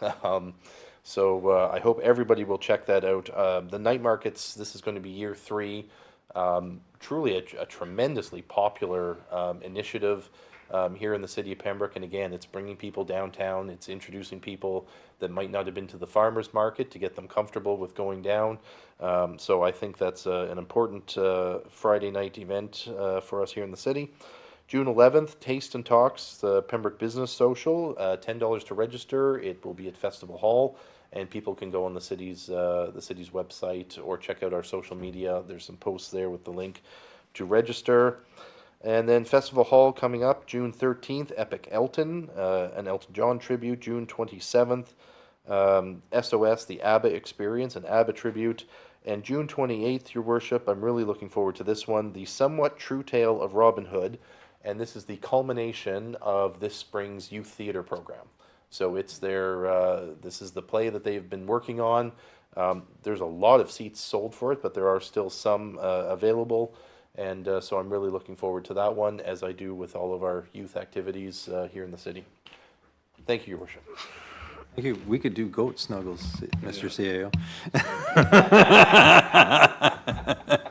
So I hope everybody will check that out. The night markets, this is going to be year 3. Truly a tremendously popular initiative here in the city of Pembroke. And again, it's bringing people downtown. It's introducing people that might not have been to the farmers market to get them comfortable with going down. So I think that's an important Friday night event for us here in the city. June 11th, Taste and Talks, the Pembroke Business Social, $10 to register. It will be at Festival Hall, and people can go on the city's website or check out our social media. There's some posts there with the link to register. And then Festival Hall coming up, June 13th, Epic Elton, an Elton John tribute. June 27th, SOS, the ABBA Experience, an ABBA tribute. And June 28th, Your Worship, I'm really looking forward to this one, The Somewhat True Tale of Robin Hood. And this is the culmination of this spring's youth theater program. So it's this is the play that they've been working on. There's a lot of seats sold for it, but there are still some available. And so I'm really looking forward to that one, as I do with all of our youth activities here in the city. Thank you, Your Worship. Thank you. We could do goat snuggles, Mr. CAO.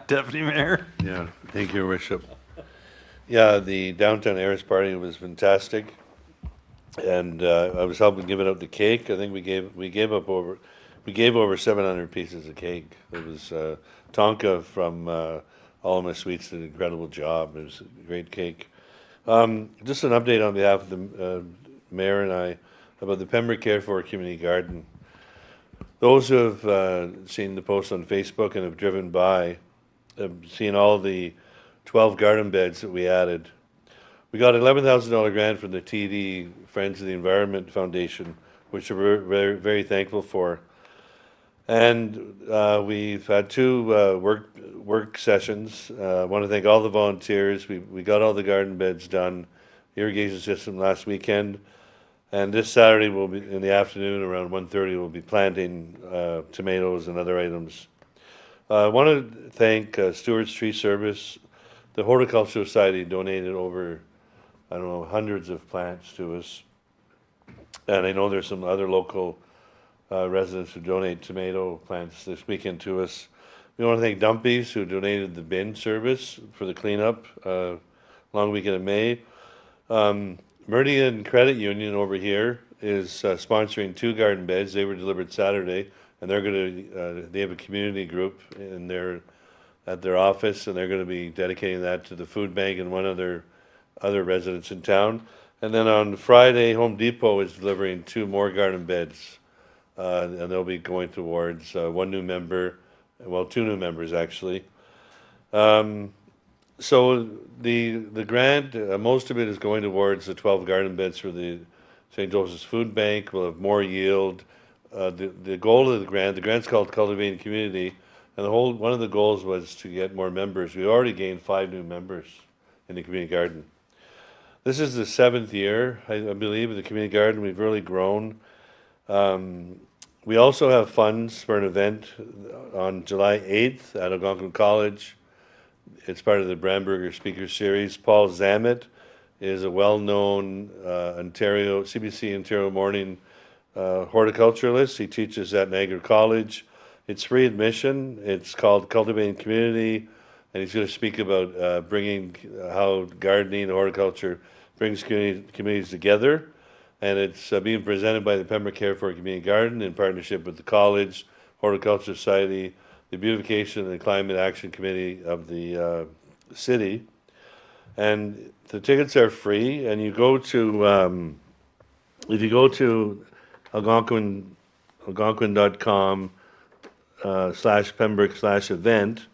Deputy Mayor. Yeah, thank you, Your Worship. Yeah, the downtown Airs party was fantastic, and I was helping giving out the cake. I think we gave over 700 pieces of cake. It was Tonka from All of My Sweets did an incredible job. It was a great cake. Just an update on behalf of the mayor and I about the Pembroke Care for Community Garden. Those who have seen the post on Facebook and have driven by have seen all the 12 garden beds that we added. We got an $11,000 grant from the TD Friends of the Environment Foundation, which we're very, very thankful for. And we've had 2 work sessions. I want to thank all the volunteers. We got all the garden beds done, irrigation system last weekend. And this Saturday, we'll be in the afternoon around 1:30. We'll be planting tomatoes and other items. I want to thank Stewart's Tree Service. The Horticultural Society donated over, I don't know, hundreds of plants to us. And I know there's some other local residents who donate tomato plants this weekend to us. We want to thank Dumpy's, who donated the bin service for the cleanup long weekend in May. Meridian Credit Union over here is sponsoring 2 garden beds. They were delivered Saturday, and they're going to. They have a community group at their office, and they're going to be dedicating that to the food bank and one other residents in town. And then on Friday, Home Depot is delivering 2 more garden beds, and they'll be going towards 1 new member, well, 2 new members actually. So the grant, most of it is going towards the 12 garden beds for the St. Joseph's Food Bank. We'll have more yield. the goal of the grant's called Cultivating Community, and one of the goals was to get more members. We already gained 5 new members in the community garden. This is the 7th year, I believe, of the community garden. We've really grown. We also have funds for an event on July 8th at Algonquin College. It's part of the Bramberger Speaker Series. Paul Zamet is a well-known CBC Ontario Morning horticulturalist. He teaches at Niagara College. It's free admission. It's called Cultivating Community, and he's going to speak about bringing how gardening and horticulture brings communities together. And it's being presented by the Pembroke Care for a Community Garden in partnership with the college, Horticulture Society, the Beautification and Climate Action Committee of the city. And the tickets are free, and you go to, if you go to algonquin.com /Pembroke/event,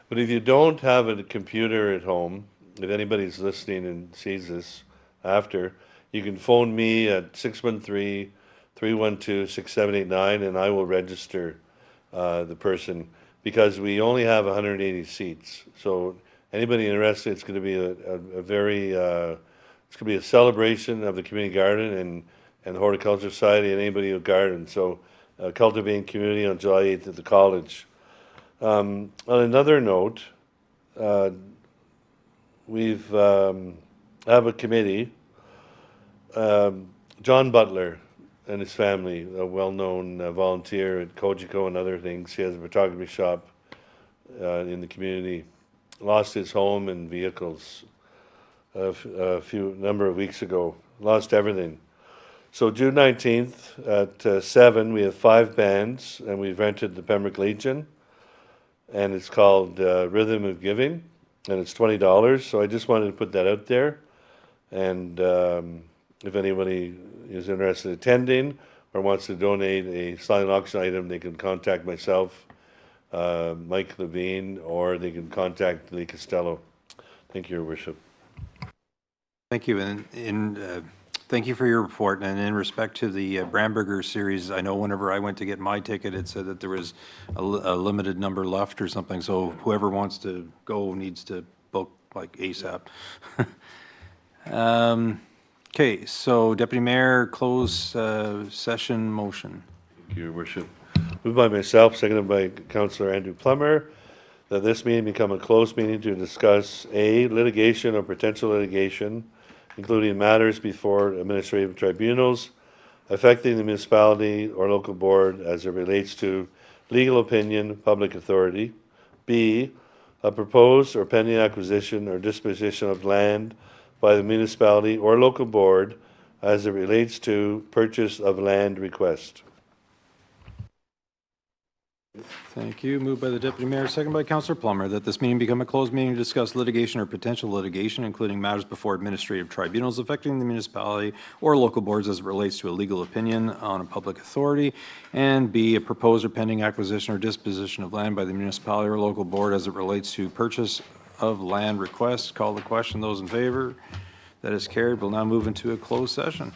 but if you don't have a computer at home, if anybody's listening and sees this after, you can phone me at 613-312-6789, and I will register the person, because we only have 180 seats. So anybody interested, it's going to be a very, it's going to be a celebration of the community garden and the Horticulture Society and anybody who gardens. So Cultivating Community on July 8th at the college. On another note, we've have a committee. John Butler and his family, a well-known volunteer at Kojiko and other things. He has a photography shop in the community. Lost his home and vehicles a number of weeks ago. Lost everything. So June 19th at 7, we have 5 bands, and we've rented the Pembroke Legion, and it's called Rhythm of Giving, and it's $20. So I just wanted to put that out there, and if anybody is interested in attending or wants to donate a silent auction item, they can contact myself, Mike Levine, or they can contact Lee Costello. Thank you, Your Worship. Thank you, and thank you for your report. And in respect to the Bramberger series, I know whenever I went to get my ticket, it said that there was a limited number left or something. So whoever wants to go needs to book like ASAP. Okay, so Deputy Mayor, close session motion. Thank you, Your Worship. Moved by myself, seconded by Councillor Andrew Plummer, that this meeting become a closed meeting to discuss A, litigation or potential litigation, including matters before administrative tribunals affecting the municipality or local board as it relates to legal opinion, public authority. B, a proposed or pending acquisition or disposition of land by the municipality or local board as it relates to purchase of land request. Thank you. Moved by the Deputy Mayor, second by Councillor Plummer, that this meeting become a closed meeting to discuss litigation or potential litigation, including matters before administrative tribunals affecting the municipality or local boards as it relates to a legal opinion on a public authority, and B, a proposed or pending acquisition or disposition of land by the municipality or local board as it relates to purchase of land request. Call the question. Those in favor? That is carried. We'll now move into a closed session.